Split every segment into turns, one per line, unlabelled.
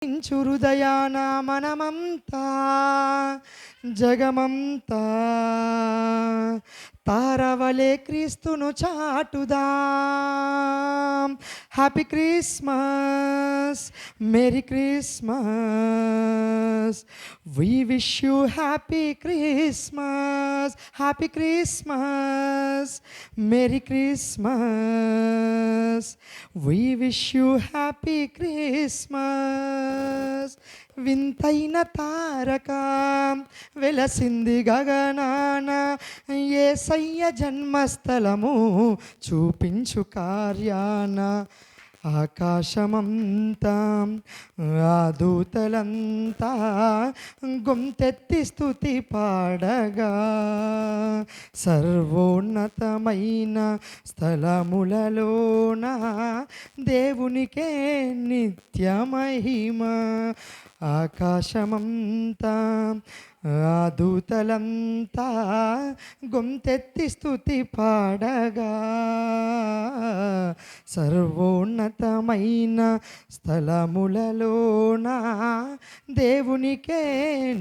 హృదయాన మనమంతా జగమంతా తారవలే క్రీస్తును చాటుదాం. Happy Christmas, merry Christmas. We wish you happy Christmas, happy Christmas, Merry Christmas. We wish you happy Christmas. వింతైన తారక వెలసింది గగనాన, యేసయ్య జన్మస్థలము చూపించు కార్యాన. ఆకాశమంతా ఆ దూతలంతా గొంతెత్తి స్తుతి పాడగా, సర్వోన్నతమైన స్థలములలోన దేవునికే నిత్య మహిమ. ఆకాశమంతా ఆ దూతలంతా గొంతెత్తి స్తుతి పాడగా, సర్వోన్నతమైన స్థలములలోన దేవునికే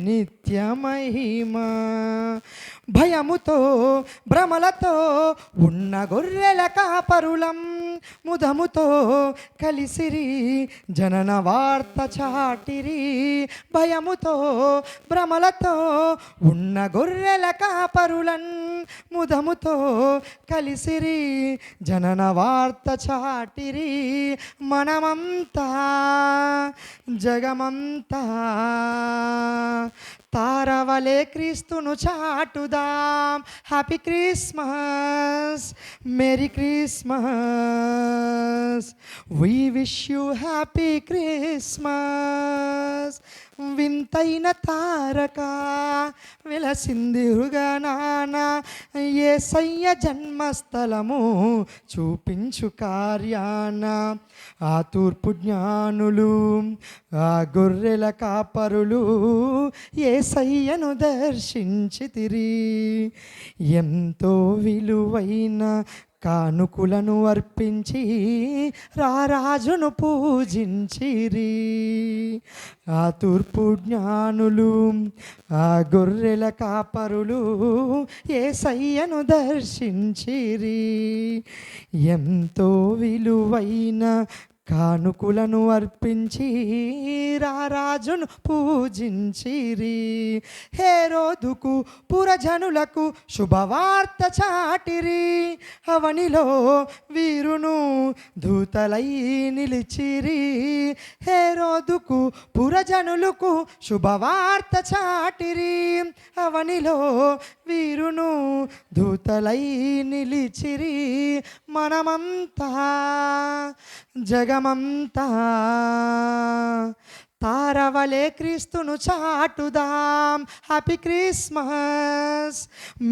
నిత్య మహిమ. భయముతో భ్రమలతో ఉన్న గొర్రెల కాపరులం ముదముతో కలిసిరి జనన వార్త చాటిరి. భయముతో భ్రమలతో ఉన్న గొర్రెల కాపరులన్ ముదముతో కలిసిరి జనన వార్త చాటిరి. మనమంతా జగమంతా తారవలే క్రీస్తును చాటుదాం. Happy Christmas, merry Christmas. We wish you happy Christmas. వింతైన తారక వెలసింది హృగనాన, యేసయ్య జన్మస్థలము చూపించు కార్యాన. ఆ తూర్పు జ్ఞానులు ఆ గొర్రెల కాపరులు యేసయ్యను దర్శించితిరి. ఎంతో విలువైన కానుకలను అర్పించి రారాజును పూజించిరి. ఆ తూర్పు జ్ఞానులు ఆ గొర్రెల కాపరులు యేసయ్యను దర్శించిరి. ఎంతో విలువైన కానుకలను అర్పించి రారాజును పూజించిరి. హేరోదుకు పురజనులకు శుభవార్త చాటిరి. అవనిలో వీరును దూతలై నిలిచిరి. హేరోదుకు పురజనులకు శుభవార్త చాటిరి. అవనిలో వీరును దూతలై నిలిచిరి. మనమంతా జగమంతా తారవలే క్రీస్తును చాటుదాం. Happy Christmas,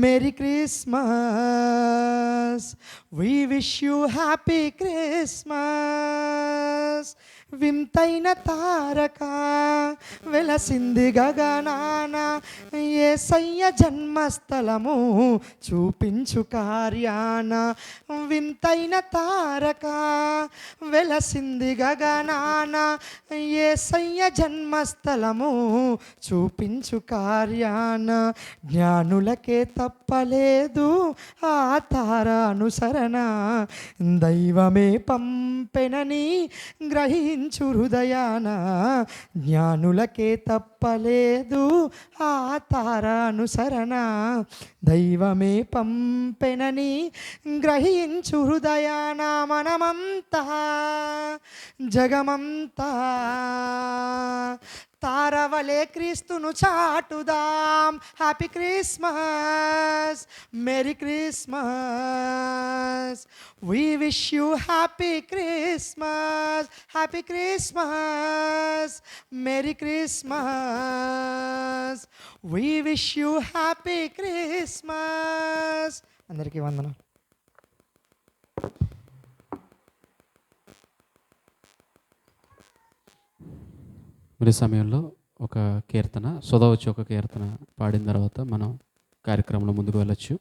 merry Christmas. We wish you happy Christmas. వింతైన తారక వెలసింది గగనాన, యేసయ్య జన్మస్థలము చూపించు కార్యాన. వింతైన తారక వెలసింది గగనాన, యేసయ్య జన్మస్థలము చూపించు కార్యాన. జ్ఞానులకే తప్పలేదు ఆ తార అనుసరణ, దైవమే పంపెనని గ్రహించు హృదయాన. జ్ఞానులకే తప్పలేదు ఆ తార అనుసరణ, దైవమే పంపెనని గ్రహించు హృదయాన. మనమంతా జగమంతా తారవలే క్రీస్తును చాటుదాం. Happy Christmas, merry Christmas. We wish you happy Christmas, happy Christmas, Merry Christmas. We wish you happy Christmas. అందరికీ వందనాలు.
మరి సమయంలో ఒక కీర్తన సుధా వచ్చి ఒక కీర్తన పాడిన తర్వాత మనం కార్యక్రమంలో ముందుకు వెళ్ళొచ్చు.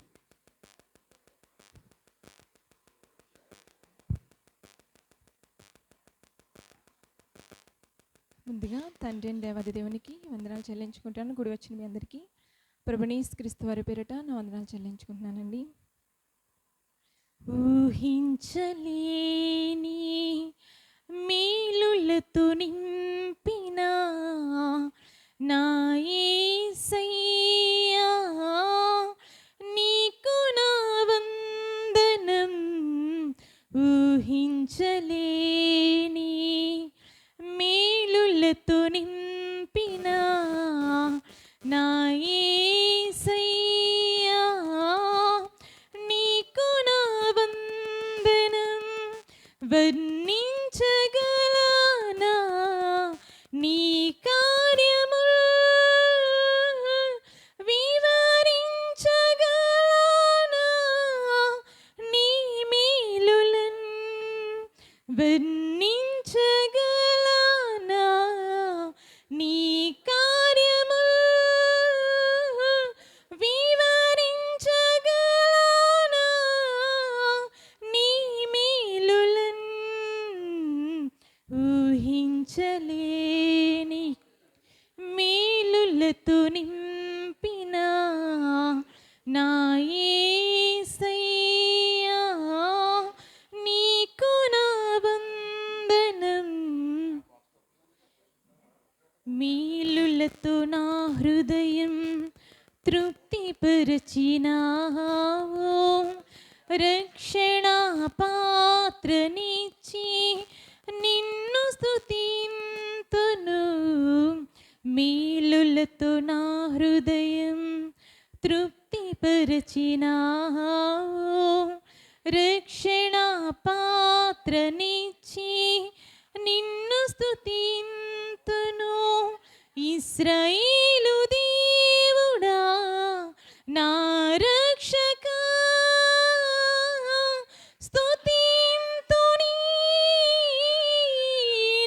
ముందుగా తండ్రి అయిన దేవాది దేవునికి వందనాలు చెల్లించుకుంటాను. గుడి వచ్చిన మీ అందరికీ ప్రభుని క్రీస్తు వారి పేరిట నా వందనాలు చెల్లించుకుంటున్నానండి. ఊహించలేని మేలులతో నింపిన నా యేసయ్యా, నీకు నా వందనం. ఊహించలేని మేలులతో నింపిన నా యేసయ్యా, నీకు నా వందనం. వర్ణించగలనా నీ కార్యముల్, వివరించగలనా నీ మేలులన్. వర్ణించగలనా నీ కార్యముల్, వివరించగలనా నీ మేలులన్. ఊహించలేని మేలులతో నింపిన నా యేసయ్యా, నీకు నా వందనం. మేలులతో నా హృదయం తృప్తిపరచినావు, రక్షణ పాత్రనిచ్చి నిన్ను స్తుతింతును. మేలులతో నా హృదయం తృప్తిపరచినావు, రక్షణ పాత్రనిచ్చి నిన్ను స్తుతింతును. ఇశ్రాయేలు దేవుడా నా రక్షకా, స్తుతింతు నీ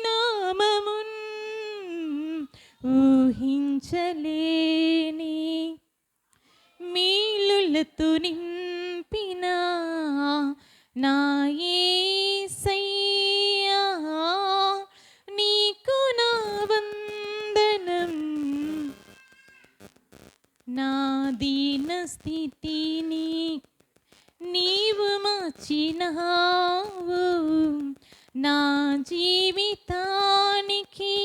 నామమున్. ఊహించలేని మేలులతో నింపిన నా యేసయ్యా, నీకు నా వందనం. నా దీన స్థితిని నీవు మార్చినావు, నా జీవితానికి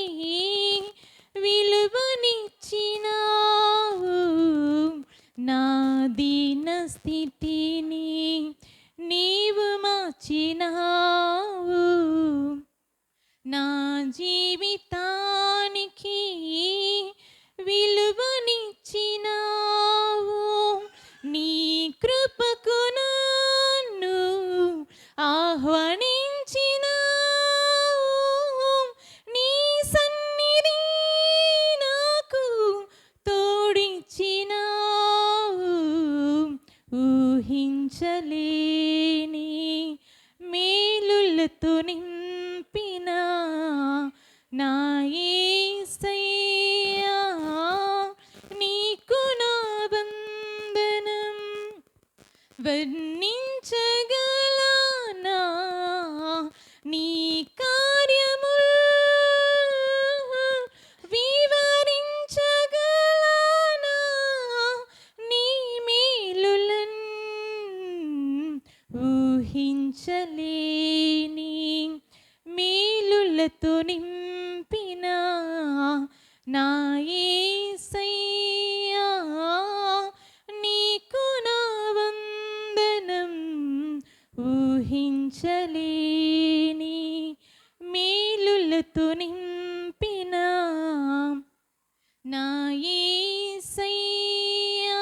విలువనిచ్చినావు. నా దీన స్థితిని నీవు మార్చినావు, నా జీవితానికి విలువనిచ్చినావు. నీ కృపకు నన్ను ఆహ్వానించినావు, నీ సన్నిధి నాకు తోడిచ్చినావు. ఊహించలేని మేలులతో నింపిన నా యేసయ్యా, నీకు నా వందనం. వర్ణించగలనా నీ కార్యముల్, వివరించగలనా నీ మేలులన్. ఊహించలేని మేలులతో నింపిన నా యేసయ్యా, నీకు నా వందనం. ఊహించలేని మేలులతో నింపిన నా యేసయ్యా,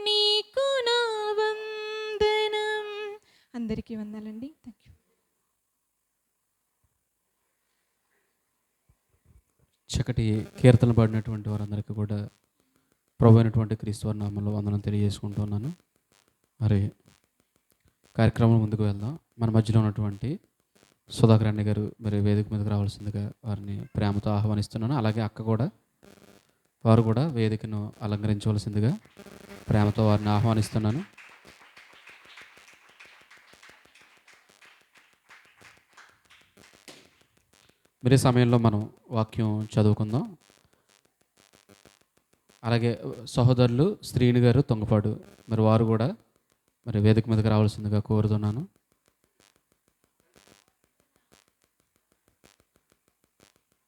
నీకు నా వందనం. అందరికీ వందనాలండి. Thank you.
చక్కటి కీర్తన పాడినటువంటి వారందరికీ కూడా ప్రభు అయినటువంటి క్రీస్తు వారి నామంలో వందనం తెలియజేసుకుంటున్నాను. మరి కార్యక్రమం ముందుకు వెళ్దాం. మన మధ్యలో ఉన్నటువంటి సుధాకర్ అన్న గారు మరి వేదిక మీదకి రావాల్సిందిగా వారిని ప్రేమతో ఆహ్వానిస్తున్నాను. అలాగే అక్క కూడా, వారు కూడా వేదికను అలంకరించవలసిందిగా ప్రేమతో వారిని ఆహ్వానిస్తున్నాను. మరి ఈ సమయంలో మనం వాక్యం చదువుకుందాం. అలాగే సహోదరులు శ్రీని గారు తొంగపాడు, మరి వారు కూడా మరి వేదిక మీదకి రావాల్సిందిగా కోరుతున్నాను.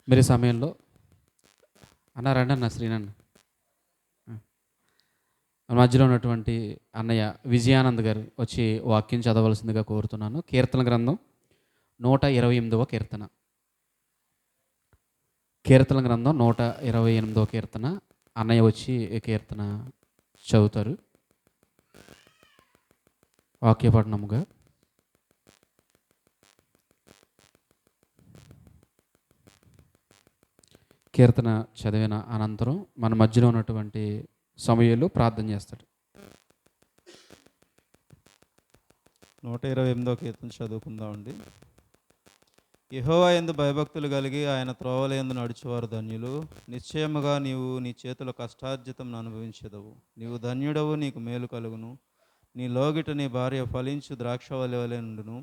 మరి ఈ సమయంలో రండి అన్న శ్రీనన్న. మన మధ్యలో ఉన్నటువంటి అన్నయ్య విజయానంద్ గారు వచ్చి వాక్యం చదవలసిందిగా కోరుతున్నాను. కీర్తన గ్రంథం 128వ కీర్తన. కీర్తన గ్రంథం 128వ కీర్తన. అన్నయ్య వచ్చి ఈ కీర్తన చదువుతారు వాక్యపఠనముగా. కీర్తన చదివిన అనంతరం మన మధ్యలో ఉన్నటువంటి సమయంలో ప్రార్థన చేస్తాడు.
128వ కీర్తన చదువుకుందామండి. యెహోవా యందు భయభక్తులు కలిగి ఆయన త్రోవల యందు నడుచువారు ధన్యులు. నిశ్చయముగా నీవు నీ చేతుల కష్టార్జితం అనుభవించెదవు. నీవు ధన్యుడవు, నీకు మేలు కలుగును. నీ లోగిట నీ భార్య ఫలించు ద్రాక్షవల్లి వలె నుండును.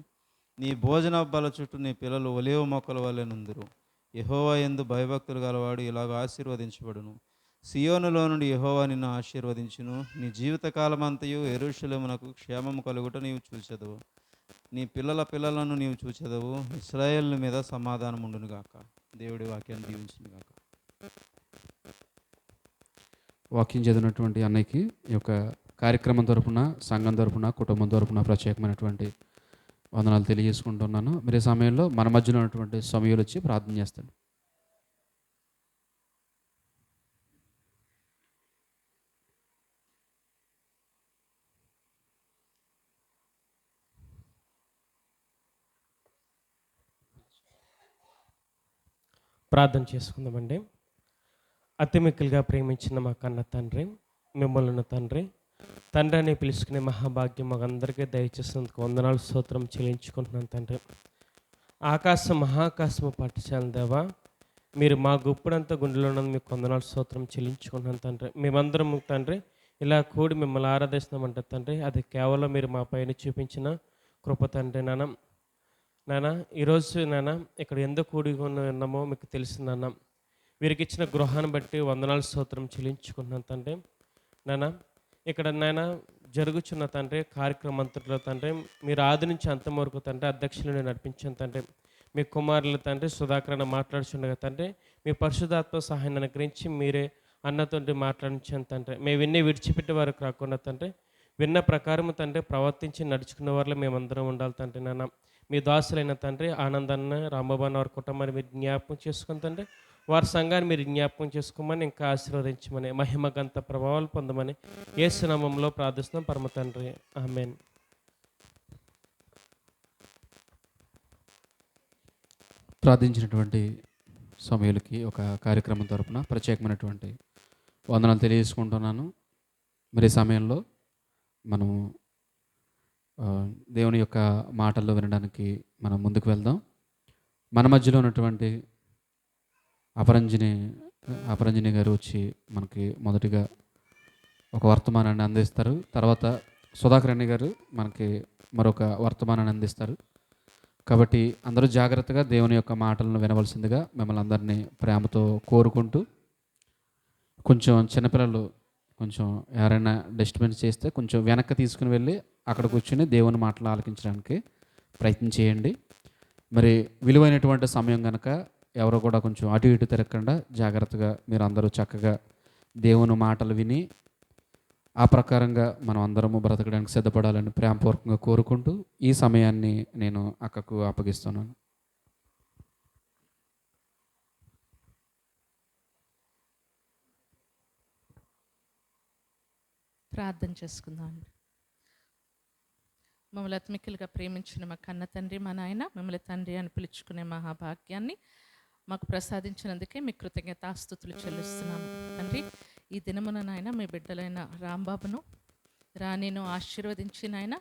నీ భోజనబ్బాల చుట్టూ నీ పిల్లలు ఒలీవ మొక్కల వలె నుందురు. యెహోవా యందు భయభక్తులు గలవాడు ఇలాగ ఆశీర్వదించబడును. సియోనులో నుండి యెహోవా నిన్ను ఆశీర్వదించును. నీ జీవితకాలమంతయు యెరూషలేమునకు క్షేమము కలుగుట నీవు చూచెదవు. నీ పిల్లల పిల్లలను నీవు చూచెదవు. ఇశ్రాయేలు మీద సమాధానం ఉండును గాక. దేవుడి వాక్యాన్ని దీవించును గాక.
వాక్యం చదివినటువంటి అన్నయ్యకి ఈ యొక్క కార్యక్రమం తరపున, సంఘం తరపున, కుటుంబం తరపున ప్రత్యేకమైనటువంటి వందనాలు తెలియజేసుకుంటున్నాను. మరి ఈ సమయంలో మన మధ్యలో ఉన్నటువంటి సమయాలు వచ్చి ప్రార్థన చేస్తాడు.
ప్రార్థన చేసుకుందామండి. అతి మిక్కిలిగా ప్రేమించిన మా కన్న తండ్రి, మిమ్మల్ని తండ్రి అని పిలుచుకునే మహాభాగ్యం మాకందరికీ దయచేసినందుకు వందనాలు స్తోత్రం చెల్లించుకుంటున్నాను తండ్రి. ఆకాశం మహాకాశము పట్టుచాలి దేవా, మీరు మా గుప్పుడంతా గుండెలో ఉన్నది మీకు వందనాలు స్తోత్రం చెల్లించుకుంటున్నాను తండ్రి. మేమందరం తండ్రి ఇలా కూడి మిమ్మల్ని ఆరాధిస్తున్నామంటే తండ్రి, అది కేవలం మీరు మా పైన చూపించిన కృప తండ్రి. నాన్న ఈరోజు నాన్న ఇక్కడ ఎందుకు కూడి ఉన్నామో మీకు తెలిసిందన్న. వీరికి ఇచ్చిన గృహాన్ని బట్టి వందనాలు స్తోత్రం చెల్లించుకుంటున్నాను తండ్రి. నాన్న ఇక్కడ నాయన జరుగుచున్న తండ్రి కార్యక్రమం అంతట్లో తండ్రి, మీరు ఆది నుంచి అంతం వరకు తండ్రి అధ్యక్షులను నడిపించాను తండ్రి. మీ కుమారుల తండ్రి సుధాకరణ మాట్లాడుచుండగా తండ్రి, మీ పరిశుధాత్మ సహాయాన్ని అనుగ్రహించి మీరే అన్నతోటి మాట్లాడించాను తండ్రి. మేము విన్ని విడిచిపెట్టే వారికి రాకుండా తండ్రి, విన్న ప్రకారము తండ్రి ప్రవర్తించి నడుచుకున్న వారిలో మేమందరం ఉండాలి తండ్రి. నాన్న మీ దాసులైన తండ్రి ఆనందాన్ని, రాంబాబాన్ని వారి కుటుంబాన్ని మీరు జ్ఞాపకం చేసుకుని తండ్రి, వారి సంఘాన్ని మీరు జ్ఞాపకం చేసుకోమని, ఇంకా ఆశీర్వదించమని, మహిమగంత ప్రభావాలు పొందమని యేసు నామములో ప్రార్థిస్తున్నాం పరమ తండ్రి. ఆమేన్.
ప్రార్థించినటువంటి సమయాలకి ఒక కార్యక్రమం తరపున ప్రత్యేకమైనటువంటి వందనాలు తెలియజేసుకుంటున్నాను. మరి ఈ సమయంలో మనము దేవుని యొక్క మాటల్లో వినడానికి మనం ముందుకు వెళ్దాం. మన మధ్యలో ఉన్నటువంటి అపరంజిని గారు వచ్చి మనకి మొదటిగా ఒక వర్తమానాన్ని అందిస్తారు. తర్వాత సుధాకర్ అన్న గారు మనకి మరొక వర్తమానాన్ని అందిస్తారు. కాబట్టి అందరూ జాగ్రత్తగా దేవుని యొక్క మాటలను వినవలసిందిగా మిమ్మల్ని అందరినీ ప్రేమతో కోరుకుంటూ, కొంచెం చిన్నపిల్లలు కొంచెం ఎవరైనా డిస్టర్బెన్స్ చేస్తే కొంచెం వెనక్కి తీసుకుని వెళ్ళి అక్కడ కూర్చొని దేవుని మాటలు ఆలకించడానికి ప్రయత్నం చేయండి. మరి విలువైనటువంటి సమయం కనుక ఎవరు కూడా కొంచెం అటు ఇటు తిరగకుండా జాగ్రత్తగా మీరు అందరూ చక్కగా దేవుని మాటలు విని ఆ ప్రకారంగా మనం అందరము బ్రతకడానికి సిద్ధపడాలని ప్రేమపూర్వకంగా కోరుకుంటూ ఈ సమయాన్ని నేను అక్కకు అప్పగిస్తున్నాను.
ప్రార్థన చేసుకుందాం. మమ్మల్ని అతిమిక్కులుగా ప్రేమించిన మా కన్న తండ్రి, మా నాయన, మిమ్మల్ని తండ్రి అని పిలుచుకునే మహాభాగ్యాన్ని మాకు ప్రసాదించినందుకే మీ కృతజ్ఞతాస్తుతులు చెల్లిస్తున్నాము తండ్రి. ఈ దినమున నాయన మీ బిడ్డలైన రాంబాబును రాణిను ఆశీర్వదించి నాయన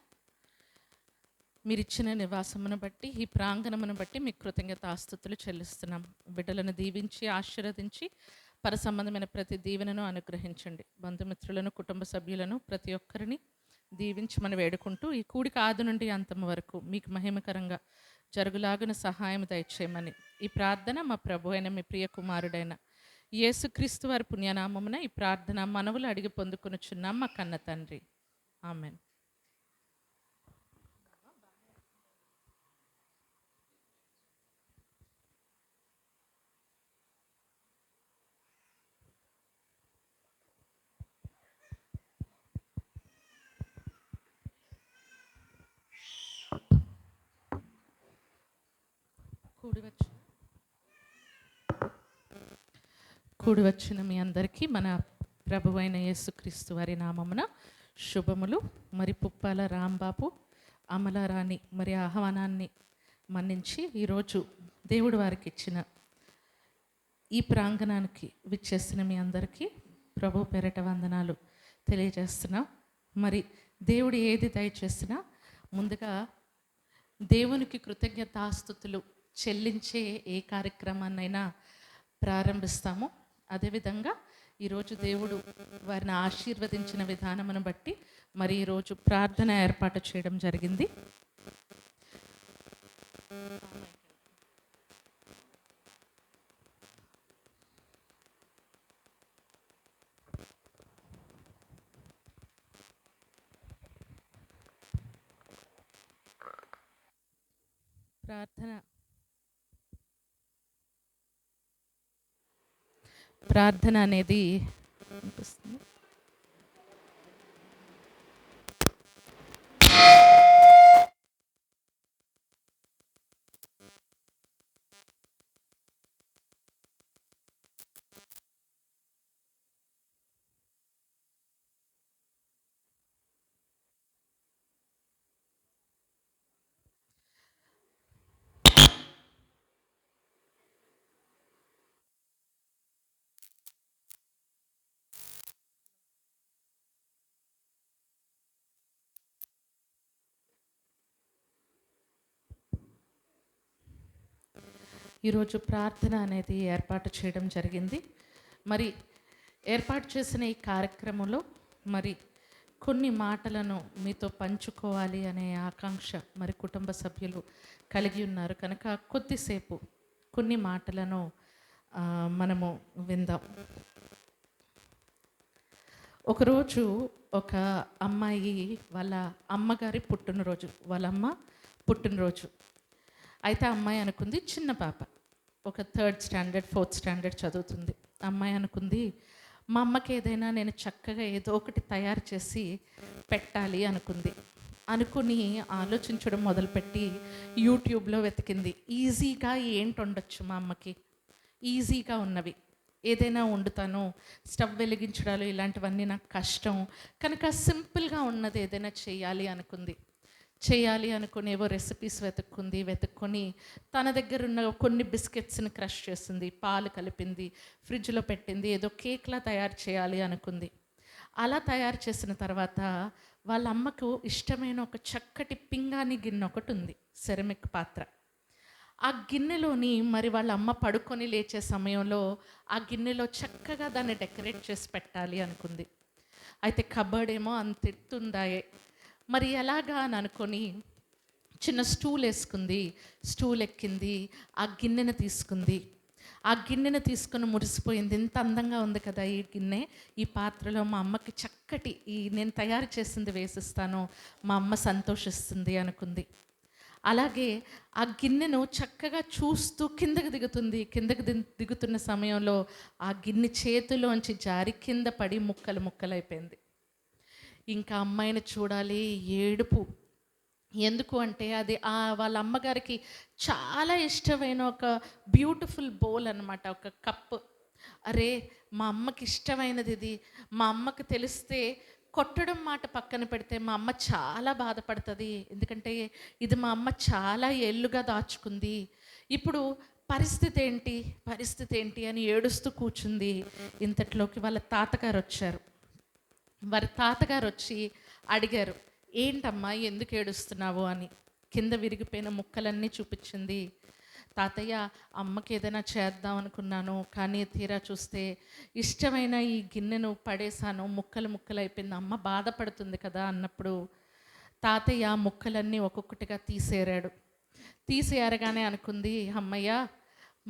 మీరిచ్చిన నివాసమును బట్టి, ఈ ప్రాంగణమును బట్టి మీ కృతజ్ఞతాస్తుతులు చెల్లిస్తున్నాం. బిడ్డలను దీవించి ఆశీర్వదించి పరసంబంధమైన ప్రతి దీవెనను అనుగ్రహించండి. బంధుమిత్రులను, కుటుంబ సభ్యులను ప్రతి ఒక్కరిని దీవించి మనం వేడుకుంటూ ఈ కూడిక ఆది నుండి అంతం వరకు మీకు మహిమకరంగా జరుగులాగున సహాయం దయచేయమని ఈ ప్రార్థన మా ప్రభు అయిన మీ ప్రియ కుమారుడైన యేసుక్రీస్తు వారి పుణ్యనామమున ఈ ప్రార్థన మనవులు అడిగి పొందుకొనుచున్నాం మా కన్న తండ్రి. ఆమెన్. కూడి వచ్చిన మీ అందరికీ మన ప్రభువైన యేసుక్రీస్తు వారి నామమున శుభములు. మరి పుప్పాల రాంబాబు అమలారాణి మరి ఆహ్వానాన్ని మన్నించి ఈరోజు దేవుడు వారికి ఇచ్చిన ఈ ప్రాంగణానికి విచ్చేసిన మీ అందరికీ ప్రభు పేరట వందనాలు తెలియజేస్తున్నాం. మరి దేవుడు ఏది దయచేసినా ముందుగా దేవునికి కృతజ్ఞతాస్తుతులు చెల్లించే ఏ కార్యక్రమాన్నైనా ప్రారంభిస్తాము. అదేవిధంగా ఈరోజు దేవుడు వారిని ఆశీర్వదించిన విధానమును బట్టి మరి ఈరోజు ప్రార్థన ఏర్పాటు చేయడం జరిగింది. ప్రార్థన అనేది అనిపిస్తుంది. ఈరోజు ప్రార్థన అనేది ఏర్పాటు చేయడం జరిగింది. మరి ఏర్పాటు చేసిన ఈ కార్యక్రమంలో మరి కొన్ని మాటలను మీతో పంచుకోవాలి అనే ఆకాంక్ష మరి కుటుంబ సభ్యులు కలిగి ఉన్నారు కనుక కొద్దిసేపు కొన్ని మాటలను మనము విందాం. ఒకరోజు ఒక అమ్మాయి వాళ్ళ అమ్మగారి పుట్టినరోజు, వాళ్ళ అమ్మ పుట్టినరోజు. అయితే అమ్మాయి అనుకుంది, చిన్న పాప ఒక 3rd స్టాండర్డ్ 4th స్టాండర్డ్ చదువుతుంది. అమ్మాయి అనుకుంది, మా అమ్మకి ఏదైనా నేను చక్కగా ఏదో ఒకటి తయారు చేసి పెట్టాలి అనుకుంది. అనుకుని ఆలోచించడం మొదలుపెట్టి యూట్యూబ్లో వెతికింది. ఈజీగా ఏంటి వండొచ్చు మా అమ్మకి, ఈజీగా ఉన్నవి ఏదైనా వండుతాను, స్టవ్ వెలిగించడాలు ఇలాంటివన్నీ నాకు కష్టం కనుక సింపుల్గా ఉన్నది ఏదైనా చేయాలి అనుకుంది. చేయాలి అనుకునేవో రెసిపీస్ వెతుక్కొని తన దగ్గర ఉన్న కొన్ని బిస్కెట్స్ని క్రష్ చేసింది, పాలు కలిపింది, ఫ్రిడ్జ్లో పెట్టింది, ఏదో కేక్లా తయారు చేయాలి అనుకుంది. అలా తయారు చేసిన తర్వాత వాళ్ళ అమ్మకు ఇష్టమైన ఒక చక్కటి పింగాణి గిన్నె ఒకటి ఉంది, సెరమిక్ పాత్ర. ఆ గిన్నెలోని మరి వాళ్ళ అమ్మ పడుకొని లేచే సమయంలో ఆ గిన్నెలో చక్కగా దాన్ని డెకరేట్ చేసి పెట్టాలి అనుకుంది. అయితే కబర్డ్ ఏమో అంత ఎత్తుందాయే, మరి ఎలాగా అని అనుకొని చిన్న స్టూల్ వేసుకుంది, స్టూల్ ఎక్కింది, ఆ గిన్నెను తీసుకుంది. ఆ గిన్నెను తీసుకుని మురిసిపోయింది. ఇంత అందంగా ఉంది కదా ఈ గిన్నె, ఈ పాత్రలో మా అమ్మకి చక్కటి నేను తయారు చేసింది వేసిస్తాను, మా అమ్మ సంతోషిస్తుంది అనుకుంది. అలాగే ఆ గిన్నెను చక్కగా చూస్తూ కిందకి దిగుతున్న సమయంలో ఆ గిన్నె చేతిలోంచి జారి కింద పడి ముక్కలైపోయింది. ఇంకా అమ్మాయిని చూడాలి, ఏడుపు. ఎందుకు అంటే అది వాళ్ళ అమ్మగారికి చాలా ఇష్టమైన ఒక బ్యూటిఫుల్ బౌల్ అనమాట, ఒక కప్. అరే మా అమ్మకి ఇష్టమైనది ఇది, మా అమ్మకి తెలిస్తే కొట్టడం మాట పక్కన పెడితే మా అమ్మ చాలా బాధపడుతుంది, ఎందుకంటే ఇది మా అమ్మ చాలా ఏళ్ళుగా దాచుకుంది, ఇప్పుడు పరిస్థితి ఏంటి అని ఏడుస్తూ కూర్చుంది. ఇంతట్లోకి వాళ్ళ తాతగారు వచ్చారు. వారి తాతగారు వచ్చి అడిగారు, ఏంటమ్మా ఎందుకు ఏడుస్తున్నావు అని. కింద విరిగిపోయిన ముక్కలన్నీ చూపించింది. తాతయ్య, అమ్మకి ఏదైనా చేద్దాం అనుకున్నాను, కానీ తీరా చూస్తే ఇష్టమైన ఈ గిన్నెను పడేశాను, ముక్కలైపోయింది, అమ్మ బాధపడుతుంది కదా అన్నప్పుడు తాతయ్య ముక్కలన్నీ ఒక్కొక్కటిగా తీసేరాడు. తీసేయరగానే అనుకుంది, అమ్మయ్య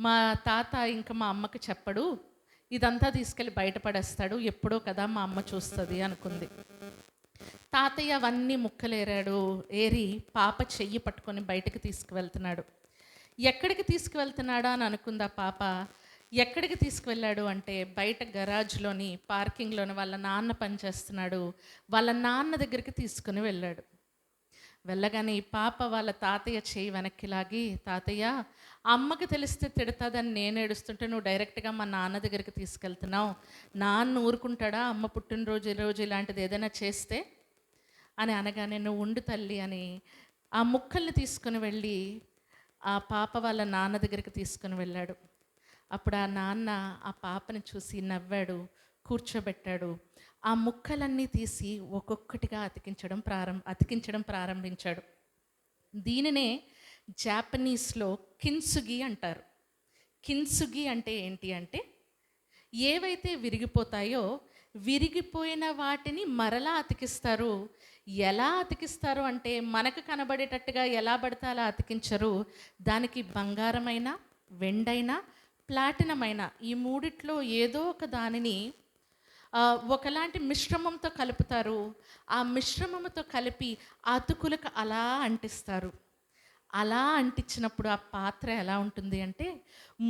మా తాత ఇంకా మా అమ్మకి చెప్పడు, ఇదంతా తీసుకెళ్ళి బయటపడేస్తాడు, ఎప్పుడో కదా మా అమ్మ చూస్తుంది అనుకుంది. తాతయ్య అవన్నీ ముక్కలేరాడు, ఏరి పాప చెయ్యి పట్టుకొని బయటకు తీసుకువెళ్తున్నాడు. ఎక్కడికి తీసుకువెళ్తున్నాడా అని అనుకుంది ఆ పాప. ఎక్కడికి తీసుకువెళ్ళాడు అంటే బయట గరాజ్లోని పార్కింగ్లోని వాళ్ళ నాన్న పనిచేస్తున్నాడు, వాళ్ళ నాన్న దగ్గరికి తీసుకుని వెళ్ళాడు. వెళ్ళగానే ఈ పాప వాళ్ళ తాతయ్య చేయి వెనక్కి లాగి, తాతయ్య అమ్మకి తెలిస్తే తిడతాదని నేను ఏడుస్తుంటే నువ్వు డైరెక్ట్గా మా నాన్న దగ్గరికి తీసుకెళ్తున్నావు, నాన్న ఊరుకుంటాడా అమ్మ పుట్టినరోజు ఈరోజు ఇలాంటిది ఏదైనా చేస్తే అని అనగానే, నువ్వు ఉండు తల్లి అని ఆ ముక్కల్ని తీసుకుని వెళ్ళి ఆ పాప వాళ్ళ నాన్న దగ్గరికి తీసుకుని వెళ్ళాడు. అప్పుడు ఆ నాన్న ఆ పాపని చూసి నవ్వాడు, కూర్చోబెట్టాడు. ఆ ముక్కలన్నీ తీసి ఒక్కొక్కటిగా అతికించడం ప్రారంభించాడు. దీనినే జాపనీస్లో కిన్సుగి అంటారు. కిన్సుగి అంటే ఏంటి అంటే, ఏవైతే విరిగిపోతాయో విరిగిపోయిన వాటిని మరలా అతికిస్తారు. ఎలా అతికిస్తారు అంటే, మనకు కనబడేటట్టుగా ఎలా పడితే అలా అతికించరు. దానికి బంగారమైన, వెండైనా, ప్లాటినమైన ఈ మూడిట్లో ఏదో ఒక దానిని ఒకలాంటి మిశ్రమంతో కలుపుతారు. ఆ మిశ్రమంతో కలిపి అతుకులకు అలా అంటిస్తారు. అలా అంటించినప్పుడు ఆ పాత్ర ఎలా ఉంటుంది అంటే,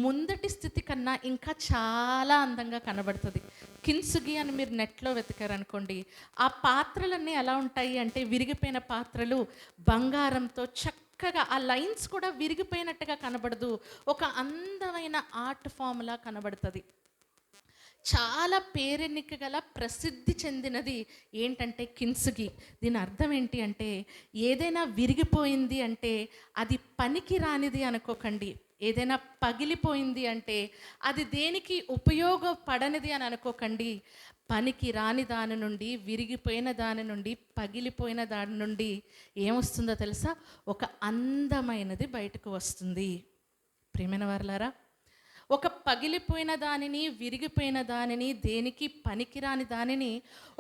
ముందటి స్థితి కన్నా ఇంకా చాలా అందంగా కనబడుతుంది. కిన్సుగి అని మీరు నెట్లో వెతికారనుకోండి, ఆ పాత్రలన్నీ ఎలా ఉంటాయి అంటే, విరిగిపోయిన పాత్రలు బంగారంతో చక్కగా, ఆ లైన్స్ కూడా విరిగిపోయినట్టుగా కనబడదు, ఒక అందమైన ఆర్ట్ ఫామ్లా కనబడుతుంది. చాలా పేరెన్నిక గల ప్రసిద్ధి చెందినది ఏంటంటే కిన్సుగి. దీని అర్థం ఏంటి అంటే, ఏదైనా విరిగిపోయింది అంటే అది పనికి రానిది అనుకోకండి. ఏదైనా పగిలిపోయింది అంటే అది దేనికి ఉపయోగపడనిది అని అనుకోకండి. పనికి రాని దాని నుండి, విరిగిపోయిన దాని నుండి, పగిలిపోయిన దాని నుండి ఏమొస్తుందో తెలుసా? ఒక అందమైనది బయటకు వస్తుంది. ప్రియమైన వారలారా, ఒక పగిలిపోయిన దానిని, విరిగిపోయిన దానిని, దేనికి పనికిరాని దానిని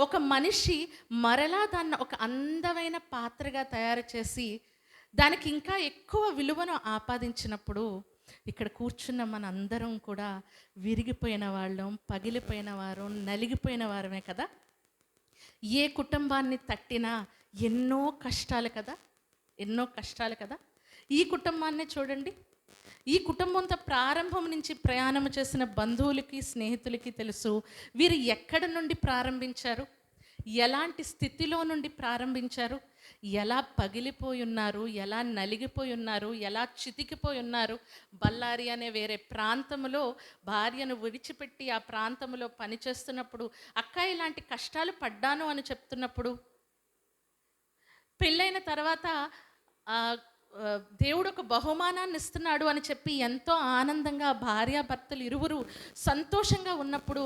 ఒక మనిషి మరలా దాన్ని ఒక అందమైన పాత్రగా తయారు చేసి దానికి ఇంకా ఎక్కువ విలువను ఆపాదించినప్పుడు, ఇక్కడ కూర్చున్న మన అందరం కూడా విరిగిపోయిన వాళ్ళం, పగిలిపోయిన వారు, నలిగిపోయిన వారమే కదా. ఏ కుటుంబాన్ని తట్టినా ఎన్నో కష్టాలు కదా, ఎన్నో కష్టాలు కదా. ఈ కుటుంబాన్ని చూడండి. ఈ కుటుంబంతో ప్రారంభం నుంచి ప్రయాణం చేసిన బంధువులకి, స్నేహితులకి తెలుసు వీరు ఎక్కడ నుండి ప్రారంభించారు, ఎలాంటి స్థితిలో నుండి ప్రారంభించారు, ఎలా పగిలిపోయి ఉన్నారు, ఎలా నలిగిపోయి ఉన్నారు, ఎలా చితికిపోయి ఉన్నారు. బళ్ళారి అనే వేరే ప్రాంతంలో భార్యను విడిచిపెట్టి ఆ ప్రాంతంలో పనిచేస్తున్నప్పుడు, అక్క ఇలాంటి కష్టాలు పడ్డాను అని చెప్తున్నప్పుడు, పెళ్ళైన తర్వాత దేవుడు ఒక బహుమానాన్ని ఇస్తున్నాడు అని చెప్పి ఎంతో ఆనందంగా భార్యాభర్తలు ఇరువురు సంతోషంగా ఉన్నప్పుడు,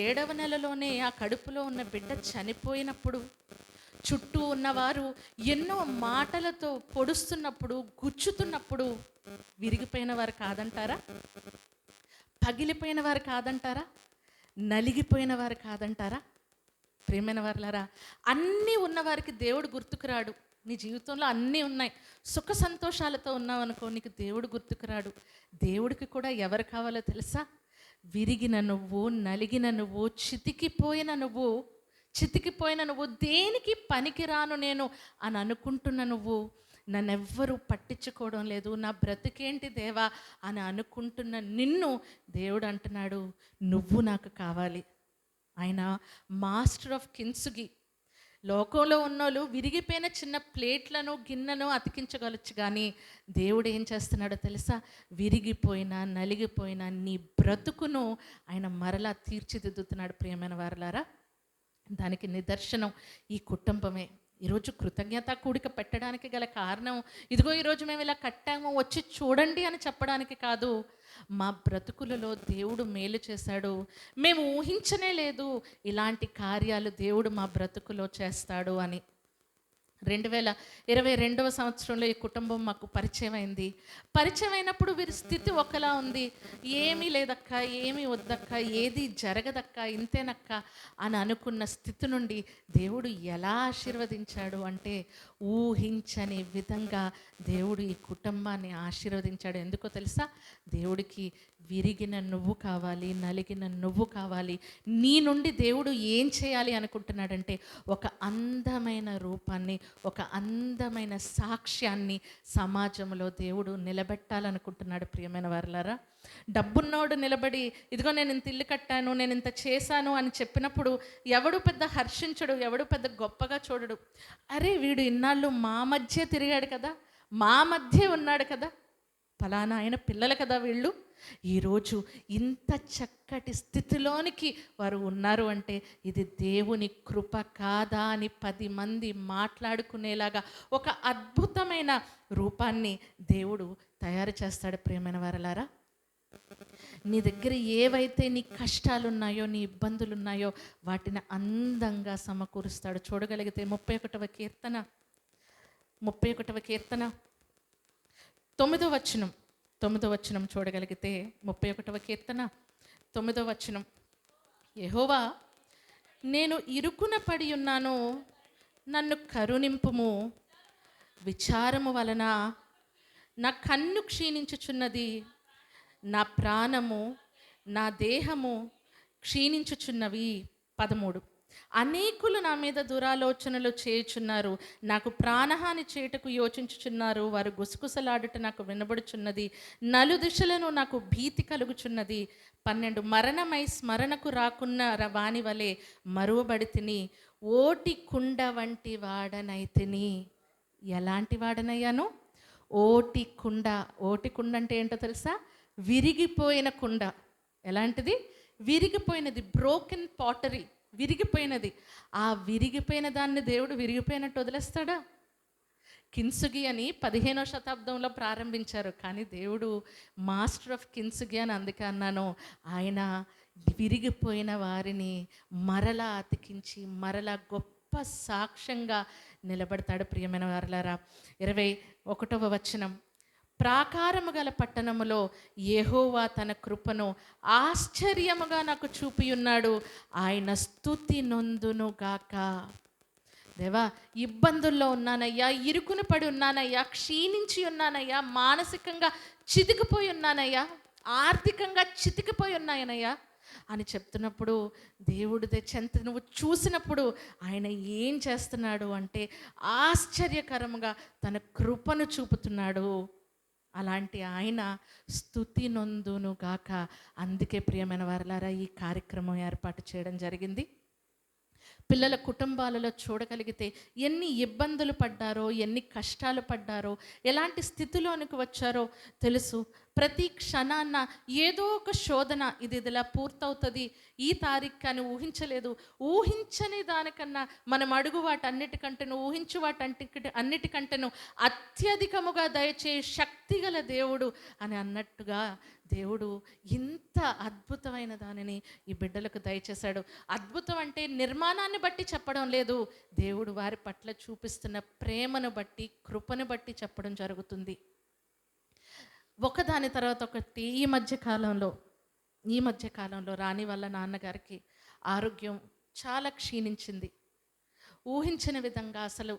7వ నెలలోనే ఆ కడుపులో ఉన్న బిడ్డ చనిపోయినప్పుడు, చుట్టూ ఉన్నవారు ఎన్నో మాటలతో పొడుస్తున్నప్పుడు, గుచ్చుతున్నప్పుడు, విరిగిపోయిన వారు కాదంటారా? పగిలిపోయిన వారు కాదంటారా? నలిగిపోయిన వారు కాదంటారా? ప్రియమైన వారులారా, అన్నీ ఉన్నవారికి దేవుడు గుర్తుకురాడు. నీ జీవితంలో అన్నీ ఉన్నాయి, సుఖ సంతోషాలతో ఉన్నావు అనుకో, నీకు దేవుడు గుర్తుకురాడు. దేవుడికి కూడా ఎవరు కావాలో తెలుసా? విరిగిన నువ్వు, నలిగిన నువ్వు, చితికిపోయిన నువ్వు, దేనికి పనికిరాను నేను అని అనుకుంటున్న నువ్వు, నన్నెవ్వరూ పట్టించుకోవడం లేదు, నా బ్రతికేంటి దేవా అని అనుకుంటున్న నిన్ను దేవుడు అంటున్నాడు, నువ్వు నాకు కావాలి. ఆయన మాస్టర్ ఆఫ్ కిన్సుగి. లోకంలో ఉన్నోళ్ళు విరిగిపోయిన చిన్న ప్లేట్లను, గిన్నెను అతికించగలచ్చు, కానీ దేవుడు ఏం చేస్తున్నాడో తెలుసా? విరిగిపోయిన, నలిగిపోయిన నీ బ్రతుకును ఆయన మరలా తీర్చిదిద్దుతున్నాడు. ప్రియమైన వారలారా, దానికి నిదర్శనం ఈ కుటుంబమే. ఈరోజు కృతజ్ఞత కూడిక పెట్టడానికి గల కారణం, ఇదిగో ఈరోజు మేము ఇలా కట్టాము, వచ్చి చూడండి అని చెప్పడానికి కాదు. మా బ్రతుకులలో దేవుడు మేలు చేశాడు, మేము ఊహించనే లేదు ఇలాంటి కార్యాలు దేవుడు మా బ్రతుకులో చేస్తాడు అని. 2022వ సంవత్సరంలో ఈ కుటుంబం మాకు పరిచయం అయింది. పరిచయం అయినప్పుడు వీరి స్థితి ఒకలా ఉంది. ఏమీ లేదక్క, ఏమీ వద్దక్క, ఏది జరగదక్క, ఇంతేనక్క అని అనుకున్న స్థితి నుండి దేవుడు ఎలా ఆశీర్వదించాడు అంటే, ఊహించని విధంగా దేవుడు ఈ కుటుంబాన్ని ఆశీర్వదించాడు. ఎందుకో తెలుసా? దేవుడికి విరిగిన నువ్వు కావాలి, నలిగిన నువ్వు కావాలి. నీ నుండి దేవుడు ఏం చేయాలి అనుకుంటున్నాడంటే, ఒక అందమైన రూపాన్ని, ఒక అందమైన సాక్ష్యాన్ని సమాజంలో దేవుడు నిలబెట్టాలనుకుంటున్నాడు. ప్రియమైన వారలారా, డబ్బున్నోడు నిలబడి ఇదిగో నేను ఇంత ఇల్లు కట్టాను, నేను ఇంత చేశాను అని చెప్పినప్పుడు ఎవడు పెద్ద హర్షించడు, ఎవడు పెద్ద గొప్పగా చూడడు. అరే వీడు ఇన్నాళ్ళు మా మధ్య తిరిగాడు కదా, మా మధ్య ఉన్నాడు కదా, ఫలానా ఆయన పిల్లలు కదా వీళ్ళు, ఈరోజు ఇంత చక్కటి స్థితిలోనికి వారు ఉన్నారు అంటే ఇది దేవుని కృప కాదా అని 10 మంది మాట్లాడుకునేలాగా ఒక అద్భుతమైన రూపాన్ని దేవుడు తయారు చేస్తాడు. ప్రియమైన వారలారా, నీ దగ్గర ఏవైతే నీ కష్టాలు ఉన్నాయో, నీ ఇబ్బందులు ఉన్నాయో వాటిని అందంగా సమకూరుస్తాడు. చూడగలిగితే 31వ కీర్తన 9వ వచనం చూడగలిగితే 31వ కీర్తన 9వ వచనం, యెహోవా నేను ఇరుకున పడి ఉన్నాను, నన్ను కరుణింపుము, విచారము వలన నా కన్ను క్షీణించుచున్నది, నా ప్రాణము నా దేహము క్షీణించుచున్నవి. 13, అనేకులు నా మీద దురాలోచనలు చేయుచున్నారు, నాకు ప్రాణహాని చేయుటకు యోచించుచున్నారు, వారు గుసగుసలాడుట నాకు వినబడుచున్నది, నలుదిశలను నాకు భీతి కలుగుచున్నది. 12, మరణమై స్మరణకు రాకున్న వాని వలె మరువబడి తిని, ఓటి కుండ వంటి వాడనైతిని. ఎలాంటి వాడనయ్యాను? ఓటి కుండ అంటే ఏంటో తెలుసా? విరిగిపోయిన కుండ. ఎలాంటిది? విరిగిపోయినది, బ్రోకెన్ పాటరీ, విరిగిపోయినది. ఆ విరిగిపోయిన దాన్ని దేవుడు విరిగిపోయినట్టు వదిలేస్తాడా? కిన్సుగి అని 15వ శతాబ్దంలో ప్రారంభించారు, కానీ దేవుడు మాస్టర్ ఆఫ్ కిన్సుగి అని అందుకే అన్నాను. ఆయన విరిగిపోయిన వారిని మరలా అతికించి మరలా గొప్ప సాక్ష్యంగా నిలబడతాడు. ప్రియమైన వారలారా, 21వ వచనం, ప్రాకారము గల పట్టణములో యెహోవా తన కృపను ఆశ్చర్యముగా నాకు చూపియున్నాడు, ఆయన స్తుతి నొందును గాక. దేవా, ఇబ్బందుల్లో ఉన్నానయ్యా, ఇరుకును పడి ఉన్నానయ్యా, క్షీణించి ఉన్నానయ్యా, మానసికంగా చితికిపోయి ఉన్నానయ్యా, ఆర్థికంగా చితికిపోయి ఉన్నాయనయ్యా అని చెప్తున్నప్పుడు దేవుడి చెంత నువ్వు చూసినప్పుడు ఆయన ఏం చేస్తున్నాడు అంటే ఆశ్చర్యకరంగా తన కృపను చూపుతున్నాడు. అలాంటి ఆయన స్తుతి నొందును గాక. అందుకే ప్రియమైన వారలారా, ఈ కార్యక్రమం ఏర్పాటు చేయడం జరిగింది. పిల్లల కుటుంబాలలో చూడగలిగితే ఎన్ని ఇబ్బందులు పడ్డారో, ఎన్ని కష్టాలు పడ్డారో, ఎలాంటి స్థితిలోనికి వచ్చారో తెలుసు. ప్రతి క్షణాన్న ఏదో ఒక శోధన, ఇది ఇలా పూర్తవుతుంది ఈ తారీఖు అని ఊహించలేదు. ఊహించని దానికన్నా మనం అడుగు వాటన్నిటికంటేను, ఊహించు అన్నిటికంటేను అత్యధికముగా దయచే శక్తిగల దేవుడు అని అన్నట్టుగా దేవుడు ఇంత అద్భుతమైన దానిని ఈ బిడ్డలకు దయచేశాడు. అద్భుతం అంటే నిర్మాణాన్ని బట్టి చెప్పడం లేదు, దేవుడు వారి పట్ల చూపిస్తున్న ప్రేమను బట్టి, కృపను బట్టి చెప్పడం జరుగుతుంది. ఒకదాని తర్వాత ఒకటి ఈ మధ్య కాలంలో రాణి వాళ్ళ నాన్నగారికి ఆరోగ్యం చాలా క్షీణించింది. ఊహించిన విధంగా అసలు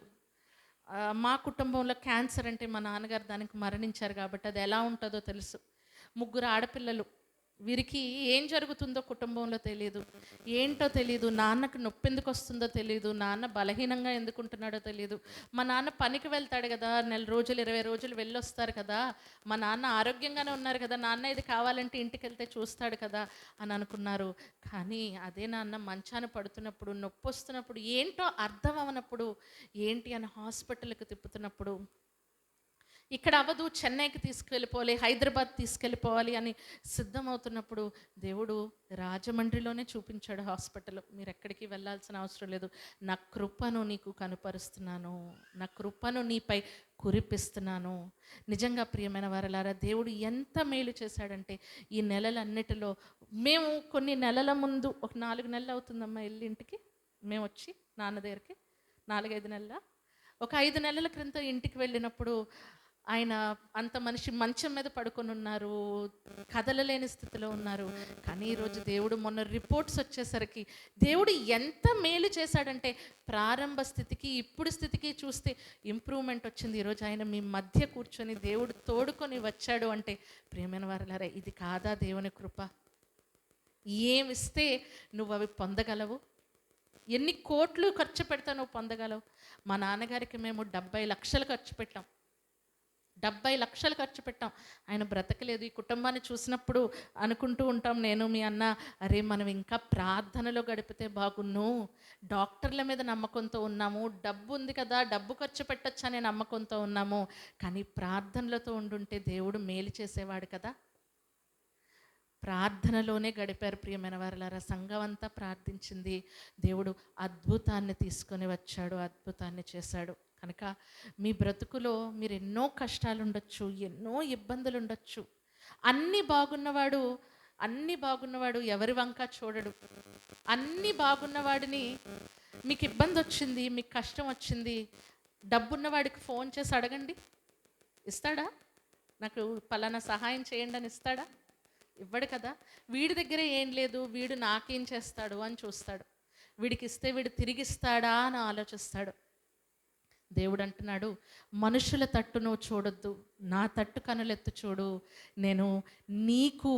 మా కుటుంబంలో క్యాన్సర్ అంటే మా నాన్నగారు దానికి మరణించారు కాబట్టి అది ఎలా ఉంటుందో తెలుసు. 3 ఆడపిల్లలు, వీరికి ఏం జరుగుతుందో కుటుంబంలో తెలియదు, ఏంటో తెలియదు, నాన్నకు నొప్పి ఎందుకు వస్తుందో తెలియదు, నాన్న బలహీనంగా ఎందుకుంటున్నాడో తెలియదు. మా నాన్న పనికి వెళ్తాడు కదా, 1 నెల రోజులు 20 రోజులు వెళ్ళొస్తారు కదా, మా నాన్న ఆరోగ్యంగానే ఉన్నారు కదా, నాన్న ఇది కావాలంటే ఇంటికి వెళ్తే చూస్తాడు కదా అని అనుకున్నారు. కానీ అదే నాన్న మంచాన పడుతున్నప్పుడు, నొప్పి వస్తున్నప్పుడు, ఏంటో అర్థం అవనప్పుడు, ఏంటి అని హాస్పిటల్కి తిప్పుతున్నప్పుడు, ఇక్కడ అవ్వదు, చెన్నైకి తీసుకెళ్ళిపోవాలి, హైదరాబాద్ తీసుకెళ్ళిపోవాలి అని సిద్ధమవుతున్నప్పుడు దేవుడు రాజమండ్రిలోనే చూపించాడు హాస్పిటల్. మీరు ఎక్కడికి వెళ్ళాల్సిన అవసరం లేదు, నా కృపను నీకు కనుపరుస్తున్నాను, నా కృపను నీపై కురిపిస్తున్నాను. నిజంగా ప్రియమైన వారలారా, దేవుడు ఎంత మేలు చేశాడంటే ఈ నెలలన్నిటిలో మేము కొన్ని నెలల ముందు, ఒక 4 నెలలు అవుతుందమ్మా వెళ్ళి ఇంటికి మేము వచ్చి నాన్న దగ్గరికి, 4-5 నెలల ఒక 5 నెలల క్రితం ఇంటికి వెళ్ళినప్పుడు ఆయన అంత మనిషి మంచం మీద పడుకొని ఉన్నారు, కదలలేని స్థితిలో ఉన్నారు. కానీ ఈరోజు దేవుడు మొన్న రిపోర్ట్స్ వచ్చేసరికి దేవుడు ఎంత మేలు చేశాడంటే ప్రారంభ స్థితికి ఇప్పుడు స్థితికి చూస్తే ఇంప్రూవ్మెంట్ వచ్చింది. ఈరోజు ఆయన మీ మధ్య కూర్చొని దేవుడు తోడుకొని వచ్చాడు అంటే ప్రియమైన వారలారా, ఇది కాదా దేవుని కృప? ఏమిస్తే నువ్వు అవి పొందగలవు? ఎన్ని కోట్లు ఖర్చు పెడతా నువ్వు పొందగలవు? మా నాన్నగారికి మేము 70 లక్షలు ఖర్చు పెట్టాం. 70 లక్షలు ఖర్చు పెట్టాం. ఆయన బ్రతకలేదు. ఈ కుటుంబాన్ని చూసినప్పుడు అనుకుంటూ ఉంటాం, నేను మీ అన్న, అరే మనం ఇంకా ప్రార్థనలో గడిపితే బాగున్ను, డాక్టర్ల మీద నమ్మకంతో ఉన్నాము, డబ్బు ఉంది కదా డబ్బు ఖర్చు పెట్టచ్చు అనే నమ్మకంతో ఉన్నాము, కానీ ప్రార్థనలతో ఉండుంటే దేవుడు మేలు చేసేవాడు కదా. ప్రార్థనలోనే గడిపారు ప్రియమైన వారలారా. సంఘం అంతా ప్రార్థించింది. దేవుడు అద్భుతాన్ని తీసుకొని వచ్చాడు, అద్భుతాన్ని చేశాడు. కనుక మీ బ్రతుకులో మీరు ఎన్నో కష్టాలు ఉండొచ్చు, ఎన్నో ఇబ్బందులు ఉండొచ్చు. అన్నీ బాగున్నవాడు ఎవరి వంక చూడడు. అన్నీ బాగున్నవాడిని, మీకు ఇబ్బంది వచ్చింది, మీకు కష్టం వచ్చింది, డబ్బున్నవాడికి ఫోన్ చేసి అడగండి, ఇస్తాడా? నాకు పలానా సహాయం చేయండి అని ఇస్తాడా? ఇవ్వడు కదా. వీడి దగ్గర ఏం లేదు, వీడు నాకేం చేస్తాడు అని చూస్తాడు. వీడికి ఇస్తే వీడు తిరిగిస్తాడా అని ఆలోచిస్తాడు. దేవుడు అంటున్నాడు, మనుషుల తట్టు నువ్వు చూడొద్దు, నా తట్టు కనులెత్తు చూడు, నేను నీకు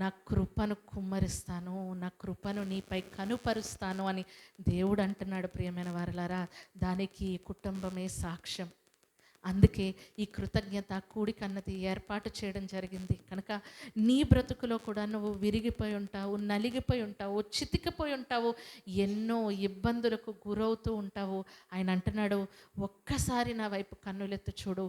నా కృపను కుమ్మరిస్తాను, నా కృపను నీపై కనుపరుస్తాను అని దేవుడు అంటున్నాడు. ప్రియమైన వారలారా, దానికి కుటుంబమే సాక్ష్యం. అందుకే ఈ కృతజ్ఞత కూడిక అన్నది ఏర్పాటు చేయడం జరిగింది. కనుక నీ బ్రతుకులో కూడా నువ్వు విరిగిపోయి ఉంటావు, నలిగిపోయి ఉంటావు, చితికిపోయి ఉంటావు, ఎన్నో ఇబ్బందులకు గురవుతూ ఉంటావు. ఆయన అంటున్నాడు, ఒక్కసారి నా వైపు కన్నులెత్తు చూడు.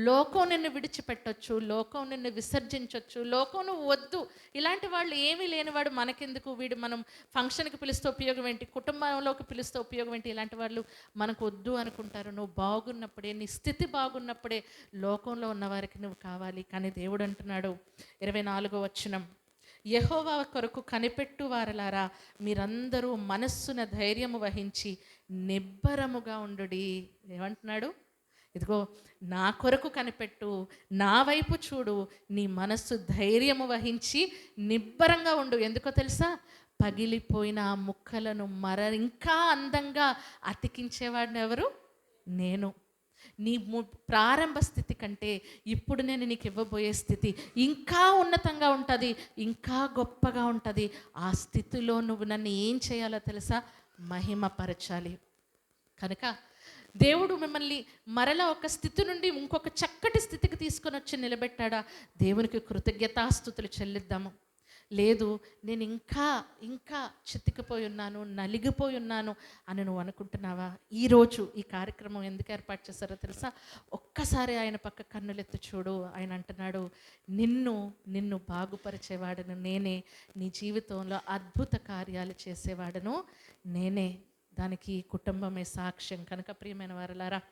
లోకం నిన్ను విడిచిపెట్టొచ్చు, లోకం నిన్ను విసర్జించవచ్చు, లోకం నువ్వు వద్దు, ఇలాంటి వాళ్ళు ఏమీ లేనివాడు మనకెందుకు, వీడు మనం ఫంక్షన్కి పిలిస్తే ఉపయోగం ఏంటి, కుటుంబంలోకి పిలిస్తే ఉపయోగం ఏంటి, ఇలాంటి వాళ్ళు మనకు వద్దు అనుకుంటారు. నువ్వు బాగున్నప్పుడే, నీ స్థితి బాగున్నప్పుడే లోకంలో ఉన్నవారికి నువ్వు కావాలి. కానీ దేవుడు అంటున్నాడు 24వ వచనం, యెహోవా కొరకు కనిపెట్టు వారలారా, మీరందరూ మనస్సున ధైర్యము వహించి నిబ్బరముగా ఉండుడి. ఏమంటున్నాడు? ఇదిగో నా కొరకు కనిపెట్టు, నా వైపు చూడు, నీ మనస్సు ధైర్యము వహించి నిబ్బరంగా ఉండు. ఎందుకో తెలుసా? పగిలిపోయిన ఆ ముక్కలను ఇంకా అందంగా అతికించేవాడిని ఎవరు? నేను. నీ ప్రారంభ స్థితి కంటే ఇప్పుడు నేను నీకు ఇవ్వబోయే స్థితి ఇంకా ఉన్నతంగా ఉంటుంది, ఇంకా గొప్పగా ఉంటుంది. ఆ స్థితిలో నువ్వు నన్ను ఏం చేయాలో తెలుసా? మహిమపరచాలి. కనుక దేవుడు మిమ్మల్ని మరలా ఒక స్థితి నుండి ఇంకొక చక్కటి స్థితికి తీసుకొని వచ్చి నిలబెట్టాడా? దేవునికి కృతజ్ఞతాస్తుతులు చెల్లిద్దాము. లేదు, నేను ఇంకా చితికిపోయి ఉన్నాను, నలిగిపోయి ఉన్నాను అని నువ్వు అనుకుంటున్నావా? ఈరోజు ఈ కార్యక్రమం ఎందుకు ఏర్పాటు చేశారో తెలుసా? ఒక్కసారి ఆయన పక్క కన్నులెత్తి చూడు. ఆయన అంటున్నాడు, నిన్ను బాగుపరిచేవాడను నేనే, నీ జీవితంలో అద్భుత కార్యాలు చేసేవాడను నేనే. దానికి కుటుంబమే సాక్ష్యం. కనుక ప్రియమైన వారలారా,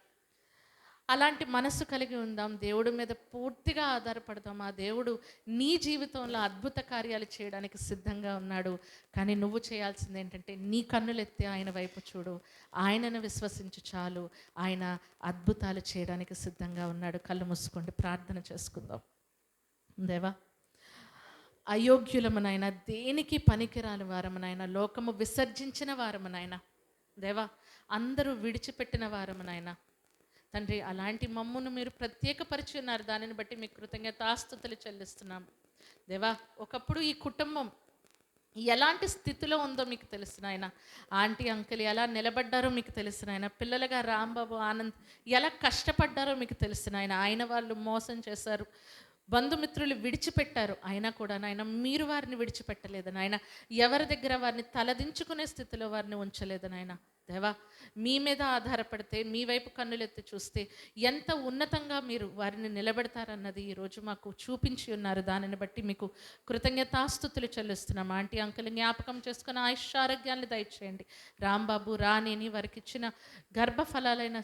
అలాంటి మనస్సు కలిగి ఉందాం, దేవుడి మీద పూర్తిగా ఆధారపడదాం. ఆ దేవుడు నీ జీవితంలో అద్భుత కార్యాలు చేయడానికి సిద్ధంగా ఉన్నాడు. కానీ నువ్వు చేయాల్సింది ఏంటంటే, నీ కన్నులెత్తి ఆయన వైపు చూడు, ఆయనను విశ్వసించు చాలు, ఆయన అద్భుతాలు చేయడానికి సిద్ధంగా ఉన్నాడు. కళ్ళు మూసుకోండి, ప్రార్థన చేసుకుందాం. దేవా, అయోగ్యులమునైనా, దేనికి పనికిరాని వారమునైనా, లోకము విసర్జించిన వారమునైనా, దేవా అందరూ విడిచిపెట్టిన వారమునైనా తండ్రి, అలాంటి మమ్మును మీరు ప్రత్యేకపరిచి ఉన్నారు. దానిని బట్టి మీకు కృతజ్ఞతాస్తుతులు చెల్లిస్తున్నాం. దేవా, ఒకప్పుడు ఈ కుటుంబం ఎలాంటి స్థితిలో ఉందో మీకు తెలుసు నాయన. ఆంటీ అంకుల్ ఎలా నిలబడ్డారో మీకు తెలుసు నాయన. పిల్లలుగా రాంబాబు, ఆనంద్ ఎలా కష్టపడ్డారో మీకు తెలుసు నాయన. ఆయన వాళ్ళు మోసం చేశారు, బంధుమిత్రులు విడిచిపెట్టారు, అయినా కూడా నాయన మీరు వారిని విడిచిపెట్టలేదు నాయన. ఎవరి దగ్గర వారిని తలదించుకునే స్థితిలో వారిని ఉంచలేదు నాయన. దేవా, మీ మీద ఆధారపడితే, మీ వైపు కన్నులెత్తి చూస్తే ఎంత ఉన్నతంగా మీరు వారిని నిలబెడతారన్నది ఈరోజు మాకు చూపించి ఉన్నారు. దానిని బట్టి మీకు కృతజ్ఞతాస్తుతులు చెల్లిస్తున్నాం. ఆంటీ అంకుల్ జ్ఞాపకం చేసుకుని ఆయుష్యారోగ్యాన్ని దయచేయండి. రాంబాబు, రాణిని, వారికి ఇచ్చిన గర్భఫలాలైన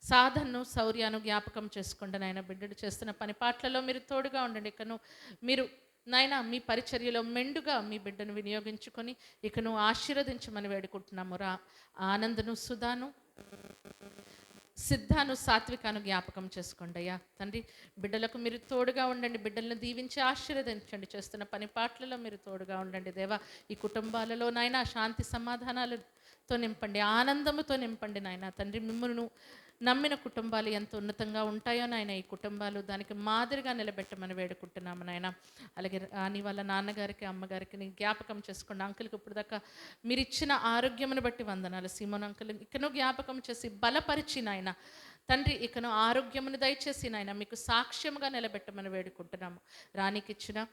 సాధనను, శౌర్యాను జ్ఞాపకం చేసుకోండి నాయన. బిడ్డలు చేస్తున్న పని పాటలలో మీరు తోడుగా ఉండండి. ఇకను మీరు నాయన మీ పరిచర్యలో మెండుగా మీ బిడ్డను వినియోగించుకొని ఇకను ఆశీర్వదించమని వేడుకుంటున్నాము. ఆనందను, సుధాను, సిద్ధాను సాత్వికాను జ్ఞాపకం చేసుకోండి అయ్యా. తండ్రి, బిడ్డలకు మీరు తోడుగా ఉండండి, బిడ్డలను దీవించి ఆశీర్వదించండి, చేస్తున్న పని పాటలలో మీరు తోడుగా ఉండండి దేవా. ఈ కుటుంబాలలో నాయన శాంతి సమాధానాలతో నింపండి, ఆనందముతో నింపండి నాయన. తండ్రి, మిమ్మల్ని నమ్మిన కుటుంబాలు ఎంత ఉన్నతంగా ఉంటాయో నాయన, ఈ కుటుంబాలు దానికి మాదిరిగా నిలబెట్టమని వేడుకుంటున్నాము నాయన. అలాగే రాని వాళ్ళ నాన్నగారికి, అమ్మగారికి నీ జ్ఞాపకం చేసుకోండి. అంకుల్కి ఇప్పుడు దాకా మీరు ఇచ్చిన ఆరోగ్యమును బట్టి వందనాలు. సీమోన్ అంకుల్ ఇకను జ్ఞాపకం చేసి బలపరిచి నాయన తండ్రి, ఇకను ఆరోగ్యమును దయచేసి నాయన మీకు సాక్ష్యముగా నిలబెట్టమని వేడుకుంటున్నాము. రానికి ఇచ్చిన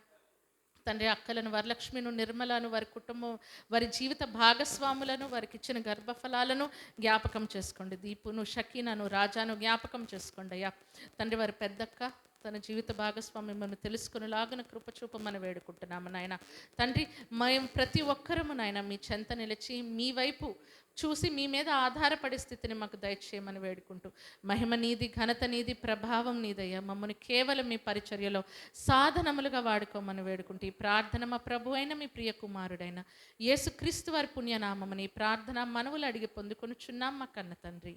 తండ్రి అక్కలను, వరలక్ష్మిను, నిర్మలను, వారి కుటుంబం, వారి జీవిత భాగస్వాములను, వారికి ఇచ్చిన గర్భఫలాలను జ్ఞాపకం చేసుకోండి. దీపును, షకీనాను, రాజాను జ్ఞాపకం చేసుకోండి అయ్యా. తండ్రి, వారి పెద్దక్క తన జీవిత భాగస్వామి మనం తెలుసుకునేలాగిన కృపచూపమని వేడుకుంటున్నాము నాయన. తండ్రి, మేము ప్రతి ఒక్కరము నాయన మీ చెంత నిలిచి మీ వైపు చూసి మీ మీద ఆధారపడే స్థితిని మాకు దయచేయమని వేడుకుంటూ, మహిమ నీది, ఘనత నీది, ప్రభావం నీదయ్యా. మమ్మల్ని కేవలం మీ పరిచర్యలో సాధనములుగా వాడుకోమని వేడుకుంటూ ఈ ప్రార్థన మా ప్రభు అయిన మీ ప్రియ కుమారుడైన యేసుక్రీస్తు వారి పుణ్యనామముని ఈ ప్రార్థన మనవులు అడిగి పొందుకొనుచున్నాం మా కన్న తండ్రి.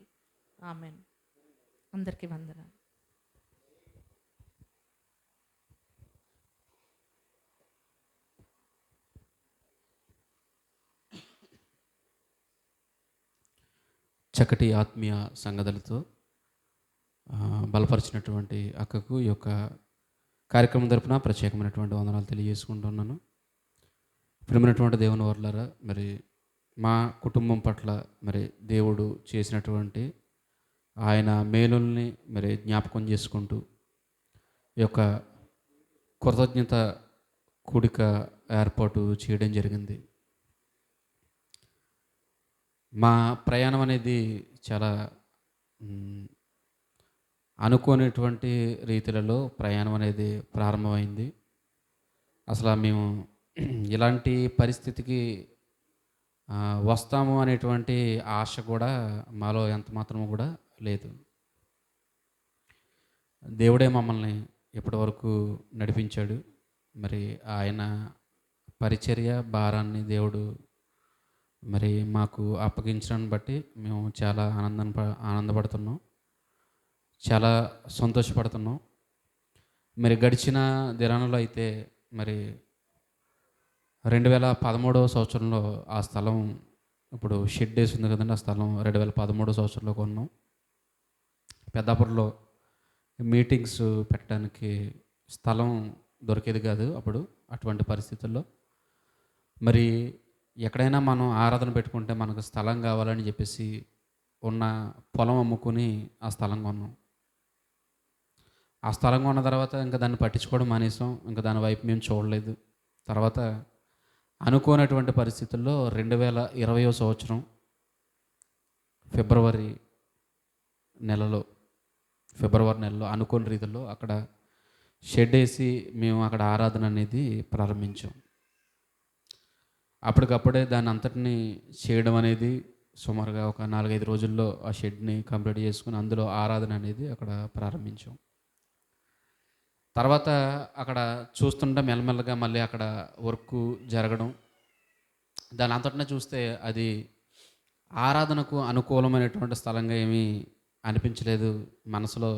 ఆమెన్. అందరికీ వందనాలు.
చక్కటి ఆత్మీయ సంగతులతో బలపరిచినటువంటి అక్కకు ఈ యొక్క కార్యక్రమం తరపున ప్రత్యేకమైనటువంటి వందనాలు తెలియజేసుకుంటున్నాను. ప్రియమైనటువంటి దేవుని వర్లారా, మరి మా కుటుంబం పట్ల మరి దేవుడు చేసినటువంటి ఆయన మేలుల్ని మరి జ్ఞాపకం చేసుకుంటూ ఈ యొక్క కృతజ్ఞత కూడిక ఏర్పాటు చేయడం జరిగింది. మా ప్రయాణం అనేది చాలా అనుకోనటువంటి రీతిలలో ప్రయాణం అనేది ప్రారంభమైంది. అసలు మేము ఇలాంటి పరిస్థితికి వస్తాము అనేటువంటి ఆశ కూడా మాలో ఎంత మాత్రము కూడా లేదు. దేవుడే మమ్మల్ని ఇప్పటివరకు నడిపించాడు. మరి ఆయన పరిచర్య భారాన్ని దేవుడు మరి మాకు అప్పగించడాన్ని బట్టి మేము చాలా ఆనందపడుతున్నాం, చాలా సంతోషపడుతున్నాం. మరి గడిచిన దినాలలో అయితే మరి 2013 సంవత్సరంలో ఆ స్థలం, ఇప్పుడు షెడ్ వేసి ఉంది కదండి, ఆ స్థలం 2013 సంవత్సరంలో కొన్నాం. పెద్దాపురంలో మీటింగ్స్ పెట్టడానికి స్థలం దొరికేది కాదు అప్పుడు. అటువంటి పరిస్థితుల్లో మరి ఎక్కడైనా మనం ఆరాధన పెట్టుకుంటే మనకు స్థలం కావాలని చెప్పేసి ఉన్న పొలం అమ్ముకుని ఆ స్థలం కొన్నాం. ఆ స్థలం కొన్న తర్వాత ఇంకా దాన్ని పట్టించుకోవడం మానేసాం. ఇంకా దాని వైపు మేము చూడలేదు. తర్వాత అనుకోనటువంటి పరిస్థితుల్లో 2020 సంవత్సరం ఫిబ్రవరి నెలలో అనుకోని రీతిలో అక్కడ షెడ్ వేసి మేము అక్కడ ఆరాధన అనేది ప్రారంభించాం. అప్పటికప్పుడే దాన్ని అంతటినీ చేయడం అనేది సుమారుగా ఒక 4-5 రోజుల్లో ఆ షెడ్ని కంప్లీట్ చేసుకుని అందులో ఆరాధన అనేది అక్కడ ప్రారంభించాం. తర్వాత అక్కడ చూస్తుంటే మెల్లమెల్లగా మళ్ళీ అక్కడ వర్క్ జరగడం, దాని అంతటినే చూస్తే అది ఆరాధనకు అనుకూలమైనటువంటి స్థలంగా ఏమీ అనిపించలేదు. మనసులో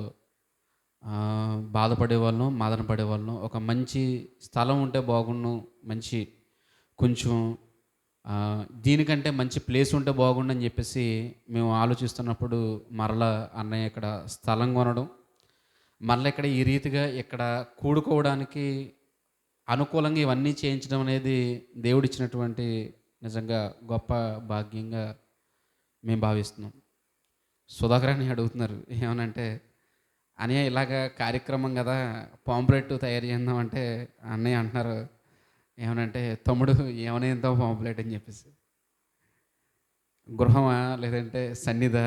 బాధపడేవాళ్ళం, మదన పడేవాళ్ళం. ఒక మంచి స్థలం ఉంటే బాగుండు, మంచి కొంచెం దీనికంటే మంచి ప్లేస్ ఉంటే బాగుండని చెప్పేసి మేము ఆలోచిస్తున్నప్పుడు మరలా అన్నయ్య ఇక్కడ స్థలం కొనడం, మరలా ఇక్కడ ఈ రీతిగా ఇక్కడ కూడుకోవడానికి అనుకూలంగా ఇవన్నీ చేయించడం అనేది దేవుడిచ్చినటువంటి నిజంగా గొప్ప భాగ్యంగా మేము భావిస్తున్నాం. సుధాకరాన్ని అడుగుతున్నారు ఏమనంటే, అన్నయ్య ఇలాగ కార్యక్రమం కదా, పాంప్లెట్ తయారు చేద్దాం అంటే అన్నయ్య అంటున్నారు ఏమనంటే, తమ్ముడు ఏమనేంతో పాంప్లెట్ అని చెప్పేసి, గృహమా లేదంటే సన్నిధా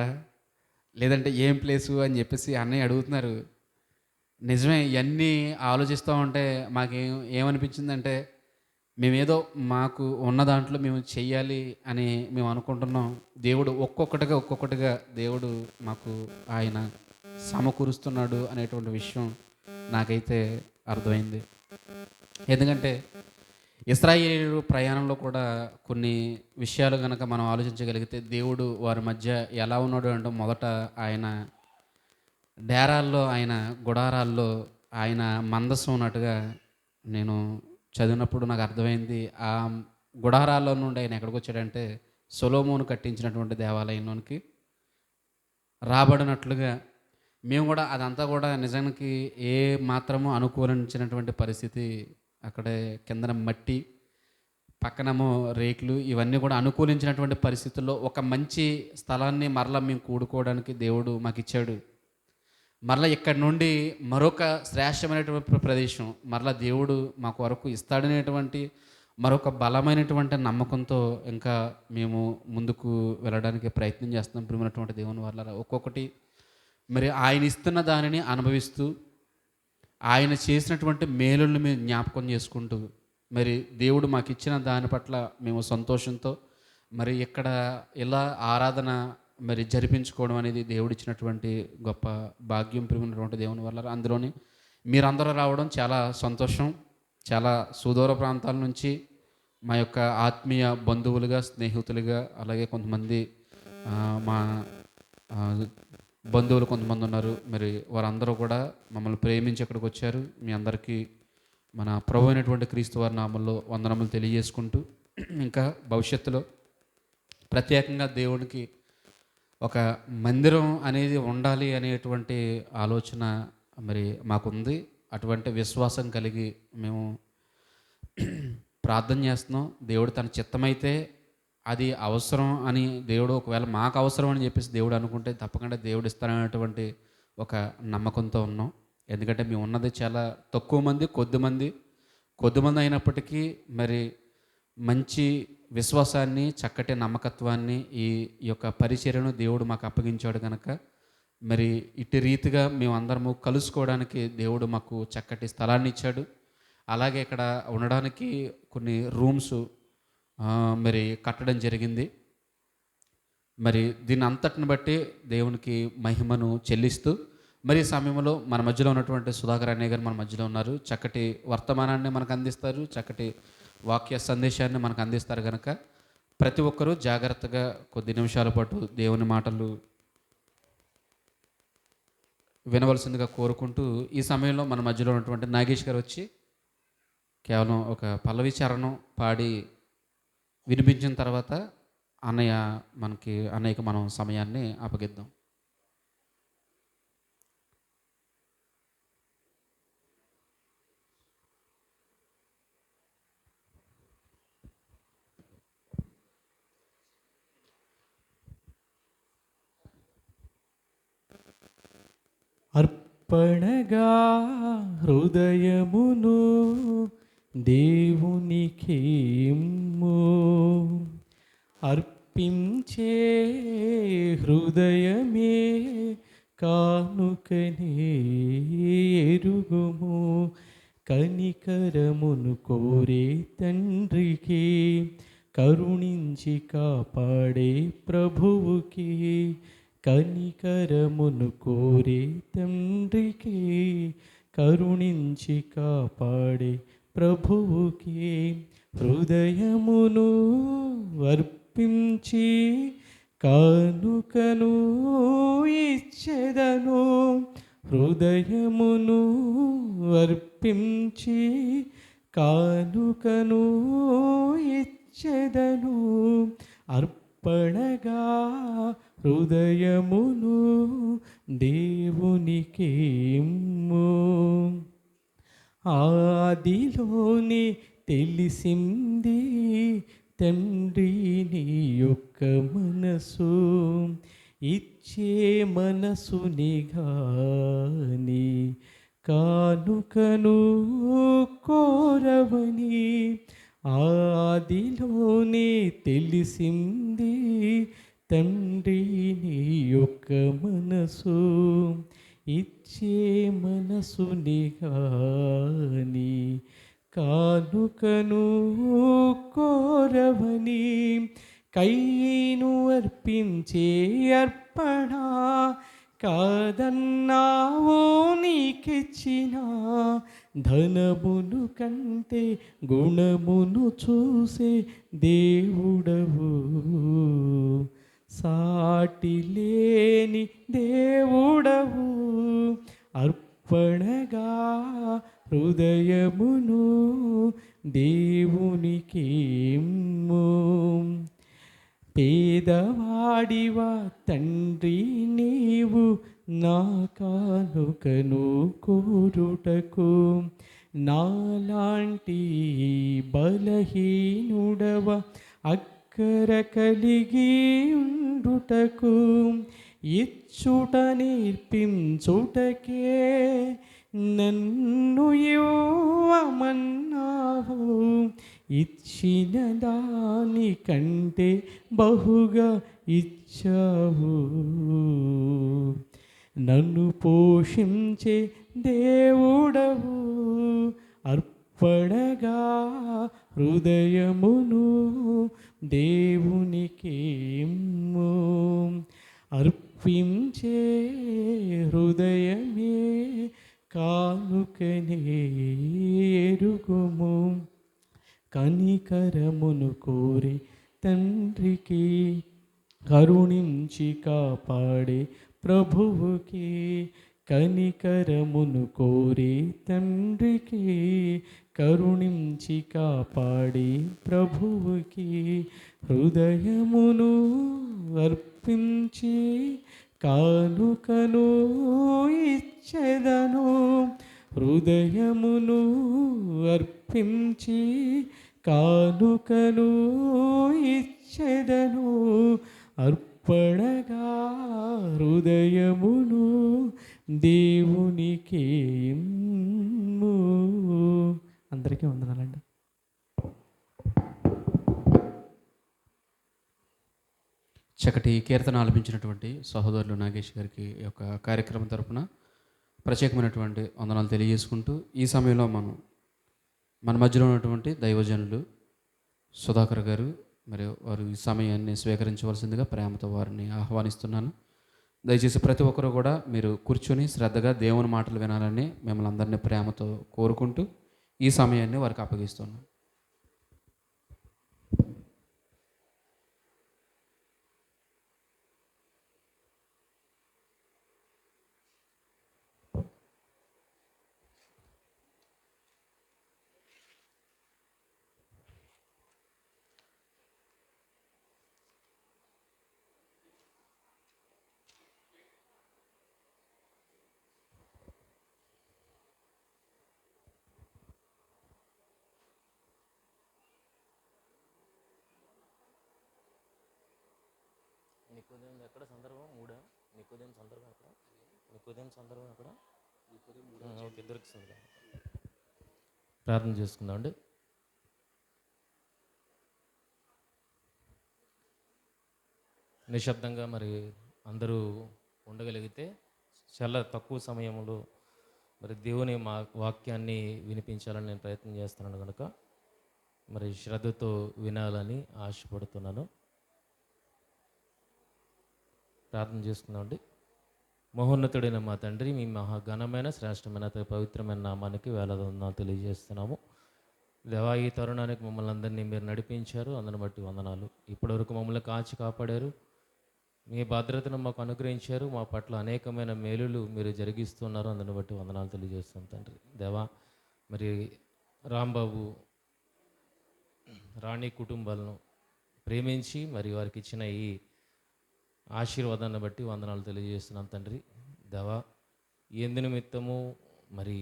లేదంటే ఏం ప్లేసు అని చెప్పేసి అన్నయ్య అడుగుతున్నారు. నిజమే, ఇవన్నీ ఆలోచిస్తూ ఉంటే ఏమనిపించిందంటే, మేమేదో మాకు ఉన్న దాంట్లో మేము చెయ్యాలి అని మేము అనుకుంటున్నాం. దేవుడు ఒక్కొక్కటిగా దేవుడు మాకు ఆయన సమకూరుస్తున్నాడు అనేటువంటి విషయం నాకైతే అర్థమైంది. ఎందుకంటే ఇశ్రాయేలు ప్రయాణంలో కూడా కొన్ని విషయాలు కనుక మనం ఆలోచించగలిగితే దేవుడు వారి మధ్య ఎలా ఉన్నాడు అంటే, మొదట ఆయన డేరాల్లో ఆయన గుడారాల్లో ఆయన మందసం ఉన్నట్టుగా నేను చదివినప్పుడు నాకు అర్థమైంది. ఆ గుడారాల్లో నుండి ఆయన ఎక్కడికి వచ్చాడంటే సొలొమోను కట్టించినటువంటి దేవాలయంలోనికి రాబడినట్లుగా మేము కూడా అదంతా కూడా నిజానికి ఏ మాత్రము అనుకూలించినటువంటి పరిస్థితి. అక్కడే కిందన మట్టి, పక్కనేమో రేకులు, ఇవన్నీ కూడా అనుకూలించినటువంటి పరిస్థితుల్లో ఒక మంచి స్థలాన్ని మరలా మేము కూడుకోవడానికి దేవుడు మాకు ఇచ్చాడు. మరలా ఇక్కడి నుండి మరొక శ్రేష్టమైనటువంటి ప్రదేశం మరలా దేవుడు మాకు వరకు ఇస్తాడనేటువంటి మరొక బలమైనటువంటి నమ్మకంతో ఇంకా మేము ముందుకు వెళ్ళడానికి ప్రయత్నం చేస్తున్నాం. ప్రియమైనటువంటి దేవుని వల్ల ఒక్కొక్కటి మరి ఆయన ఇస్తున్న దానిని అనుభవిస్తూ ఆయన చేసినటువంటి మేలుల్ని మేము జ్ఞాపకం చేసుకుంటూ మరి దేవుడు మాకు ఇచ్చిన దాని పట్ల మేము సంతోషంతో మరి ఇక్కడ ఇలా ఆరాధన మరి జరిపించుకోవడం అనేది దేవుడిచ్చినటువంటి గొప్ప భాగ్యం. ప్రియమైనటువంటి దేవుని వల్ల అందులోని మీరందరూ రావడం చాలా సంతోషం. చాలా సుదూర ప్రాంతాల నుంచి మా యొక్క ఆత్మీయ బంధువులుగా, స్నేహితులుగా, అలాగే కొంతమంది మా బంధువులు కొంతమంది ఉన్నారు. మరి వారందరూ కూడా మమ్మల్ని ప్రేమించి ఇక్కడికి వచ్చారు. మీ అందరికీ మన ప్రభు అయినటువంటి క్రీస్తు వారి నామంలో వందనములు తెలియజేసుకుంటూ ఇంకా భవిష్యత్తులో ప్రత్యేకంగా దేవునికి ఒక మందిరం అనేది ఉండాలి అనేటువంటి ఆలోచన మరి మాకుంది. అటువంటి విశ్వాసం కలిగి మేము ప్రార్థన చేస్తున్నాం. దేవుడు తన చిత్తమైతే అది అవసరం అని దేవుడు, ఒకవేళ మాకు అవసరం అని చెప్పేసి దేవుడు అనుకుంటే తప్పకుండా దేవుడు ఇస్తాననేటువంటి ఒక నమ్మకంతో ఉన్నాం. ఎందుకంటే మేము ఉన్నది చాలా తక్కువ మంది, కొద్దిమంది అయినప్పటికీ మరి మంచి విశ్వాసాన్ని, చక్కటి నమ్మకత్వాన్ని, ఈ యొక్క పరిచర్యను దేవుడు మాకు అప్పగించాడు కనుక మరి ఇటు రీతిగా మేమందరము కలుసుకోవడానికి దేవుడు మాకు చక్కటి స్థలాన్ని ఇచ్చాడు. అలాగే ఇక్కడ ఉండడానికి కొన్ని రూమ్స్ మరి కట్టడం జరిగింది. మరి దీని అంతటిని బట్టి దేవునికి మహిమను చెల్లిస్తూ మరి ఈ సమయంలో మన మధ్యలో ఉన్నటువంటి సుధాకర్ అన్నయ్య గారు మన మధ్యలో ఉన్నారు. చక్కటి వర్తమానాన్ని మనకు అందిస్తారు, చక్కటి వాక్య సందేశాన్ని మనకు అందిస్తారు కనుక ప్రతి ఒక్కరూ జాగ్రత్తగా కొద్ది నిమిషాల పాటు దేవుని మాటలు వినవలసిందిగా కోరుకుంటూ ఈ సమయంలో మన మధ్యలో ఉన్నటువంటి నాగేష్ గారు వచ్చి కేవలం ఒక పల్లవి చరణం పాడి వినిపించిన తర్వాత అన్నయ్యకి మనం సమయాన్ని అప్పగిద్దాం.
అర్పణగా హృదయమును దేవునికి ఇమ్ము, అర్పించే హృదయమే కానుకనే ఎరుగుము. కనికరమును కోరే తండ్రికి, కరుణించి కాపాడే ప్రభువుకి, కనికరమును కోరే తండ్రికి, కరుణించి కాపాడే ప్రభువుకి హృదయమును అర్పించి కానుకను ఇచ్చెదను. హృదయమును అర్పించి కానుకను ఇచ్చెదను. అర్పణగా హృదయమును దేవునికి ఇమ్ము. ఆదిలోనే తెలిసింది తండ్రి నీ యొక్క మనసు, ఇచ్చే మనసుని గాని కానుకను కోరవని. ఆదిలోనే తెలిసింది తండ్రి నీ యొక్క మనసు, ఇచ్చే మనసుని గాని కానుకను కోరవని. కయ్యను అర్పించే అర్పణ కాదన్నావో నీకిచ్చిన, ధనమును కంటే గుణమును చూసే దేవుడవు. సాటి లేని దేవుడవు, అర్పణగా హృదయమును దేవునికి ఇమ్ము. పేదవాడివా తండ్రి నీవు, నా కానుకను కోరుటకు, నాలాంటి బలహీనుడవ అక్కర కలిగి ఉండుటకు, ఇచ్చుట నేర్పించుటకే నన్ను ఇవ్వమన్నావు. ఇచ్చిన దానికంటే బహుగా ఇచ్చావు. నన్ను పోషించే దేవుడవు, అర్పణగా హృదయమును దేవునికి ఇమ్ము. అర్పించే హృదయమే కానుకనే ఎరుగుము. కనికరమును కోరి తండ్రికి, కరుణించి కాపాడే ప్రభువుకి, కనికరమును కోరి తండ్రికి, కరుణించి కాపాడే ప్రభువుకి, హృదయమును అర్పించి కానుకను ఇచ్చెదను. హృదయమును అర్పించి కానుకను ఇచ్చెదను. అర్పణగా హృదయమును దేవునికి ఇమ్ము. అందరికీ వందనాలండి.
చక్కటి కీర్తన ఆలపించినటువంటి సహోదరులు నాగేష్ గారికి ఈ యొక్క కార్యక్రమం తరపున ప్రత్యేకమైనటువంటి వందనాలు తెలియజేసుకుంటూ, ఈ సమయంలో మన మధ్యలో ఉన్నటువంటి దైవజనులు సుధాకర్ గారు మరియు వారు ఈ సమయాన్ని స్వీకరించవలసిందిగా ప్రేమతో వారిని ఆహ్వానిస్తున్నాను. దయచేసి ప్రతి ఒక్కరు కూడా మీరు కూర్చొని శ్రద్ధగా దేవుని మాటలు వినాలని మిమ్మల్ని అందరినీ ప్రేమతో కోరుకుంటూ ఈ సమయాన్ని వారికి అప్పగిస్తున్నాను.
నికోదేం ఎక్కడ సందర్భం? మూడా? నికోదేం సందర్భం ఎక్కడ? నికోదేం సందర్భం ఎక్కడ? ఓకే, దొరుకుతుంది. ప్రార్థన చేసుకుందామండి. నిశ్శబ్దంగా మరి అందరూ ఉండగలిగితే చాలా తక్కువ సమయంలో మరి దేవుని వాక్యాన్ని వినిపించాలని నేను ప్రయత్నం చేస్తున్నాను కనుక మరి శ్రద్ధతో వినాలని ఆశపడుతున్నాను. ప్రార్థన చేసుకుందామండి. మహోన్నతుడైన మా తండ్రి, మీ మహాఘనమైన శ్రేష్టమైన పవిత్రమైన నామానికి వేలాది తెలియజేస్తున్నాము. దేవా, ఈ తరుణానికి మమ్మల్ని అందరినీ మీరు నడిపించారు, అందరిని బట్టి వందనాలు. ఇప్పటివరకు మమ్మల్ని కాచి కాపాడారు, మీ భద్రతను మాకు అనుగ్రహించారు, మా పట్ల అనేకమైన మేలులు మీరు జరిగిస్తున్నారు, అందరిని బట్టి వందనాలు తెలియజేస్తాం తండ్రి. దేవా, మరి రాంబాబు రాణి కుటుంబాలను ప్రేమించి మరి వారికి ఇచ్చిన ఈ ఆశీర్వాదాన్ని బట్టి వందనాలు తెలియజేస్తున్నాం తండ్రి. దేవా, ఎందు నిమిత్తము మరి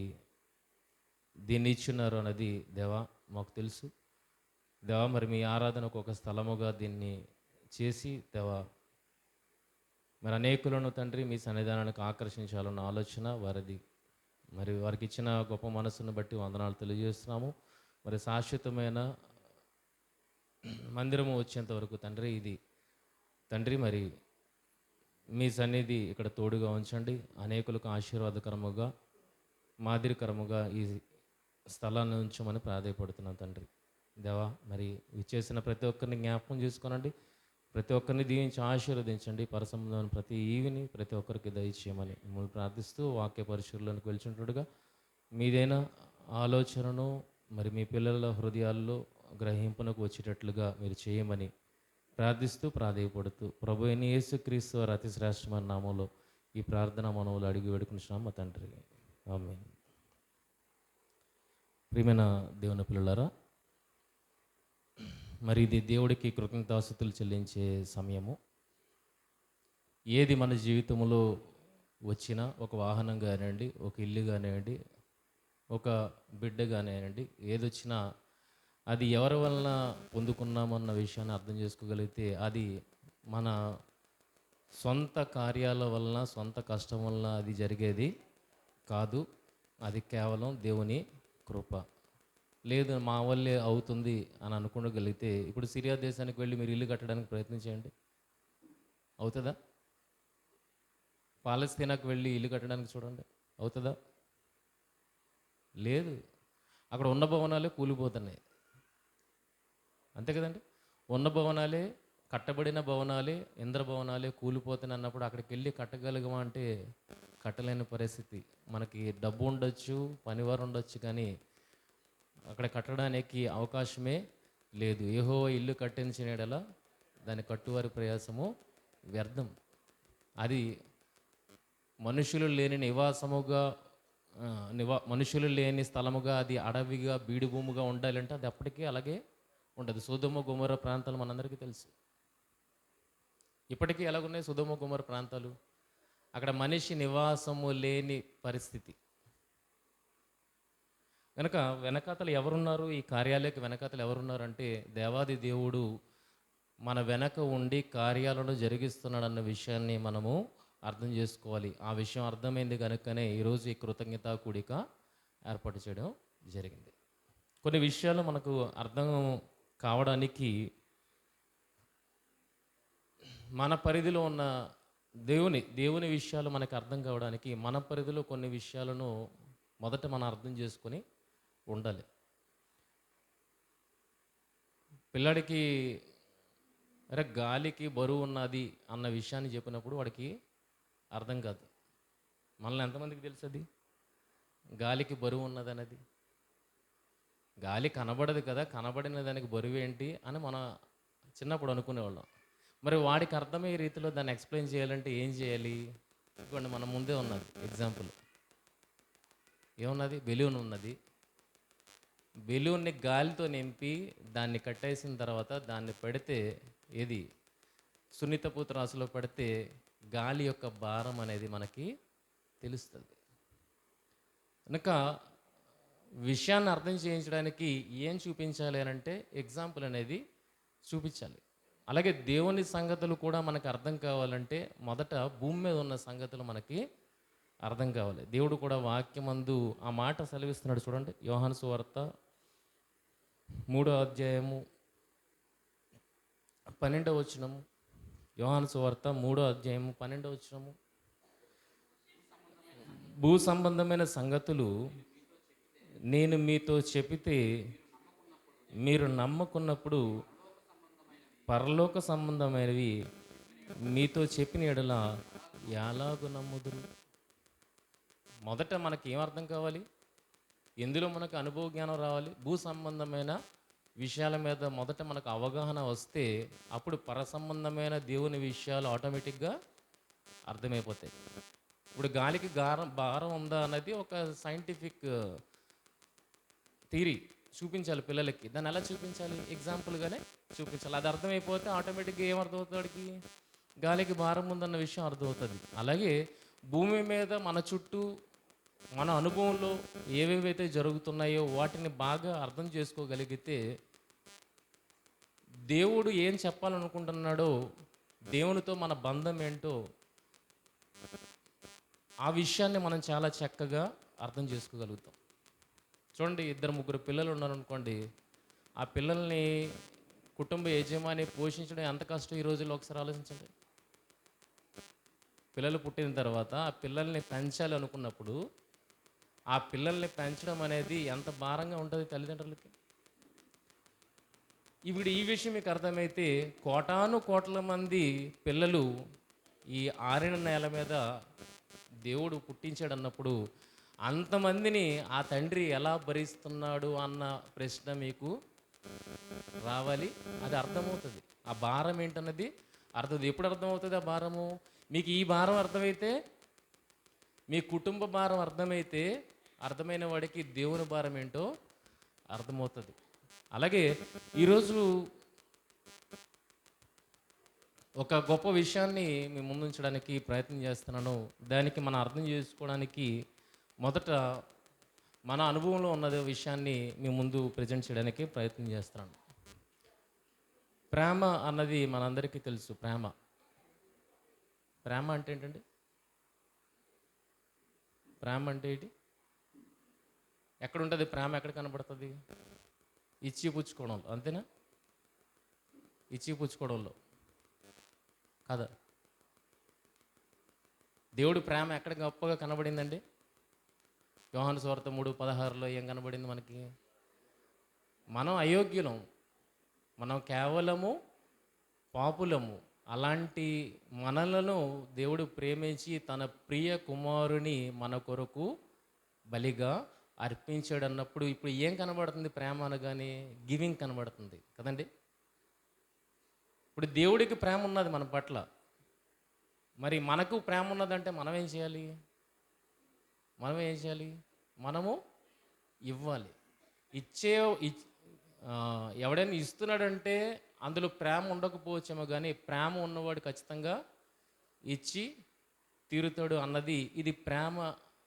దీన్ని ఇచ్చున్నారు అన్నది దేవా మాకు తెలుసు. దేవా, మరి మీ ఆరాధనకు ఒక స్థలముగా దీన్ని చేసి దేవా మరి అనేకులను తండ్రి మీ సన్నిధానానికి ఆకర్షించాలన్న ఆలోచన వారిది. మరి వారికి ఇచ్చిన గొప్ప మనసును బట్టి వందనాలు తెలియజేస్తున్నాము. మరి శాశ్వతమైన మందిరము వచ్చేంత వరకు తండ్రి ఇది తండ్రి మరి మీ సన్నిధి ఇక్కడ తోడుగా ఉంచండి. అనేకులకు ఆశీర్వాదకరముగా మాదిరికరముగా ఈ స్థలాన్ని ఉంచమని ప్రాధాయపడుతున్నాం తండ్రి. దేవా, మరి విచ్చేసిన ప్రతి ఒక్కరిని జ్ఞాపకం చేసుకోనండి, ప్రతి ఒక్కరిని దీవించి ఆశీర్వదించండి. పరసంబంధమైన ప్రతి ఈవిని ప్రతి ఒక్కరికి దయచేయమని మిమ్మల్ని ప్రార్థిస్తూ వాక్య పరిశీలనకు వెళ్తుండగా మీదైన ఆలోచనను మరి మీ పిల్లల హృదయాల్లో గ్రహింపునకు వచ్చేటట్లుగా మీరు చేయమని ప్రార్థిస్తూ ప్రాధేయపడుతూ ప్రభు అయిన యేసుక్రీస్తు వారి అతి శ్రేష్టమైన నామంలో ఈ ప్రార్థన మనవులు అడిగి వేడుకుంటున్నాం మా తండ్రి. ఆమేన్. ప్రియమైన దేవుని పిల్లలారా, మరి ఇది దేవుడికి కృతజ్ఞతాస్తుతులు చెల్లించే సమయము. ఏది మన జీవితంలో వచ్చినా, ఒక వాహనం కానివ్వండి, ఒక ఇల్లు కానివ్వండి, ఒక బిడ్డ కానివ్వండి, ఏదొచ్చినా అది ఎవరి వలన పొందుకున్నామన్న విషయాన్ని అర్థం చేసుకోగలిగితే అది మన సొంత కార్యాల వలన, సొంత కష్టం వలన అది జరిగేది కాదు. అది కేవలం దేవుని కృప. లేదు మా వల్లే అవుతుంది అని అనుకోగలిగితే, ఇప్పుడు సిరియా దేశానికి వెళ్ళి మీరు ఇల్లు కట్టడానికి ప్రయత్నించండి, అవుతుందా? పాలస్తీనాకు వెళ్ళి ఇల్లు కట్టడానికి చూడండి, అవుతుందా? లేదు. అక్కడ ఉన్న భవనాలే కూలిపోతున్నాయి, అంతే కదండి. ఉన్న భవనాలే, కట్టబడిన భవనాలే, ఇంద్ర భవనాలే కూలిపోతున్నాయి అన్నప్పుడు అక్కడికి వెళ్ళి కట్టగలిగమా అంటే కట్టలేని పరిస్థితి. మనకి డబ్బు ఉండొచ్చు, పనివారు ఉండొచ్చు, కానీ అక్కడ కట్టడానికి అవకాశమే లేదు. యెహోవా ఇల్లు కట్టించిన యెడల దాని కట్టువారి ప్రయాసము వ్యర్థం. అది మనుషులు లేని నివాసముగా, మనుషులు లేని స్థలముగా, అది అడవిగా, బీడు భూమిగా ఉండాలంటే అది అప్పటికీ అలాగే ఉండదు. సొదొమ గొమొర్ర ప్రాంతాలు మనందరికీ తెలుసు. ఇప్పటికీ ఎలాగున్నాయి సొదొమ గొమొర్ర ప్రాంతాలు? అక్కడ మనిషి నివాసము లేని పరిస్థితి. కనుక వెనకాతలు ఎవరున్నారు? ఈ కార్యాలయకు వెనకాతలు ఎవరున్నారు అంటే దేవాది దేవుడు మన వెనక ఉండి కార్యాలను జరిగిస్తున్నాడన్న విషయాన్ని మనము అర్థం చేసుకోవాలి. ఆ విషయం అర్థమైంది కనుకనే ఈరోజు ఈ కృతజ్ఞతా కూడిక ఏర్పాటు చేయడం జరిగింది. కొన్ని విషయాలు మనకు అర్థం కావడానికి మన పరిధిలో ఉన్న దేవుని విషయాలు మనకు అర్థం కావడానికి మన పరిధిలో కొన్ని విషయాలను మొదట మనం అర్థం చేసుకొని ఉండాలి. పిల్లాడికి అరే గాలికి బరువు ఉన్నది అన్న విషయాన్ని చెప్పినప్పుడు వాడికి అర్థం కాదు. మనల్ని ఎంతమందికి తెలుసు అది గాలికి బరువు ఉన్నది అనేది? గాలి కనబడదు కదా, కనబడిన దానికి బరువు ఏంటి అని మన చిన్నప్పుడు అనుకునేవాళ్ళం. మరి వాడికి అర్థమయ్యే రీతిలో దాన్ని ఎక్స్ప్లెయిన్ చేయాలంటే ఏం చేయాలి? ఇదిగోండి మన ముందే ఉన్నది ఎగ్జాంపుల్. ఏమున్నది? బెలూన్ ఉన్నది. బెలూన్ని గాలితో నింపి దాన్ని కట్టేసిన తర్వాత దాన్ని పెడితే, ఏది సున్నితపు త్రాసులో పెడితే గాలి యొక్క భారం అనేది మనకి తెలుస్తుంది. కనుక విషయాన్ని అర్థం చేయించడానికి ఏం చూపించాలి అని అంటే ఎగ్జాంపుల్ అనేది చూపించాలి. అలాగే దేవుని సంగతులు కూడా మనకు అర్థం కావాలంటే మొదట భూమి మీద ఉన్న సంగతులు మనకి అర్థం కావాలి. దేవుడు కూడా వాక్యమందు ఆ మాట సెలవిస్తున్నాడు చూడండి. యోహాను సువార్త 3వ అధ్యాయము 12వ వచనము. యోహాను సువార్త 3వ అధ్యాయము 12వ వచనము. భూ సంబంధమైన సంగతులు నేను మీతో చెప్పితే మీరు నమ్మకున్నప్పుడు పరలోక సంబంధమైనవి మీతో చెప్పిన యెడల ఎలాగు నమ్ముదురు? మొదట మనకి ఏం అర్థం కావాలి? ఎందులో మనకు అనుభవ జ్ఞానం రావాలి? భూ సంబంధమైన విషయాల మీద మొదట మనకు అవగాహన వస్తే అప్పుడు పర సంబంధమైన దేవుని విషయాలు ఆటోమేటిక్గా అర్థమైపోతాయి. ఇప్పుడు గాలికి భారం ఉందా అన్నది ఒక సైంటిఫిక్ థియరీ. చూపించాలి పిల్లలకి. దాన్ని ఎలా చూపించాలి? ఎగ్జాంపుల్గానే చూపించాలి. అది అర్థమైపోతే ఆటోమేటిక్గా ఏమర్థమవుతుంది వాడికి? గాలికి భారం ఉందన్న విషయం అర్థమవుతుంది. అలాగే భూమి మీద మన చుట్టూ మన అనుభవంలో ఏవేవైతే జరుగుతున్నాయో వాటిని బాగా అర్థం చేసుకోగలిగితే దేవుడు ఏం చెప్పాలనుకుంటున్నాడో, దేవునితో మన బంధం ఏంటో ఆ విషయాన్ని మనం చాలా చక్కగా అర్థం చేసుకోగలుగుతాం. చూడండి, 2-3 పిల్లలు ఉన్నారనుకోండి, ఆ పిల్లల్ని కుటుంబ యజమాని పోషించడం ఎంత కష్టం ఈ రోజుల్లో ఒకసారి ఆలోచించండి. పిల్లలు పుట్టిన తర్వాత ఆ పిల్లల్ని పెంచాలి అనుకున్నప్పుడు ఆ పిల్లల్ని పెంచడం అనేది ఎంత భారంగా ఉంటుంది తల్లిదండ్రులకి. ఇప్పుడు ఈ విషయం మీకు అర్థమైతే కోటాను కోట్ల మంది పిల్లలు ఈ ఆరిన నేల మీద దేవుడు పుట్టించాడు అన్నప్పుడు అంతమందిని ఆ తండ్రి ఎలా భరిస్తున్నాడు అన్న ప్రశ్న మీకు రావాలి. అది అర్థమవుతుంది. ఆ భారం ఏంటన్నది అర్థం. ఎప్పుడు అర్థమవుతుంది ఆ భారము? మీకు ఈ భారం అర్థమైతే, మీ కుటుంబ భారం అర్థమైతే, అర్థమైన వాడికి దేవుని భారం ఏంటో అర్థమవుతుంది. అలాగే ఈరోజు ఒక గొప్ప విషయాన్ని మీ ముందు ఉంచడానికి ప్రయత్నం చేస్తున్నాను. దానికి మనం అర్థం చేసుకోవడానికి మొదట మన అనుభవంలో ఉన్న విషయాన్ని మీ ముందు ప్రజెంట్ చేయడానికి ప్రయత్నం చేస్తున్నాను. ప్రేమ అన్నది మనందరికీ తెలుసు. ప్రేమ అంటే ఏంటండి? ప్రేమ అంటే ఏంటి? ఎక్కడ ఉంటుంది ప్రేమ? ఎక్కడ కనబడుతుంది? ఇచ్చి పుచ్చుకోవడంలో, అంతేనా? ఇచ్చి పుచ్చుకోవడంలో కదా. దేవుడి ప్రేమ ఎక్కడ గొప్పగా కనబడిందండి? యోహాను సువార్త 3:16 ఏం కనబడింది మనకి? మనం అయోగ్యులం, మనం కేవలము పాపులము. అలాంటి మనలను దేవుడు ప్రేమించి తన ప్రియ కుమారుని మన కొరకు బలిగా అర్పించాడు అన్నప్పుడు ఇప్పుడు ఏం కనబడుతుంది? ప్రేమ అనగానే గివింగ్ కనబడుతుంది కదండి. ఇప్పుడు దేవుడికి ప్రేమ ఉన్నది మన పట్ల, మరి మనకు ప్రేమ ఉన్నదంటే మనం ఏం చేయాలి? మనము ఇవ్వాలి. ఎవడైనా ఇస్తున్నాడంటే అందులో ప్రేమ ఉండకపోవచ్చేమో, కానీ ప్రేమ ఉన్నవాడు ఖచ్చితంగా ఇచ్చి తీరుతాడు అన్నది, ఇది ప్రేమ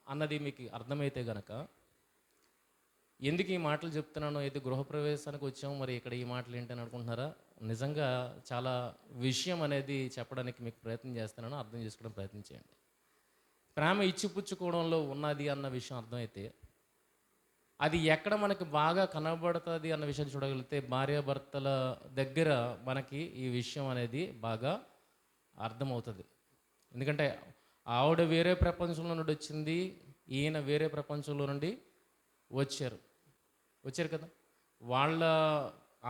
అన్నది మీకు అర్థమైతే గనక, ఎందుకు ఈ మాటలు చెప్తున్నానో, అయితే గృహప్రవేశానికి వచ్చాము, మరి ఇక్కడ ఈ మాటలు ఏంటని అనుకుంటున్నారా? నిజంగా చాలా విషయం అనేది చెప్పడానికి మీకు ప్రయత్నం చేస్తున్నాను, అర్థం చేసుకోవడం ప్రయత్నం చేయండి. ప్రేమ ఇచ్చిపుచ్చుకోవడంలో ఉన్నది అన్న విషయం అర్థమైతే, అది ఎక్కడ మనకి బాగా కనబడుతుంది అన్న విషయాన్ని చూడగలిగితే, భార్యాభర్తల దగ్గర మనకి ఈ విషయం అనేది బాగా అర్థమవుతుంది. ఎందుకంటే ఆవిడ వేరే ప్రపంచంలో నుండి వచ్చింది, ఈయన వేరే ప్రపంచంలో నుండి వచ్చారు కదా. వాళ్ళ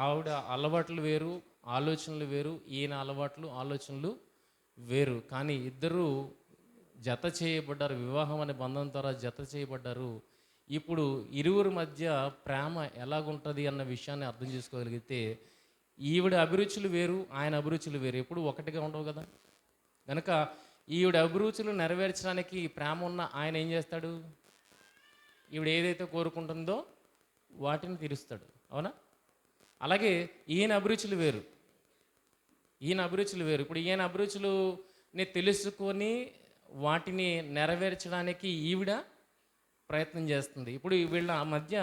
ఆవిడ అలవాట్లు వేరు, ఆలోచనలు వేరు, ఈయన అలవాట్లు ఆలోచనలు వేరు. కానీ ఇద్దరూ జత చేయబడ్డారు, వివాహం అనే బంధం ద్వారా జత చేయబడ్డారు. ఇప్పుడు ఇరువురి మధ్య ప్రేమ ఎలాగుంటుంది అన్న విషయాన్ని అర్థం చేసుకోగలిగితే, ఈవిడ అభిరుచులు వేరు, ఆయన అభిరుచులు వేరు, ఎప్పుడు ఒకటిగా ఉండవు కదా. కనుక ఈవిడ అభిరుచులు నెరవేర్చడానికి ప్రేమ ఉన్న ఆయన ఏం చేస్తాడు? ఈవిడ ఏదైతే కోరుకుంటుందో వాటిని తీరుస్తాడు, అవునా? అలాగే ఈయన అభిరుచులు వేరు. ఇప్పుడు ఈయన అభిరుచులుని తెలుసుకొని వాటిని నెరవేర్చడానికి ఈవిడ ప్రయత్నం చేస్తుంది. ఇప్పుడు వీళ్ళ మధ్య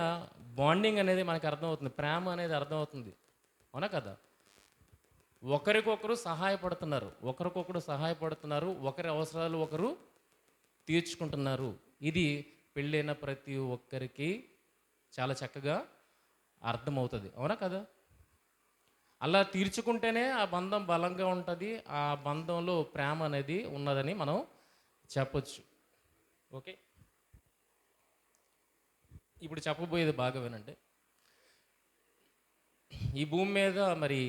బాండింగ్ అనేది మనకు అర్థమవుతుంది, ప్రేమ అనేది అర్థమవుతుంది, అవునా కదా. ఒకరికొకరు సహాయపడుతున్నారు, ఒకరి అవసరాలు ఒకరు తీర్చుకుంటున్నారు. ఇది పెళ్ళైన ప్రతి ఒక్కరికి చాలా చక్కగా అర్థమవుతుంది, అవునా కదా. అలా తీర్చుకుంటేనే ఆ బంధం బలంగా ఉంటుంది, ఆ బంధంలో ప్రేమ అనేది ఉన్నదని మనం చెప్పొచ్చు. ఓకే, ఇప్పుడు చెప్పబోయేది బాగా వినండి. ఈ భూమి మీద మరి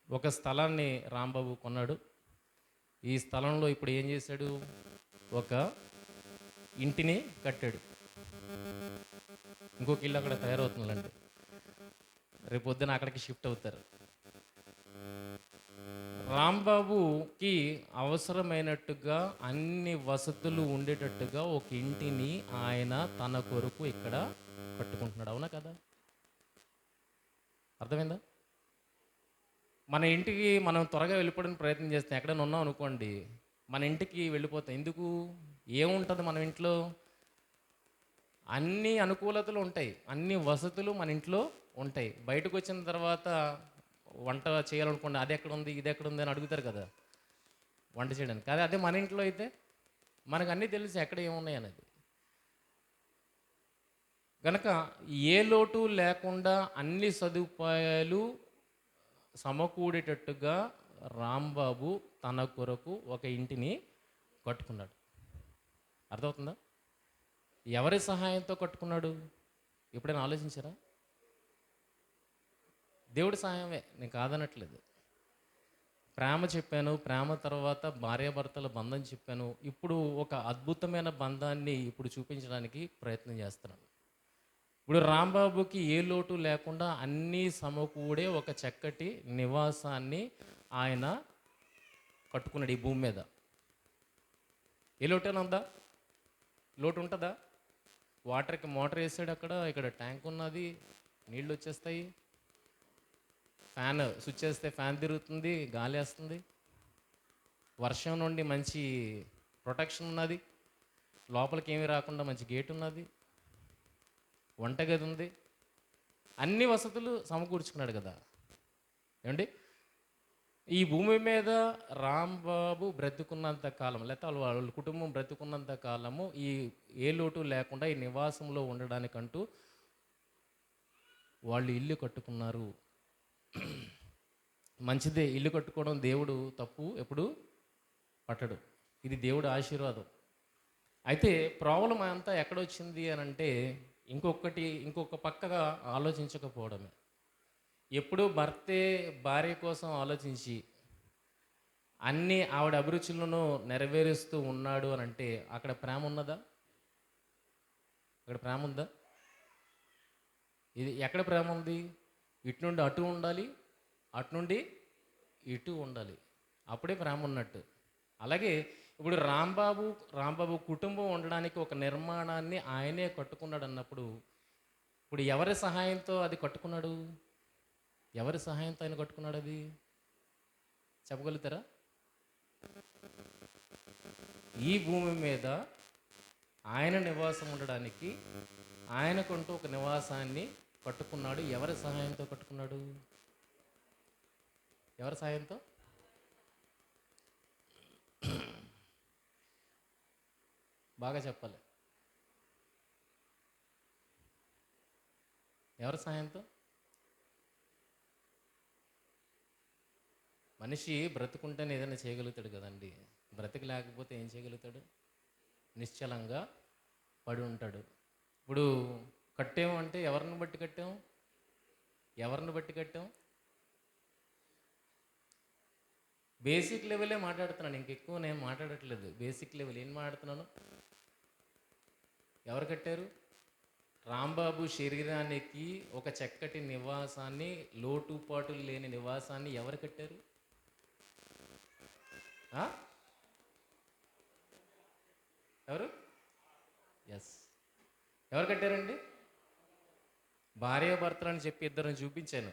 ఒక స్థలాన్ని రాంబాబు కొన్నాడు. ఈ స్థలంలో ఇప్పుడు ఏం చేశాడు? ఒక ఇంటిని కట్టాడు. ఇంకొక ఇల్లు అక్కడ తయారవుతుందండి, రేపు పొద్దున అక్కడికి షిఫ్ట్ అవుతారు. రాంబాబుకి అవసరమైనట్టుగా అన్ని వసతులు ఉండేటట్టుగా ఒక ఇంటిని ఆయన తన కొరకు ఇక్కడ కట్టుకుంటున్నాడు, అవునా కదా. అర్థమైందా? మన ఇంటికి మనం త్వరగా వెళ్ళిపోవడానికి ప్రయత్నం చేస్తాం. ఎక్కడైనా ఉన్నాం అనుకోండి, మన ఇంటికి వెళ్ళిపోతాం. ఎందుకు? ఏముంటుంది మన ఇంట్లో? అన్ని అనుకూలతలు ఉంటాయి, అన్ని వసతులు మన ఇంట్లో ఉంటాయి. బయటకు వచ్చిన తర్వాత వంట చేయాలనుకోండి, అది ఎక్కడ ఉంది, ఇది ఎక్కడ ఉంది అని అడుగుతారు కదా వంట చేయడానికి. అదే మన ఇంట్లో అయితే మనకు అన్నీ తెలిసి ఎక్కడ ఏమున్నాయి అనేది. కనుక ఏ లోటు లేకుండా అన్ని సదుపాయాలు సమకూడేటట్టుగా రాంబాబు తన కొరకు ఒక ఇంటిని కట్టుకున్నాడు. అర్థమవుతుందా? ఎవరి సహాయంతో కట్టుకున్నాడు? ఎప్పుడైనా ఆలోచించారా? దేవుడి సహాయమే, నేను కాదనట్లేదు. ప్రేమ చెప్పాను, ప్రేమ తర్వాత భార్యాభర్తల బంధం చెప్పాను. ఇప్పుడు ఒక అద్భుతమైన బంధాన్ని ఇప్పుడు చూపించడానికి ప్రయత్నం చేస్తున్నాను. ఇప్పుడు రాంబాబుకి ఏ లోటు లేకుండా అన్నీ సమకూడే ఒక చక్కటి నివాసాన్ని ఆయన కట్టుకున్నాడు ఈ భూమి మీద. ఏ లోటేనా ఉందా? లోటు ఉంటుందా? వాటర్కి మోటార్ వేసాడు, అక్కడ ఇక్కడ ట్యాంక్ ఉన్నది, నీళ్ళు వచ్చేస్తాయి, ఫ్యాన్ స్విచ్ చేస్తే ఫ్యాన్ తిరుగుతుంది, గాలి వేస్తుంది, వర్షం నుండి మంచి ప్రొటెక్షన్ ఉన్నది, లోపలికి ఏమీ రాకుండా మంచి గేట్ ఉన్నది, వంటగది ఉంది, అన్ని వసతులు సమకూర్చుకున్నాడు కదా. ఏమండి, ఈ భూమి మీద రాంబాబు బ్రతుకున్నంత కాలం, లేకపోతే వాళ్ళ కుటుంబం బ్రతుకున్నంత కాలము ఈ ఏ లోటు లేకుండా ఈ నివాసంలో ఉండడానికంటూ వాళ్ళు ఇల్లు కట్టుకున్నారు. మంచిదే, ఇల్లు కట్టుకోవడం దేవుడు తప్పు ఎప్పుడు పట్టడు, ఇది దేవుడు ఆశీర్వాదం. అయితే ప్రాబ్లం అంతా ఎక్కడొచ్చింది అని అంటే ఇంకొక పక్కగా ఆలోచించకపోవడమే. ఎప్పుడూ భర్తే భార్య కోసం ఆలోచించి అన్నీ ఆవిడ అభిరుచులను నెరవేరుస్తూ ఉన్నాడు అని అంటే అక్కడ ప్రేమ ఉన్నదా? అక్కడ ప్రేమ ఉందా? ఇది ఎక్కడ ప్రేమ ఉంది? ఇటు నుండి అటు ఉండాలి, అటు నుండి ఇటు ఉండాలి, అప్పుడే ప్రేమ ఉన్నట్టు. అలాగే ఇప్పుడు రాంబాబు కుటుంబం ఉండడానికి ఒక నిర్మాణాన్ని ఆయనే కట్టుకున్నాడు అన్నప్పుడు, ఇప్పుడు ఎవరి సహాయంతో అది కట్టుకున్నాడు? ఎవరి సహాయంతో ఆయన కట్టుకున్నాడు? అది చెప్పగలుగుతారా? ఈ భూమి మీద ఆయన నివాసం ఉండడానికి ఆయనకుంటూ ఒక నివాసాన్ని కట్టుకున్నాడు. ఎవరి సహాయంతో కట్టుకున్నాడు? ఎవరి సహాయంతో? బాగా చెప్పాలి. ఎవరి సహాయంతో? మనిషి బ్రతుకుంటేనే ఏదైనా చేయగలుగుతాడు కదండి. బ్రతికి లేకపోతే ఏం చేయగలుగుతాడు? నిశ్చలంగా పడి ఉంటాడు. ఇప్పుడు కట్టాము అంటే ఎవరిని బట్టి కట్టాం? ఎవరిని బట్టి కట్టాం? బేసిక్ లెవెలే మాట్లాడుతున్నాను, ఇంకెక్కువ నేను మాట్లాడట్లేదు. బేసిక్ లెవెల్ ఏం మాట్లాడుతున్నాను? ఎవరు కట్టారు? రాంబాబు శరీరానికి ఒక చక్కటి నివాసాన్ని, లోటుపాటులు లేని నివాసాన్ని ఎవరు కట్టారు? ఎవరు? ఎస్, ఎవరు కట్టారండి? భార్యాభర్తలు అని చెప్పి ఇద్దరిని చూపించాను.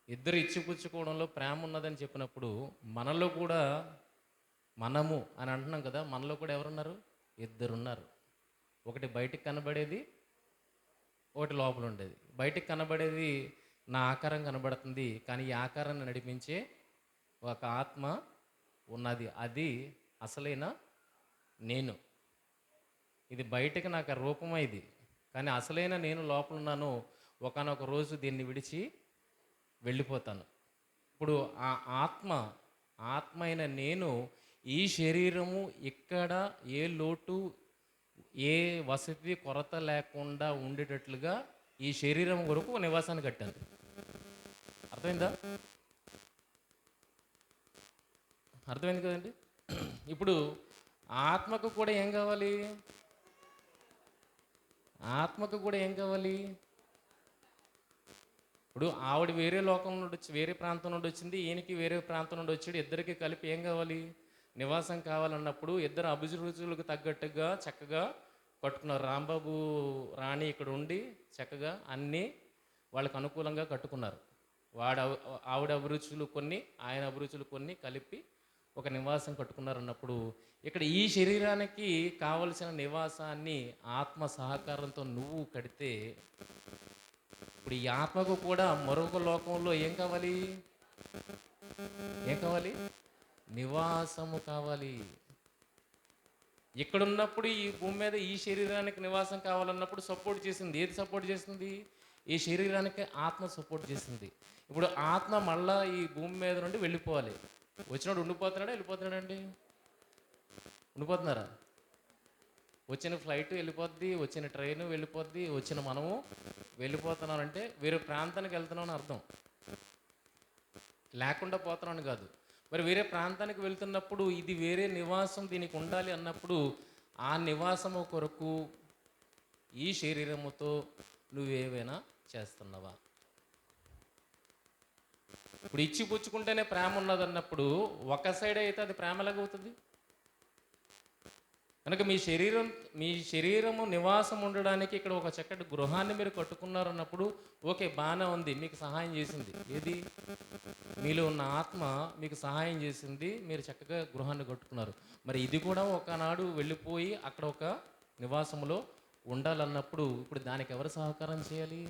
ఇద్దరు ఇచ్చిపుచ్చుకోవడంలో ప్రేమ ఉన్నదని చెప్పినప్పుడు మనలో కూడా, మనము అని అంటున్నాం కదా, మనలో కూడా ఎవరున్నారు? ఇద్దరున్నారు. ఒకటి బయటికి కనబడేది, ఒకటి లోపల ఉండేది. బయటికి కనబడేది నా ఆకారం కనబడుతుంది, కానీ ఈ ఆకారాన్ని నడిపించే ఒక ఆత్మ ఉన్నది, అది అసలైన నేను. ఇది బయటకు నాకు రూపమైంది, కానీ అసలైన నేను లోపల ఉన్నాను. ఒకానొక రోజు దీన్ని విడిచి వెళ్ళిపోతాను. ఇప్పుడు ఆ ఆత్మ అయిన నేను ఈ శరీరము ఇక్కడ ఏ లోటు ఏ వసతి కొరత లేకుండా ఉండేటట్లుగా ఈ శరీరం కొరకు నివాసాన్ని కట్టాను. అర్థమైందా? అర్థమైంది కదండి. ఇప్పుడు ఆత్మకు కూడా ఏం కావాలి? ఆత్మకు కూడా ఏం కావాలి? ఇప్పుడు ఆవిడ వేరే లోకం నుండి వచ్చి, వేరే ప్రాంతం నుండి వచ్చింది, ఈయనకి వేరే ప్రాంతం నుండి వచ్చాడు. ఇద్దరికి కలిపి ఏం కావాలి? నివాసం కావాలన్నప్పుడు ఇద్దరు అభిరుచులకు తగ్గట్టుగా చక్కగా కట్టుకున్నారు. రాంబాబు రాణి ఇక్కడ ఉండి చక్కగా అన్నీ వాళ్ళకు అనుకూలంగా కట్టుకున్నారు. ఆవిడ అభిరుచులు కొన్ని, ఆయన అభిరుచులు కొన్ని కలిపి ఒక నివాసం కట్టుకున్నారు అన్నప్పుడు, ఇక్కడ ఈ శరీరానికి కావలసిన నివాసాన్ని ఆత్మ సహకారంతో నువ్వు కడితే, ఇప్పుడు ఈ ఆత్మకు కూడా మరొక లోకంలో ఏం కావాలి? ఏం కావాలి? నివాసము కావాలి. ఇక్కడున్నప్పుడు ఈ భూమి మీద ఈ శరీరానికి నివాసం కావాలన్నప్పుడు సపోర్ట్ చేసింది. ఏది సపోర్ట్ చేసింది? ఈ శరీరానికి ఆత్మ సపోర్ట్ చేసింది. ఇప్పుడు ఆత్మ మళ్ళా ఈ భూమి మీద నుండి వెళ్ళిపోవాలి. వచ్చినప్పుడు ఉండిపోతున్నాడా, వెళ్ళిపోతున్నాడండి? ఉండిపోతున్నారా? వచ్చిన ఫ్లైట్ వెళ్ళిపోద్ది, వచ్చిన ట్రైన్ వెళ్ళిపోద్ది, వచ్చిన మనము వెళ్ళిపోతున్నానంటే వేరే ప్రాంతానికి వెళ్తున్నాం అని అర్థం. లేకుండా పోతున్నాను కాదు. మరి వేరే ప్రాంతానికి వెళ్తున్నప్పుడు ఇది వేరే నివాసం దీనికి ఉండాలి అన్నప్పుడు ఆ నివాసము కొరకు ఈ శరీరముతో నువ్వేవైనా చేస్తున్నావా? ఇప్పుడు ఇచ్చి పుచ్చుకుంటేనే ప్రేమ ఉన్నదన్నప్పుడు ఒక సైడ్ అయితే అది ప్రేమ ఎలాగవుతుంది? కనుక మీ శరీరము నివాసం ఉండడానికి ఇక్కడ ఒక చక్కటి గృహాన్ని మీరు కట్టుకున్నారన్నప్పుడు ఓకే, బాగానే ఉంది, మీకు సహాయం చేసింది. ఏది? మీలో ఉన్న ఆత్మ మీకు సహాయం చేసింది, మీరు చక్కగా గృహాన్ని కట్టుకున్నారు. మరి ఇది కూడా ఒకనాడు వెళ్ళిపోయి అక్కడ ఒక నివాసములో ఉండాలన్నప్పుడు ఇప్పుడు దానికి ఎవరు సహకారం చేయాలి?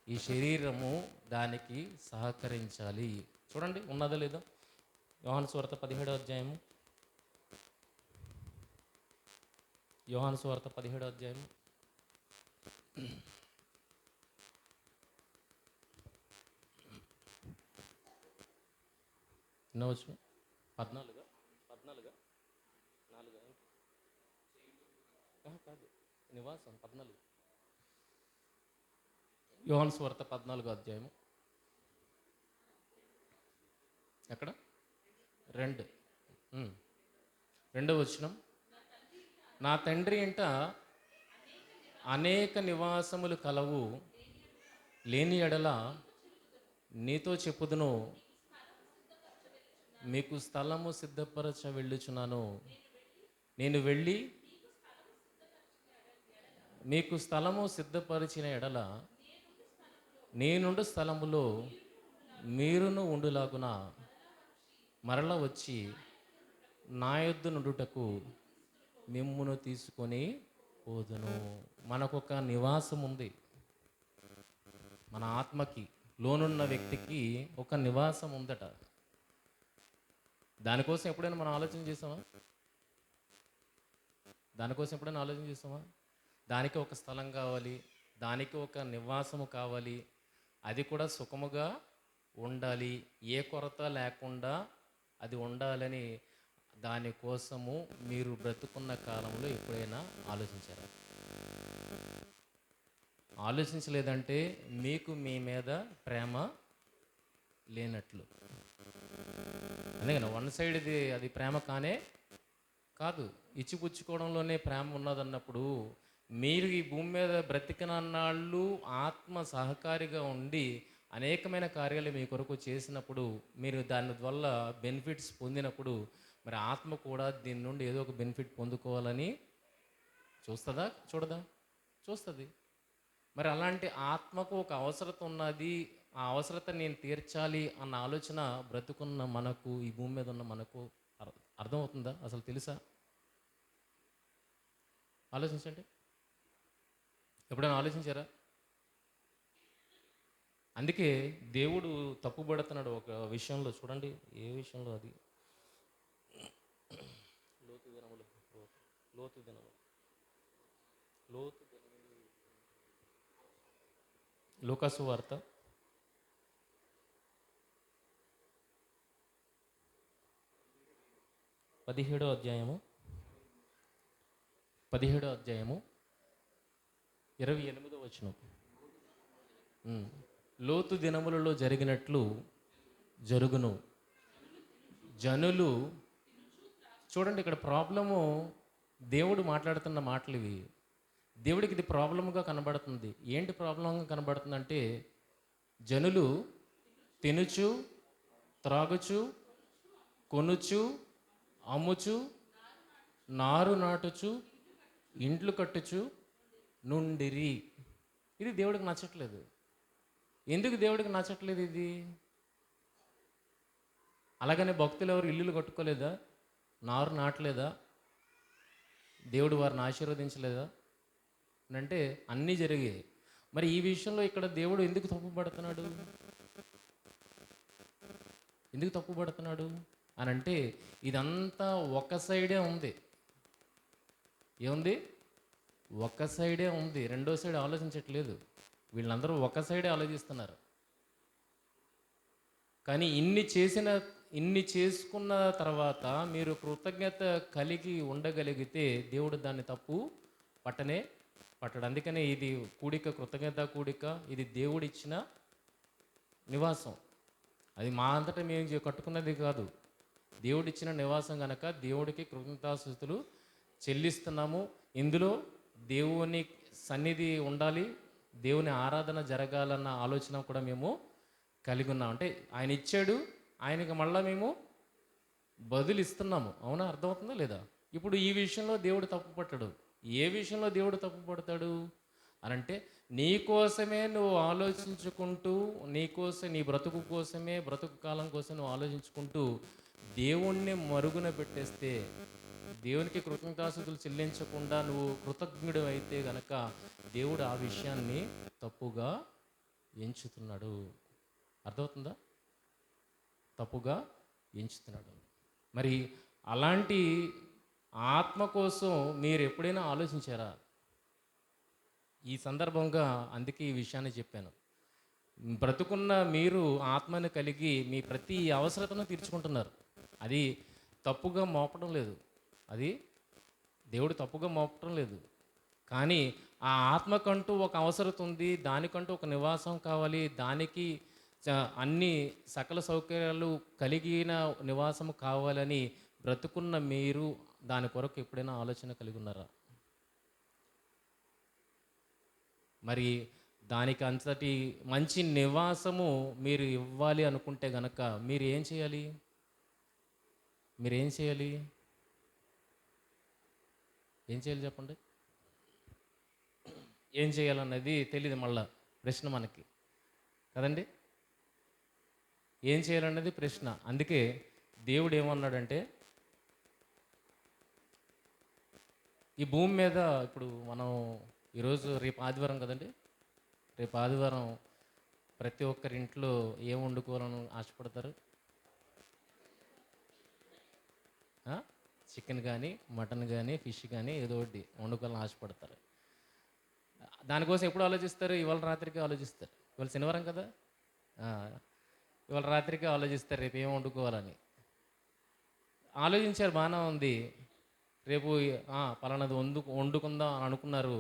ఈ శరీరము దానికి సహకరించాలి. చూడండి, ఉన్నదో లేదో? యోహాను సువార్త 17వ అధ్యాయము. యోహాను సువార్త 17వ అధ్యాయము. ఎన్నవచ్చు? 14 కాదు, నివాసం 14. యోహాను సువార్త 14వ అధ్యాయము. ఎక్కడ? 2వ వచనం. నా తండ్రి ఇంట అనేక నివాసములు కలవు, లేని ఎడల నీతో చెప్పుదును, మీకు స్థలము సిద్ధపరచ వెళ్ళుచున్నాను. నేను వెళ్ళి మీకు స్థలము సిద్ధపరిచిన ఎడల నేనుండు స్థలములో మీరును ఉండులాగున మరల వచ్చి నా యొద్ద నుండుటకు మిమ్మును తీసుకొని పోదును. మనకొక నివాసం ఉంది. మన ఆత్మకి, లోనున్న వ్యక్తికి ఒక నివాసం ఉందట. దానికోసం ఎప్పుడైనా మనం ఆలోచన చేసామా? దానికి ఒక స్థలం కావాలి, దానికి ఒక నివాసము కావాలి, అది కూడా సుఖముగా ఉండాలి, ఏ కొరత లేకుండా అది ఉండాలని దానికోసము మీరు బ్రతుకున్న కాలంలో ఎప్పుడైనా ఆలోచించారా? ఆలోచించలేదంటే మీకు మీ మీద ప్రేమ లేనట్లు. అందుకని వన్ సైడ్ అది ప్రేమ కానే కాదు. ఇచ్చిపుచ్చుకోవడంలోనే ప్రేమ ఉన్నదన్నప్పుడు మీరు ఈ భూమి మీద బ్రతికినన్నాళ్ళు ఆత్మ సహకారిగా ఉండి అనేకమైన కార్యాలు మీ కొరకు చేసినప్పుడు, మీరు దాని వల్ల బెనిఫిట్స్ పొందినప్పుడు, మరి ఆత్మ కూడా దీని నుండి ఏదో ఒక బెనిఫిట్ పొందుకోవాలని చూస్తుందా? చూస్తుంది. మరి అలాంటి ఆత్మకు ఒక అవసరత ఉన్నది, ఆ అవసరత నేను తీర్చాలి అన్న ఆలోచన బ్రతుకున్న మనకు, ఈ భూమి మీద ఉన్న మనకు అర్థమవుతుందా? అసలు తెలుసా? ఆలోచించండి. ఎప్పుడైనా ఆలోచించారా? అందుకే దేవుడు తప్పుపడుతున్నాడు ఒక విషయంలో. చూడండి, ఏ విషయంలో? అది లోతు దినములు లూకాసు వార్త 17వ అధ్యాయము 28వ వచనం. లోతు దినములలో జరిగినట్లు జరుగును. జనులు, చూడండి ఇక్కడ ప్రాబ్లము, దేవుడు మాట్లాడుతున్న మాటలు ఇవి. దేవుడికి ఇది ప్రాబ్లమ్గా కనబడుతుంది. ఏంటి ప్రాబ్లంగా కనబడుతుంది అంటే, జనులు తినుచు, త్రాగుచు, కొనుచు, అమ్ముచు, నారు నాటుచు, ఇండ్లు కట్టుచు నుండిరి. ఇది దేవుడికి నచ్చట్లేదు. ఎందుకు దేవుడికి నచ్చట్లేదు ఇది? అలాగనే భక్తులు ఎవరు ఇల్లులు కట్టుకోలేదా? నారు నాటలేదా? దేవుడు వారిని ఆశీర్వదించలేదా? అంటే అన్నీ జరిగాయి. మరి ఈ విషయంలో ఇక్కడ దేవుడు ఎందుకు తప్పుపడుతున్నాడు అని అంటే, ఇదంతా ఒక సైడే ఉంది. ఏముంది? ఒక సైడే ఉంది. రెండో సైడ్ ఆలోచించట్లేదు. వీళ్ళందరూ ఒక సైడే ఆలోచిస్తున్నారు. కానీ ఇన్ని చేసుకున్న తర్వాత మీరు కృతజ్ఞత కలిగి ఉండగలిగితే దేవుడు దాన్ని తప్పు పట్టడు. అందుకనే ఇది కూడిక, కృతజ్ఞత కూడిక. ఇది దేవుడిచ్చిన నివాసం. అది మా అంతటా మేము కట్టుకున్నది కాదు, దేవుడిచ్చిన నివాసం కనుక దేవుడికి కృతజ్ఞతాస్తుతులు చెల్లిస్తున్నాము. ఇందులో దేవుని సన్నిధి ఉండాలి, దేవుని ఆరాధన జరగాలన్న ఆలోచన కూడా మేము కలిగి ఉన్నాం. అంటే ఆయన ఇచ్చాడు, ఆయనకి మళ్ళీ మేము బదులు ఇస్తున్నాము. అవునా? అర్థమవుతుందా లేదా? ఇప్పుడు ఈ విషయంలో దేవుడు తప్పు పట్టాడు. ఏ విషయంలో దేవుడు తప్పు పడతాడు అని అంటే, నీ కోసమే నువ్వు ఆలోచించుకుంటూ, నీ బ్రతుకు కోసమే, బ్రతుకు కాలం కోసం నువ్వు ఆలోచించుకుంటూ దేవుణ్ణి మరుగున పెట్టేస్తే, దేవునికి కృతజ్ఞతాస్తుతులు చెల్లించకుండా నువ్వు కృతజ్ఞుడు అయితే గనక దేవుడు ఆ విషయాన్ని తప్పుగా ఎంచుతున్నాడు. అర్థమవుతుందా? తప్పుగా ఎంచుతున్నాడు. మరి అలాంటి ఆత్మ కోసం మీరు ఎప్పుడైనా ఆలోచించారా? ఈ సందర్భంగా అందుకే ఈ విషయాన్ని చెప్పాను. బ్రతుకున్న మీరు ఆత్మను కలిగి మీ ప్రతి అవసరతను తీర్చుకుంటున్నారు. అది తప్పుగా మోపడం లేదు, అది దేవుడు తప్పుగా మోపటం లేదు. కానీ ఆ ఆత్మకంటూ ఒక అవసరత ఉంది, దానికంటూ ఒక నివాసం కావాలి, దానికి అన్ని సకల సౌకర్యాలు కలిగిన నివాసం కావాలని బ్రతుకున్న మీరు దాని కొరకు ఎప్పుడైనా ఆలోచన కలిగి ఉన్నారా? మరి దానికి అంతటి మంచి నివాసము మీరు ఇవ్వాలి అనుకుంటే గనక మీరు ఏం చేయాలి? ఏం చేయాలి చెప్పండి? ఏం చేయాలన్నది తెలియదు, మళ్ళా ప్రశ్న మనకి కదండి. ఏం చేయాలన్నది ప్రశ్న. అందుకే దేవుడు ఏమన్నాడంటే, ఈ భూమి మీద ఇప్పుడు మనం ఈరోజు రేపు ఆదివారం కదండి, రేపు ఆదివారం ప్రతి ఒక్కరి ఇంట్లో ఏం వండుకోవాలని ఆశపడతారు? చికెన్ కానీ, మటన్ కానీ, ఫిష్ కానీ ఏదో ఒకటి వండుకోవాలని ఆశపడతారు. దానికోసం ఎప్పుడు ఆలోచిస్తారు? ఇవాళ రాత్రికి ఆలోచిస్తారు. ఇవాళ శనివారం కదా, ఇవాళ రాత్రికి ఆలోచిస్తారు రేపు ఏం వండుకోవాలని. ఆలోచించారు, బాగానే ఉంది. రేపు పలానాది వండుకుందాం అని అనుకున్నారు.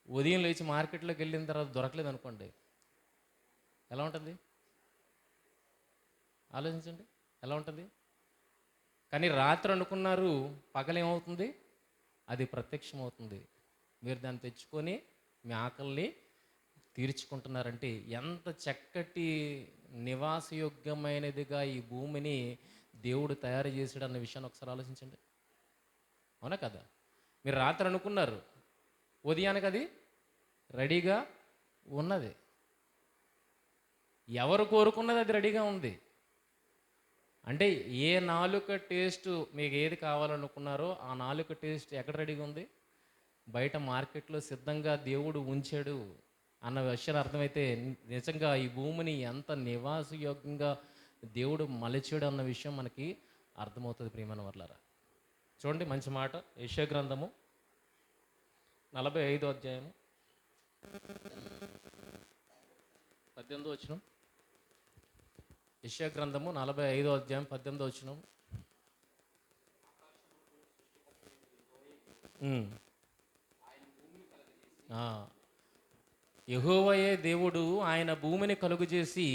ఉదయం లేచి మార్కెట్లోకి వెళ్ళిన తర్వాత దొరకలేదు అనుకోండి, ఎలా ఉంటుంది? ఆలోచించండి, ఎలా ఉంటుంది? కానీ రాత్రి అనుకున్నారు, పగలేమవుతుంది? అది ప్రత్యక్షం అవుతుంది. మీరు దాన్ని తెచ్చుకొని మీ ఆకలిని తీర్చుకుంటున్నారంటే ఎంత చక్కటి నివాసయోగ్యమైనదిగా ఈ భూమిని దేవుడు తయారు చేసాడు అన్న విషయాన్ని ఒకసారి ఆలోచించండి. అవునా కదా? మీరు రాత్రి అనుకున్నారు, ఉదయానికి అది రెడీగా ఉన్నది. ఎవరు కోరుకున్నది అది రెడీగా ఉంది. అంటే ఏ నాలుక టేస్ట్ మీకు ఏది కావాలనుకున్నారో ఆ నాలుక టేస్ట్ ఎక్కడ రెడీగా ఉంది? బయట మార్కెట్లో సిద్ధంగా దేవుడు ఉంచాడు అన్న విషయాలు అర్థమైతే నిజంగా ఈ భూమిని ఎంత నివాసయోగ్యంగా దేవుడు మలిచాడు అన్న విషయం మనకి అర్థమవుతుంది. ప్రియమైన వర్లారా, చూడండి మంచి మాట. యెషయా గ్రంథము 45వ అధ్యాయము 18వ వచనం. యెషయా గ్రంథము 45వ అధ్యాయం 18వ వచనం. యెహోవాయే దేవుడు, ఆయన భూమిని కలుగజేసి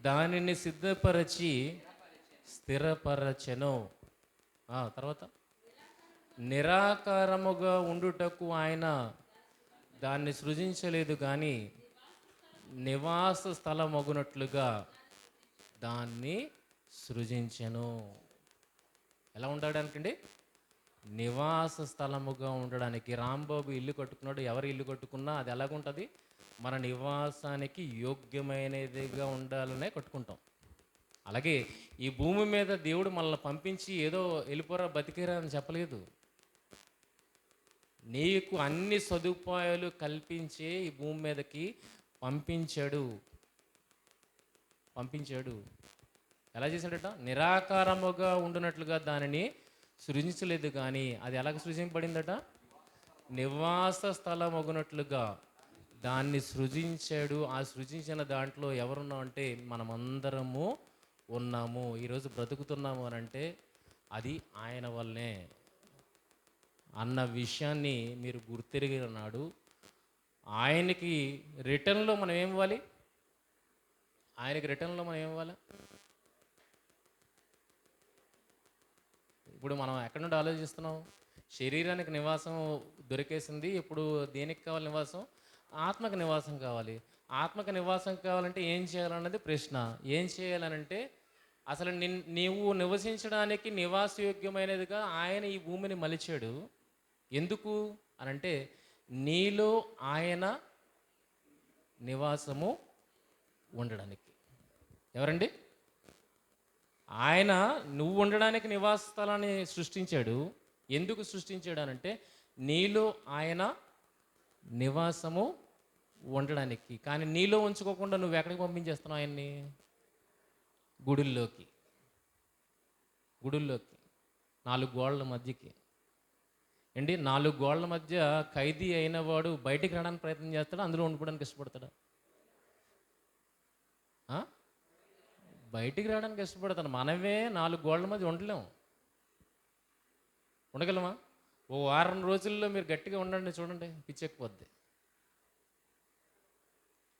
దానిని సిద్ధపరచి స్థిరపరచెను. తర్వాత నిరాకారముగా ఉండుటకు ఆయన దాన్ని సృజించలేదు, కానీ నివాస స్థలమగునట్లుగా దాన్ని సృజించెను. ఎలా ఉండడానికండి? నివాస స్థలముగా ఉండడానికి. రాంబాబు ఇల్లు కట్టుకున్నాడు. ఎవరు ఇల్లు కట్టుకున్నా అది ఎలాగుంటుంది? మన నివాసానికి యోగ్యమైనదిగా ఉండాలనే కట్టుకుంటాం. అలాగే ఈ భూమి మీద దేవుడు మనల్ని పంపించి ఏదో వెళ్ళిపోరా బతికేరా అని చెప్పలేదు. నీకు అన్ని సదుపాయాలు కల్పించే ఈ భూమి మీదకి పంపించాడు. ఎలా చేశాడట? నిరాకారముగా ఉండునట్లుగా దానిని సృజించలేదు, కానీ అది ఎలాగ సృజింపబడిందట? నివాస స్థలం అగునట్లుగా దాన్ని సృజించాడు. ఆ సృజించిన దాంట్లో ఎవరున్నాం అంటే మనమందరము ఉన్నాము. ఈరోజు బ్రతుకుతున్నాము అని అంటే అది ఆయన వల్లనే అన్న విషయాన్ని మీరు గుర్తెరిగిన నాడు ఆయనకి రిటర్న్లో మనం ఏం ఇవ్వాలి? ఇప్పుడు మనం ఎక్కడి నుండి ఆలోచిస్తున్నాం? శరీరానికి నివాసం దొరికేసింది, ఇప్పుడు దేనికి కావాలి నివాసం? ఆత్మకు నివాసం కావాలి. ఆత్మకు నివాసం కావాలంటే ఏం చేయాలన్నది ప్రశ్న. ఏం చేయాలనంటే అసలు నీవు నివసించడానికి నివాసయోగ్యమైనదిగా ఆయన ఈ భూమిని మలిచాడు. ఎందుకు అనంటే నీలో ఆయన నివాసము ఉండడానికి. ఎవరండి? ఆయన నువ్వు ఉండడానికి నివాస స్థలాన్ని సృష్టించాడు. ఎందుకు సృష్టించాడు అనంటే నీలో ఆయన నివాసము ఉండడానికి. కానీ నీలో ఉంచుకోకుండా నువ్వు ఎక్కడికి పంపించేస్తున్నావు ఆయన్ని? గుడుల్లోకి. 4 గోడల మధ్యకి. 4 గోడల మధ్య ఖైదీ అయిన వాడు బయటికి రావడానికి ప్రయత్నం చేస్తాడా? అందులో ఉండిపోవడానికి ఇష్టపడతాడా? బయటికి రావడానికి ఇష్టపడతాను. మనమే 4 గోడల మధ్య ఉండగలమా? ఓ వారం రోజుల్లో మీరు గట్టిగా ఉండండి, చూడండి, పిచ్చెక్కిపోద్ది.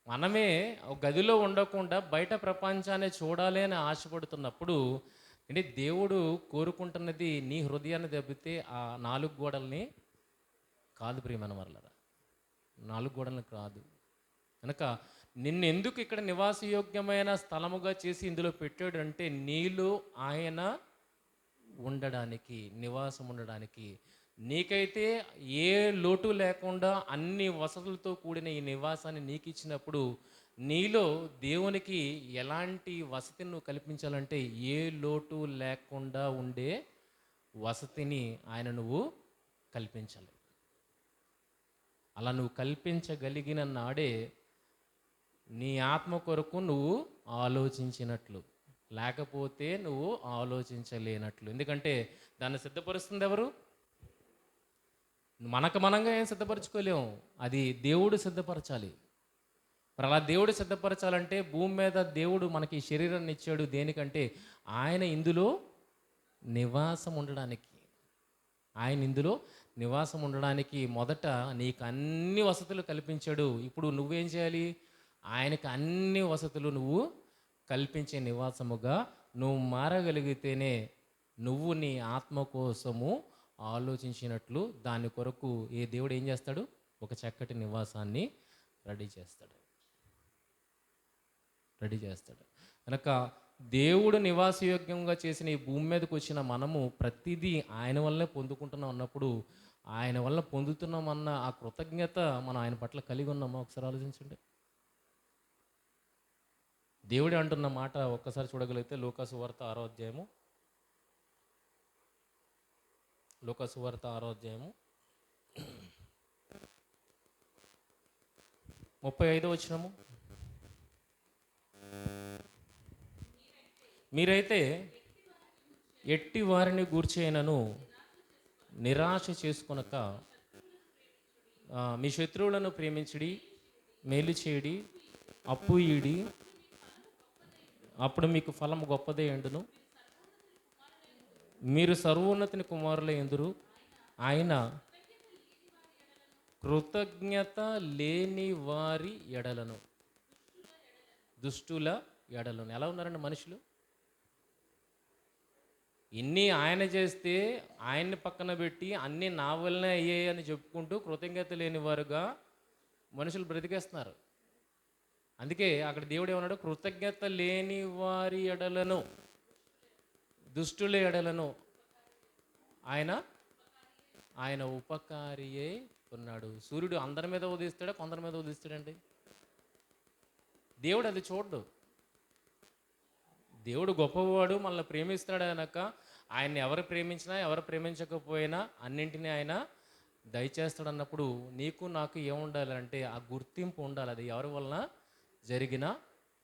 మనమే ఒక గదిలో ఉండకుండా బయట ప్రపంచాన్ని చూడాలి అని ఆశపడుతున్నప్పుడు దేవుడు కోరుకుంటున్నది నీ హృదయాన్ని దెబ్బతే ఆ 4 గోడల్ని కాదు. ప్రియమైన వాళ్ళరా, 4 గోడల్ని కాదు. కనుక నిన్ను ఎందుకు ఇక్కడ నివాసయోగ్యమైన స్థలముగా చేసి ఇందులో పెట్టాడు అంటే నీలో ఆయన ఉండడానికి, నివాసం ఉండడానికి. నీకైతే ఏ లోటు లేకుండా అన్ని వసతులతో కూడిన ఈ నివాసాన్ని నీకు ఇచ్చినప్పుడు నీలో దేవునికి ఎలాంటి వసతిని నువ్వు కల్పించాలంటే ఏ లోటు లేకుండా ఉండే వసతిని ఆయన నువ్వు కల్పించాలి. అలా నువ్వు కల్పించగలిగిన నాడే నీ ఆత్మ కొరకు నువ్వు ఆలోచించినట్లు, లేకపోతే నువ్వు ఆలోచించలేనట్లు. ఎందుకంటే దాన్ని సిద్ధపరుస్తుంది ఎవరు? మనంగా ఏం సిద్ధపరచుకోలేము, అది దేవుడు సిద్ధపరచాలి. మరి అలా దేవుడు సిద్ధపరచాలంటే భూమి మీద దేవుడు మనకి శరీరాన్ని ఇచ్చాడు. దేనికంటే ఆయన ఇందులో నివాసం ఉండడానికి. మొదట నీకు అన్ని వసతులు కల్పించాడు. ఇప్పుడు నువ్వేం చేయాలి? ఆయనకు అన్ని వసతులు నువ్వు కల్పించే నివాసముగా నువ్వు మారగలిగితేనే నువ్వు నీ ఆత్మ కోసము ఆలోచించినట్లు దాని కొరకు ఏ దేవుడు ఏం చేస్తాడు? ఒక చక్కటి నివాసాన్ని రెడీ చేస్తాడు. కనుక దేవుడు నివాసయోగ్యంగా చేసిన ఈ భూమి మీదకి వచ్చిన మనము ప్రతిదీ ఆయన వల్లే పొందుకుంటున్నాం అన్నప్పుడు, ఆయన వల్ల పొందుతున్నామన్న ఆ కృతజ్ఞత మనం ఆయన పట్ల కలిగి ఉన్నామా? ఒకసారి ఆలోచించండి. దేవుడే అంటున్న మాట ఒక్కసారి చూడగలిగితే లూకాసు వార్త 6వ అధ్యాయము 35వ వచనము. మీరైతే ఎట్టి వారిని గూర్చేయనను నిరాశ చేసుకొనక మీ శత్రువులను ప్రేమించుడి, మేలు చేయడి, అప్పు ఇడి, అప్పుడు మీకు ఫలం గొప్పదే ఎండును. మీరు సర్వోన్నతిని కుమారులే ఎందురు. ఆయన కృతజ్ఞత లేని వారి ఎడలను, దుష్టుల ఎడలను. ఎలా ఉన్నారండి మనుషులు? ఇన్ని ఆయన చేస్తే ఆయన్ని పక్కన పెట్టి అన్నీ నా వల్లనే అయ్యాయి అని చెప్పుకుంటూ కృతజ్ఞత లేని వారుగా మనుషులు బ్రతికేస్తున్నారు. అందుకే అక్కడ దేవుడు ఏమన్నాడు? కృతజ్ఞత లేని వారి ఎడలను, దుష్టుల ఎడలను ఆయన ఉపకారియే ఉన్నాడు. సూర్యుడు అందరి మీద ఉదయిస్తాడా? కొందరి మీద ఉదయిస్తాడండి. దేవుడు అది చూడ్డు. దేవుడు గొప్పవాడు, మనల్ని ప్రేమిస్తాడు అనక ఆయన్ని ఎవరు ప్రేమించినా ఎవరు ప్రేమించకపోయినా అన్నింటినీ ఆయన దయచేస్తాడు అన్నప్పుడు నీకు నాకు ఏముండాలంటే ఆ గుర్తింపు ఉండాలి. అది ఎవరి వలన జరిగిన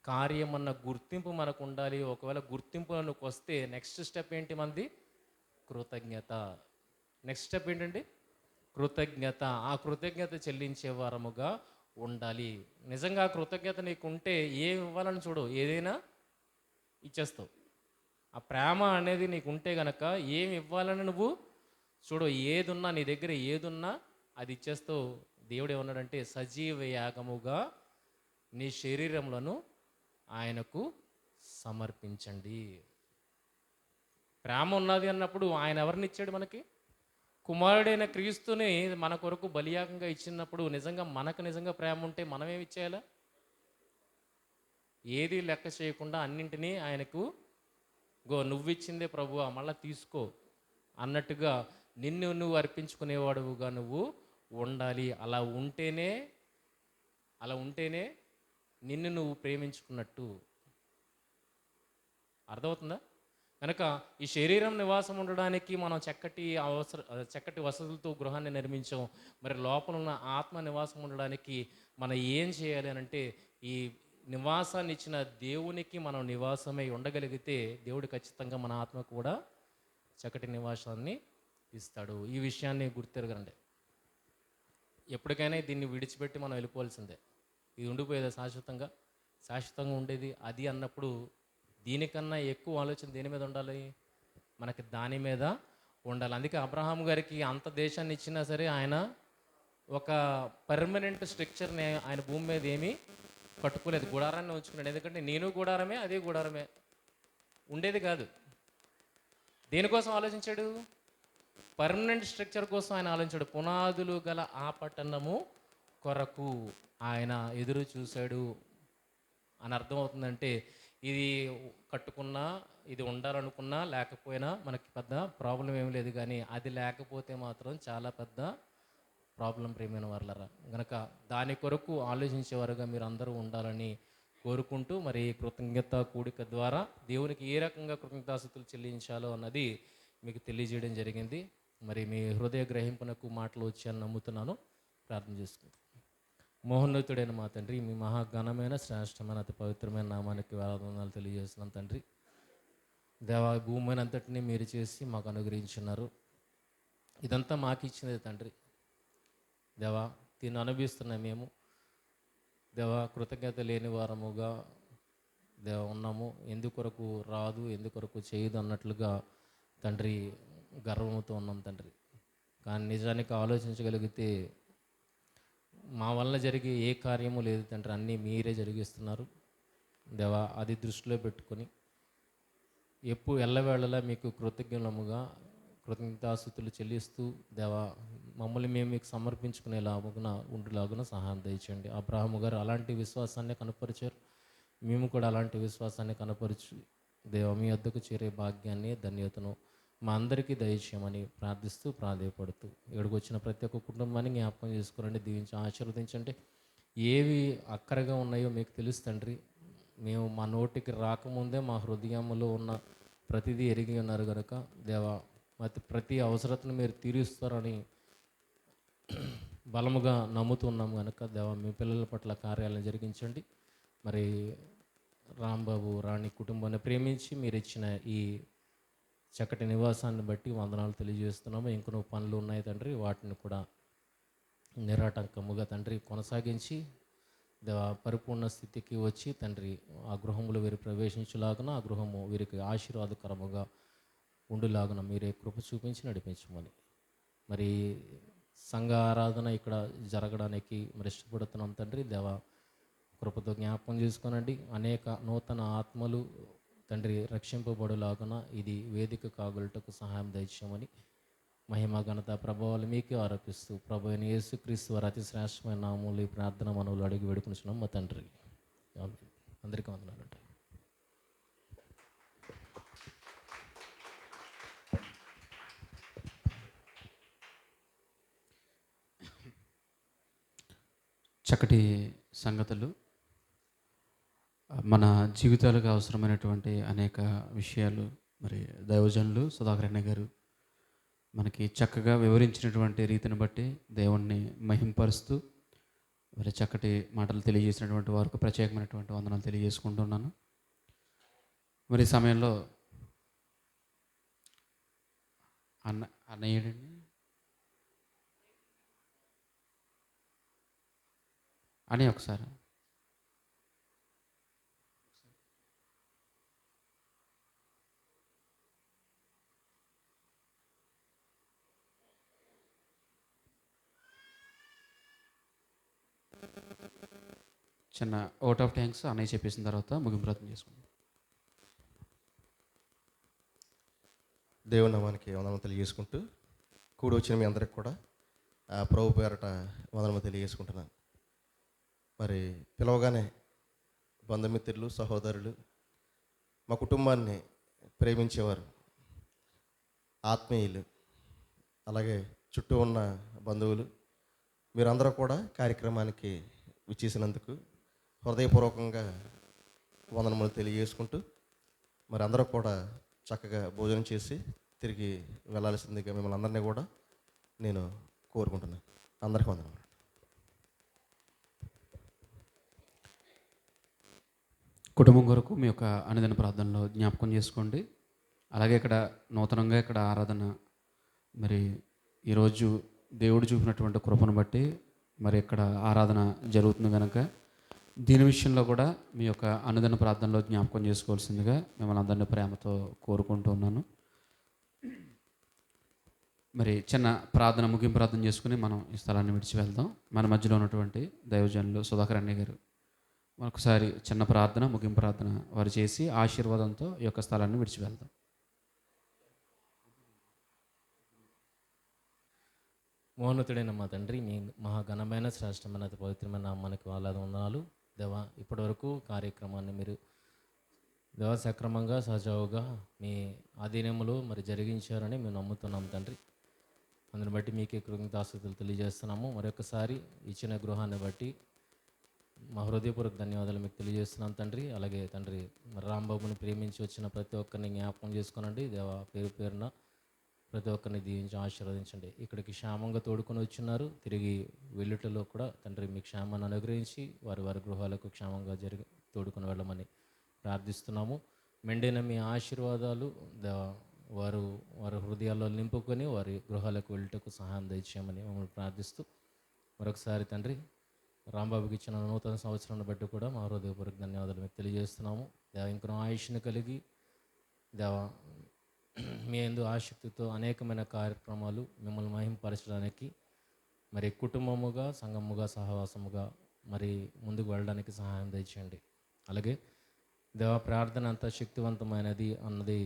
కార్యం అన్న గుర్తింపు మనకు ఉండాలి. ఒకవేళ గుర్తింపులకు వస్తే నెక్స్ట్ స్టెప్ ఏంటి? మనది కృతజ్ఞత. నెక్స్ట్ స్టెప్ ఏంటండి? కృతజ్ఞత. ఆ కృతజ్ఞత చెల్లించే వారముగా ఉండాలి. నిజంగా కృతజ్ఞత నీకు ఉంటే ఏమి ఇవ్వాలని చూడు, ఏదైనా ఇచ్చేస్తావు. ఆ ప్రేమ అనేది నీకు ఉంటే గనక ఏమి ఇవ్వాలని నువ్వు చూడు, ఏదున్నా నీ దగ్గర ఏదున్నా అది ఇచ్చేస్తావు. దేవుడు ఏమన్నాడంటే సజీవ యాగముగా నీ శరీరములను ఆయనకు సమర్పించండి. ప్రేమ ఉన్నది అన్నప్పుడు ఆయన ఎవరిని ఇచ్చాడు? మనకి కుమారుడైన క్రీస్తుని మన కొరకు బలియాగంగా ఇచ్చినప్పుడు నిజంగా ప్రేమ ఉంటే మనం ఏమి ఇచ్చేయాలా? ఏది లెక్క చేయకుండా అన్నింటినీ ఆయనకు నువ్విచ్చిందే ప్రభువా మళ్ళీ తీసుకో అన్నట్టుగా నిన్ను నువ్వు అర్పించుకునేవాడుగా నువ్వు ఉండాలి. అలా ఉంటేనే నిన్ను నువ్వు ప్రేమించుకున్నట్టు. అర్థమవుతుందా? కనుక ఈ శరీరం నివాసం ఉండడానికి మనం చక్కటి వసతులతో గృహాన్ని నిర్మించాం. మరి లోపల ఉన్న ఆత్మ నివాసం ఉండడానికి మనం ఏం చేయాలి అని అంటే, ఈ నివాసాన్ని ఇచ్చిన దేవునికి మనం నివాసమై ఉండగలిగితే దేవుడు ఖచ్చితంగా మన ఆత్మ కూడా చక్కటి నివాసాన్ని ఇస్తాడు. ఈ విషయాన్ని గుర్తెరగండి. ఎప్పటికైనా దీన్ని విడిచిపెట్టి మనం వెళ్ళిపోవాల్సిందే. ఇది ఉండిపోయేది శాశ్వతంగా ఉండేది అది అన్నప్పుడు దీనికన్నా ఎక్కువ ఆలోచన దేని మీద ఉండాలి? మనకి దాని మీద ఉండాలి. అందుకే అబ్రహాం గారికి అంత దేశాన్ని ఇచ్చినా సరే ఆయన ఒక పర్మనెంట్ స్ట్రక్చర్ని ఆయన భూమి మీద ఏమీ కట్టుకోలేదు, గుడారాన్ని ఉంచుకున్నాడు. ఎందుకంటే నేను గుడారమే, అదే గుడారమే ఉండేది కాదు. దేనికోసం ఆలోచించాడు? పర్మనెంట్ స్ట్రక్చర్ కోసం ఆయన ఆలోచించాడు. పునాదులు గల ఆ పట్టణము కొరకు ఆయన ఎదురు చూశాడు అని అర్థమవుతుందంటే, ఇది కట్టుకున్నా, ఇది ఉండాలనుకున్నా లేకపోయినా మనకి పెద్ద ప్రాబ్లం ఏమి లేదు. కానీ అది లేకపోతే మాత్రం చాలా పెద్ద ప్రాబ్లం ప్రియమైన వాళ్ళరా. గనక దాని కొరకు ఆలోచించేవారుగా మీరు అందరూ ఉండాలని కోరుకుంటూ, మరి కృతజ్ఞత కూడిక ద్వారా దేవునికి ఏ రకంగా కృతజ్ఞతాస్తుతులు చెల్లించాలో అన్నది మీకు తెలియజేయడం జరిగింది. మరి మీ హృదయ గ్రహింపునకు మాటలు వచ్చాయని నమ్ముతున్నాను. ప్రార్థన చేసుకుంటాం. మహోన్నతుడైన మా తండ్రి, మీ మహాఘనమైన శ్రేష్టమైన అతి పవిత్రమైన నామానికి వందనాలు తెలియజేస్తున్నాం తండ్రి. దేవా, భూమిని అంతటినీ మీరు చేసి మాకు అనుగ్రహించున్నారు. ఇదంతా మాకు ఇచ్చినది తండ్రి. దేవా, దీన్ని అనుభవిస్తున్న మేము దేవా కృతజ్ఞత లేని వారముగా ఉన్నాము. ఎందుకొరకు రాదు, ఎందుకొరకు చేయదు అన్నట్లుగా తండ్రి గర్వముతో ఉన్నాం తండ్రి. కానీ నిజానికి ఆలోచించగలిగితే మా వల్ల జరిగే ఏ కార్యము లేదు తండ్రి, అన్నీ మీరే జరిగిస్తున్నారు దేవా. అది దృష్టిలో పెట్టుకొని ఎల్లవేళలా మీకు కృతజ్ఞతాస్తుతులు చెల్లిస్తూ దేవా మమ్మల్ని మేము మీకు సమర్పించుకునేలాగున ఉండేలాగున సహాయం దయచేయండి. అబ్రహాము గారు అలాంటి విశ్వాసాన్ని కనపరిచారు. మేము కూడా అలాంటి విశ్వాసాన్ని కనపరిచి దేవా మీ వద్దకు చేరే భాగ్యాన్ని, ధన్యతను మా అందరికీ దయచేయమని ప్రార్థిస్తూ ప్రాధేయపడుతూ ఇక్కడికి వచ్చిన ప్రతి ఒక్క కుటుంబాన్ని జ్ఞాపకం చేసుకోరండి, దీవించి ఆశీర్వదించండి. ఏవి అక్కరగా ఉన్నాయో మీకు తెలుసు తండ్రి. మేము మా నోటికి రాకముందే మా హృదయంలో ఉన్న ప్రతిదీ ఎరిగి ఉన్నారు కనుక దేవా ప్రతి అవసరతను మీరు తీరుస్తారని బలముగా నమ్ముతున్నాం కనుక దేవా మీ పిల్లల పట్ల కార్యాలను జరిగించండి. మరి రాంబాబు రాణి కుటుంబాన్ని ప్రేమించి మీరు ఇచ్చిన ఈ చక్కటి నివాసాన్ని బట్టి వందనాలు తెలియజేస్తున్నాము. ఇంకొన్ని పనులు ఉన్నాయి తండ్రి, వాటిని కూడా నిరాటంకముగా తండ్రి కొనసాగించి పరిపూర్ణ స్థితికి వచ్చి తండ్రి ఆ గృహంలో వీరు ప్రవేశించలాగున, ఆ గృహము వీరికి ఆశీర్వాదకరముగా ఉండులాగున మీరే కృప చూపించి నడిపించమని, మరి సంఘ ఆరాధన ఇక్కడ జరగడానికి మరి ఇష్టపడుతున్నాం తండ్రి. కృపతో జ్ఞాపకం చేసుకోనండి. అనేక నూతన ఆత్మలు తండ్రి రక్షింపబడులాగున ఇది వేదిక కాగలటకు సహాయం దయచేయమని, మహిమ ఘనత ప్రభావాలు మీకే ఆరోపిస్తూ ప్రభు అయిన యేసుక్రీస్తు వారి అతి శ్రేష్టమైన నామములో ఈ ప్రార్థన మనవులు అడిగి వేడుకొనుచున్నాం మా తండ్రి. అందరికీ వందనాలండి.
చక్కటి సంగతులు, మన జీవితాలకు అవసరమైనటువంటి అనేక విషయాలు మరి దైవజనులు సుధాకర్ అన్న గారు మనకి చక్కగా వివరించినటువంటి రీతిని బట్టి దేవుణ్ణి మహింపరుస్తూ మరి చక్కటి మాటలు తెలియజేసినటువంటి వారికి ప్రత్యేకమైనటువంటి వందనాలు తెలియజేసుకుంటున్నాను. మరి ఈ సమయంలో అన్నయ్యడండి అని ఒకసారి చిన్న ఓట్ ఆఫ్ థ్యాంక్స్ అన్నయ్య చెప్పేసిన తర్వాత ముగింపు ప్రార్థన చేసుకుందాం.
దేవుని నామానికి వందనాలు తెలియజేసుకుంటూ కూడి వచ్చిన మీ అందరికి కూడా ప్రభు పేరట వందనము తెలియజేసుకుంటున్నాను. మరి పిలవగానే బంధుమిత్రులు, సహోదరులు, మా కుటుంబాన్ని ప్రేమించేవారు, ఆత్మీయులు, అలాగే చుట్టూ ఉన్న బంధువులు, మీరందరూ కూడా కార్యక్రమానికి విచ్చేసినందుకు హృదయపూర్వకంగా వందనములు తెలియజేసుకుంటూ, మరి అందరూ కూడా చక్కగా భోజనం చేసి తిరిగి వెళ్ళాల్సిందిగా మిమ్మల్ని అందరినీ కూడా నేను కోరుకుంటున్నాను. అందరికీ వందనములు.
కుటుంబం కొరకు మీ యొక్క అనుదిన ప్రార్థనలో జ్ఞాపకం చేసుకోండి. అలాగే ఇక్కడ నూతనంగా ఇక్కడ ఆరాధన, మరి ఈరోజు దేవుడు చూపినటువంటి కృపను బట్టి మరి ఇక్కడ ఆరాధన జరుగుతుంది కనుక దీని విషయంలో కూడా మీ యొక్క అనుదిన ప్రార్థనలో జ్ఞాపకం చేసుకోవాల్సిందిగా మిమ్మల్ని అందరినీ ప్రేమతో కోరుకుంటూ ఉన్నాను. మరి చిన్న ప్రార్థన, ముగింపు ప్రార్థన చేసుకుని మనం ఈ స్థలాన్ని విడిచి వెళ్దాం. మన మధ్యలో ఉన్నటువంటి దైవజనులు సుధాకర్ అన్నయ్య గారు మరొకసారి చిన్న ప్రార్థన, ముగింపు ప్రార్థన వారు చేసి ఆశీర్వాదంతో ఈ యొక్క స్థలాన్ని విడిచి వెళ్దాం.
మహోన్నతుడైన మా తండ్రి, మీ మహాఘనమైన శ్రేష్టమైన అతి పవిత్రమైన నామానికి వేలాది వందనాలు దేవా. ఇప్పటివరకు కార్యక్రమాన్ని మీరు దేవా సక్రమంగా సజావుగా మీ ఆధీనములో మరి జరిగించారని మేము నమ్ముతున్నాం తండ్రి. అందుని బట్టి మీకే కృతజ్ఞతాస్తుతులు తెలియజేస్తున్నాము. మరొకసారి ఇచ్చిన గృహాన్ని బట్టి మా హృదయపూర్వక ధన్యవాదాలు మీకు తెలియజేస్తున్నాం తండ్రి. అలాగే తండ్రి, మరి రాంబాబుని ప్రేమించి వచ్చిన ప్రతి ఒక్కరిని జ్ఞాపకం చేసుకోనండి దేవా. పేరు పేరున ప్రతి ఒక్కరిని దీవించి ఆశీర్వదించండి. ఇక్కడికి క్షేమంగా తోడుకొని వచ్చినారు, తిరిగి వెళ్ళుటలో కూడా తండ్రి మీ క్షేమాన్ని అనుగ్రహించి వారి వారి గృహాలకు క్షేమంగా తోడుకొని వెళ్ళమని ప్రార్థిస్తున్నాము. మెండైన మీ ఆశీర్వాదాలు వారు వారి హృదయాల్లో నింపుకొని వారి గృహాలకు వెళ్ళుటకు సహాయం దయచేయమని మమ్మల్ని ప్రార్థిస్తూ, మరొకసారి తండ్రి రాంబాబుకి ఇచ్చిన నూతన సంవత్సరాన్ని బట్టి కూడా మా హృదయపూర్వక ధన్యవాదాలు మీకు తెలియజేస్తున్నాము. దేవ ఇంకనూ ఆయుష్ని కలిగి దేవ మీ యందు ఆసక్తితో అనేకమైన కార్యక్రమాలు మిమ్మల్ని మహింపరచడానికి మరి కుటుంబముగా, సంఘముగా, సహవాసముగా మరి ముందుకు వెళ్ళడానికి సహాయం దయచేయండి. అలాగే దేవ ప్రార్థన అంత శక్తివంతమైనది అన్నది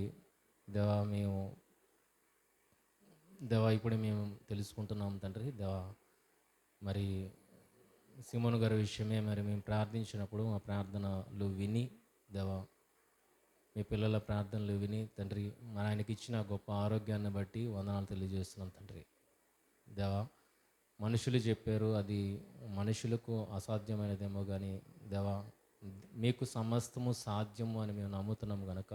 దేవ ఇప్పుడు మేము తెలుసుకుంటున్నాం తండ్రి. దేవ మరి సిమోను గారి విషయమే మరి మేము ప్రార్థించినప్పుడు మా ప్రార్థనలు విని దేవ మీ పిల్లల ప్రార్థనలు విని తండ్రి మరి ఆయనకి ఇచ్చిన గొప్ప ఆరోగ్యాన్ని బట్టి వందనాలు తెలియజేస్తున్నాం తండ్రి. దేవా మనుషులు చెప్పారు, అది మనుషులకు అసాధ్యమైనదేమో కానీ దేవా మీకు సమస్తము సాధ్యము అని మేము నమ్ముతున్నాం కనుక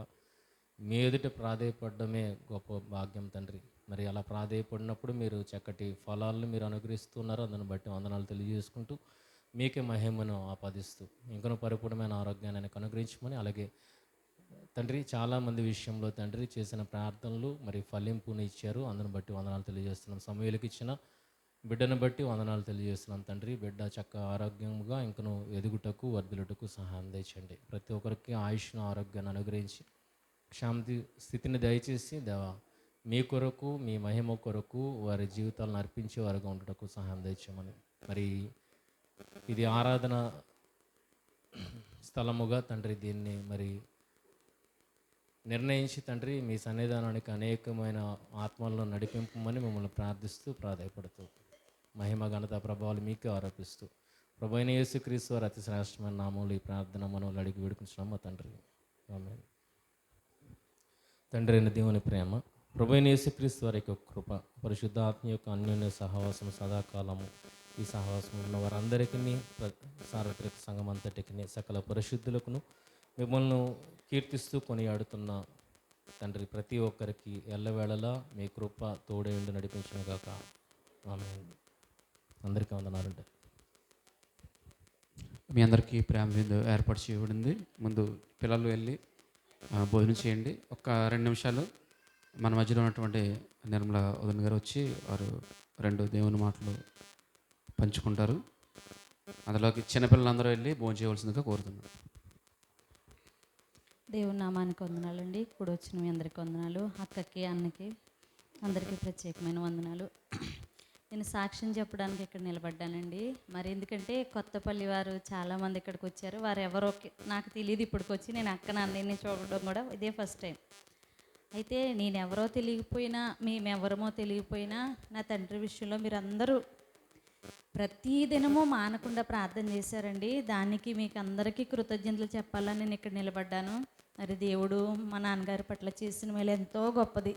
మీ ఎదుట ప్రాధేయపడమే గొప్ప భాగ్యం తండ్రి. మరి అలా ప్రాధేయపడినప్పుడు మీరు చక్కటి ఫలాలను మీరు అనుగ్రహిస్తున్నారు. అందుని బట్టి వందనాలు తెలియజేసుకుంటూ మీకే మహిమను ఆపాదిస్తూ ఇంకనూ పరిపూర్ణమైన ఆరోగ్యాన్ని ఆయనకు అనుగ్రహించమని, అలాగే తండ్రి చాలామంది విషయంలో తండ్రి చేసిన ప్రార్థనలు మరి ఫలింపుని ఇచ్చారు. అందుని బట్టి వందనాలు తెలియజేస్తున్నాం. సమయాలకు ఇచ్చిన బిడ్డను బట్టి వందనాలు తెలియజేస్తున్నాం తండ్రి. బిడ్డ చక్క ఆరోగ్యంగా ఇంకను ఎదుగుటకు వర్ధులుటకు సహాయం దయచండి. ప్రతి ఒక్కరికి ఆయుష్ను, ఆరోగ్యాన్ని అనుగ్రహించి శాంతి స్థితిని దయచేసి దేవా మీ కొరకు, మీ మహిమ కొరకు వారి జీవితాలను అర్పించే వారుగా ఉండటకు సహాయం దయచేయమని, మరి ఇది ఆరాధన స్థలముగా తండ్రి దీన్ని మరి నిర్ణయించి తండ్రి మీ సన్నిధానానికి అనేకమైన ఆత్మలను నడిపింపమని మిమ్మల్ని ప్రార్థిస్తూ ప్రాధాయపడుతూ మహిమ, ఘనత, ప్రభావాలు మీకే ఆరోపిస్తూ ప్రభు అయిన యేసుక్రీస్తు వారి అతి శ్రేష్టమైన నామములో ఈ ప్రార్థన మనల్ని అడిగి వేడుకుంటున్నాము తండ్రి. ఆమేన్. తండ్రి అయిన దేవుని ప్రేమ, ప్రభు అయిన యేసుక్రీస్తు వారి యొక్క కృప, పరిశుద్ధ ఆత్మ యొక్క అన్యోన్య సహవాసం సదాకాలము ఈ సహవాసం ఉన్న వారందరికీ, సార్వత్రిక సంఘం అంతటికి, సకల పరిశుద్ధులకును మిమ్మల్ని కీర్తిస్తూ కొనియాడుతున్న తండ్రి ప్రతి ఒక్కరికి ఎల్లవేళలా మీ కృప తోడేండు నడిపించిన గాక. ఆమేన్. అందరికీ వందనాలండి.
మీ అందరికీ ప్రేమ విందు ఏర్పాటు చేయబడింది. ముందు పిల్లలు వెళ్ళి భోజనం చేయండి. ఒక 2 నిమిషాలు మన మధ్యలో ఉన్నటువంటి నిర్మల ఉదయ్ గారు వచ్చి వారు 2 దేవుని మాటలు పంచుకుంటారు. అందులోకి చిన్నపిల్లలందరూ వెళ్ళి భోజనం చేయవలసిందిగా కోరుతున్నాను.
దేవుని నామానికి వందనాలండి. ఇప్పుడు వచ్చిన మీ అందరికీ వందనాలు. అక్కకి, అన్నకి అందరికీ ప్రత్యేకమైన వందనాలు. నేను సాక్ష్యం చెప్పడానికి ఇక్కడ నిలబడ్డానండి. మరి ఎందుకంటే కొత్తపల్లి వారు చాలామంది ఇక్కడికి వచ్చారు. వారు ఎవరో నాకు తెలియదు. ఇప్పటికి వచ్చి నేను అక్కన అన్నయ్యని చూడడం కూడా ఇదే ఫస్ట్ టైం. అయితే నేనెవరో తెలియకపోయినా మేమెవరమో తెలియకపోయినా నా తండ్రి విషయంలో మీరందరూ ప్రతి దినము మానకుండా ప్రార్థన చేశారండి. దానికి మీకు అందరికీ కృతజ్ఞతలు చెప్పాలని నేను ఇక్కడ నిలబడ్డాను. మరి దేవుడు మా నాన్నగారి పట్ల చేసిన మేలు ఎంతో గొప్పది.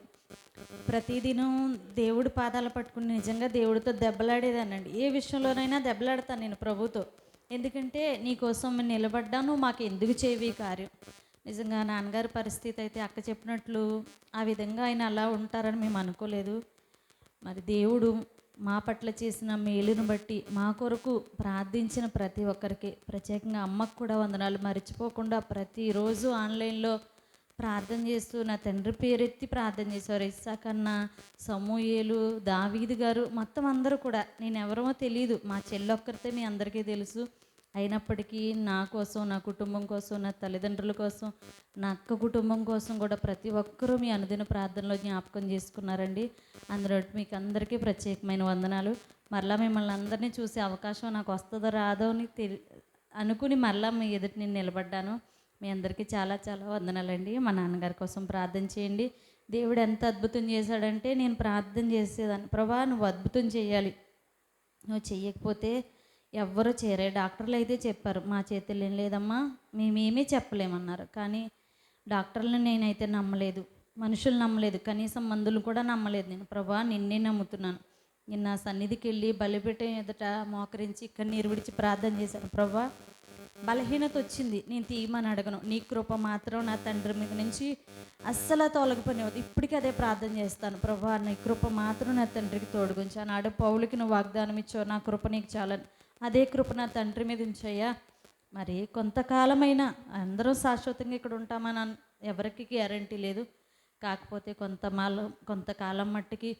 ప్రతిదినం దేవుడి పాదాలు పట్టుకుని నిజంగా దేవుడితో దెబ్బలాడేదానండి. ఏ విషయంలోనైనా దెబ్బలాడతాను నేను ప్రభుతో. ఎందుకంటే నీకోసం మేము నిలబడ్డాను, మాకు ఎందుకు చేయవి కార్యం. నిజంగా నాన్నగారి పరిస్థితి అయితే అక్క చెప్పినట్లు ఆ విధంగా ఆయన అలా ఉంటారని మేము అనుకోలేదు. మరి దేవుడు మా పట్ల చేసిన మేలును బట్టి మా కొరకు ప్రార్థించిన ప్రతి ఒక్కరికి, ప్రత్యేకంగా అమ్మకు కూడా వందనాలు. మర్చిపోకుండా ప్రతిరోజు ఆన్లైన్లో ప్రార్థన చేస్తూ నా తండ్రి పేరెత్తి ప్రార్థన చేసేవారు. ఇస్సాకన్న, సమూయేలు, దావీదు గారు, మొత్తం అందరూ కూడా. నేను ఎవరమో తెలియదు, మా చెల్లొక్కరితే మీ అందరికీ తెలుసు. అయినప్పటికీ నా కోసం, నా కుటుంబం కోసం, నా తల్లిదండ్రుల కోసం, నా అక్క కుటుంబం కోసం కూడా ప్రతి ఒక్కరూ మీ అనుదిన ప్రార్థనలో జ్ఞాపకం చేసుకున్నారండి. అందులో మీకు అందరికీ ప్రత్యేకమైన వందనాలు. మరలా మిమ్మల్ని అందరినీ చూసే అవకాశం నాకు వస్తుందో రాదో అని అనుకుని మరలా మీ ఎదుటి నేను నిలబడ్డాను. మీ అందరికీ చాలా చాలా వందనాలండి. మా నాన్నగారి కోసం ప్రార్థన చేయండి. దేవుడు ఎంత అద్భుతం చేశాడంటే నేను ప్రార్థన చేసేదాన్ని, ప్రభా నువ్వు అద్భుతం చేయాలి, నువ్వు చెయ్యకపోతే ఎవ్వరూ చేయరే. డాక్టర్లు అయితే చెప్పారు, మా చేతులు ఏం లేదమ్మా, మేమేమీ చెప్పలేమన్నారు. కానీ డాక్టర్లను నేనైతే నమ్మలేదు, మనుషులు నమ్మలేదు, కనీసం మందులు కూడా నమ్మలేదు. నేను ప్రభా నిన్నే నమ్ముతున్నాను. నేను నా సన్నిధికి వెళ్ళి బలిపీఠం ఎదుట మోకరించి ఇక్కడ నీరు విడిచి ప్రార్థన చేశాను. ప్రభా బలహీనత వచ్చింది, నేను తీయమని అడగను, నీ కృప మాత్రం నా తండ్రి మీద నుంచి అస్సలు తొలగిపోయినవద్దు. ఇప్పటికీ అదే ప్రార్థన చేస్తాను. ప్రభా నీ కృప మాత్రం నా తండ్రికి తోడుగుంచు. ఆనాడు పౌలుకి నువ్వు వాగ్దానం ఇచ్చావు, నా కృప నీకు చాలని. అదే కృప నా తండ్రి మీద ఉంచయ్యా. మరి కొంతకాలమైనా అందరూ శాశ్వతంగా ఇక్కడ ఉంటామని ఎవరికి గ్యారంటీ లేదు. కాకపోతే కొంతకాలం మట్టికి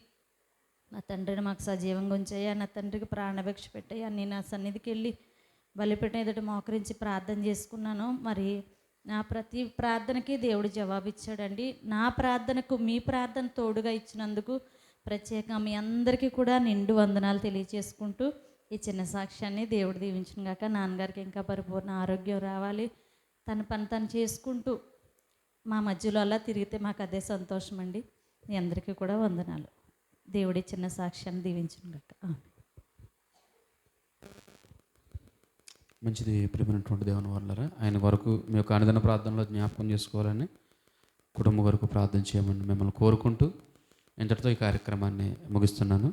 నా తండ్రిని మాకు సజీవంగా ఉంచయ్యా, నా తండ్రికి ప్రాణభిక్ష పెట్టయ్యా. నేను నా సన్నిధికి వెళ్ళి బలిపీఠం ఎదుట మోకరించి ప్రార్థన చేసుకున్నాను. మరి నా ప్రతి ప్రార్థనకి దేవుడు జవాబిచ్చాడండి. నా ప్రార్థనకు మీ ప్రార్థన తోడుగా ఇచ్చినందుకు ప్రత్యేకంగా మీ అందరికీ కూడా నిండు వందనాలు తెలియచేసుకుంటూ ఈ చిన్న సాక్ష్యాన్ని దేవుడు దీవించిన గాక. నాన్నగారికి ఇంకా పరిపూర్ణ ఆరోగ్యం రావాలి, తన పని తను చేసుకుంటూ మా మధ్యలో అలా తిరిగితే మాకు అదే సంతోషం అండి. మీ అందరికీ కూడా వందనాలు. దేవుడి చిన్న సాక్ష్యాన్ని దీవించిన గాక.
మంచిది. ప్రియమైనటువంటి దేవుని వాళ్ళరా, ఆయన వరకు మీ యొక్క అనుదిన ప్రార్థనలో జ్ఞాపకం చేసుకోవాలని, కుటుంబం వరకు ప్రార్థన చేయమని మిమ్మల్ని కోరుకుంటూ ఇంతటితో ఈ కార్యక్రమాన్ని ముగిస్తున్నాను.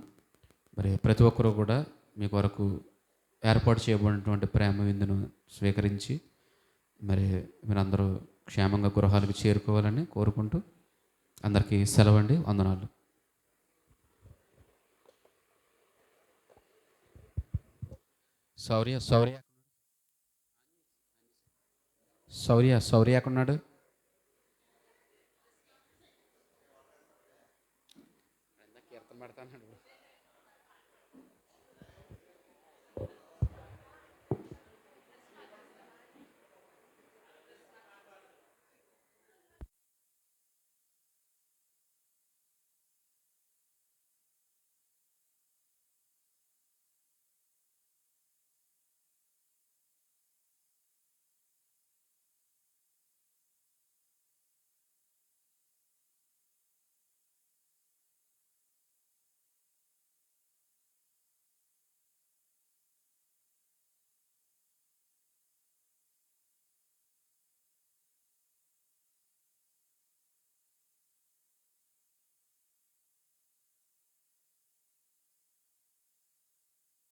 మరి ప్రతి ఒక్కరూ కూడా మీ కొరకు ఏర్పాటు చేయబడినటువంటి ప్రేమ విందును స్వీకరించి మరి మీరందరూ క్షేమంగా గృహాలకు చేరుకోవాలని కోరుకుంటూ అందరికీ సెలవండి. వందనాలు. సౌర్య ఎక్కడున్నాడు? కీర్తన పడతాడు.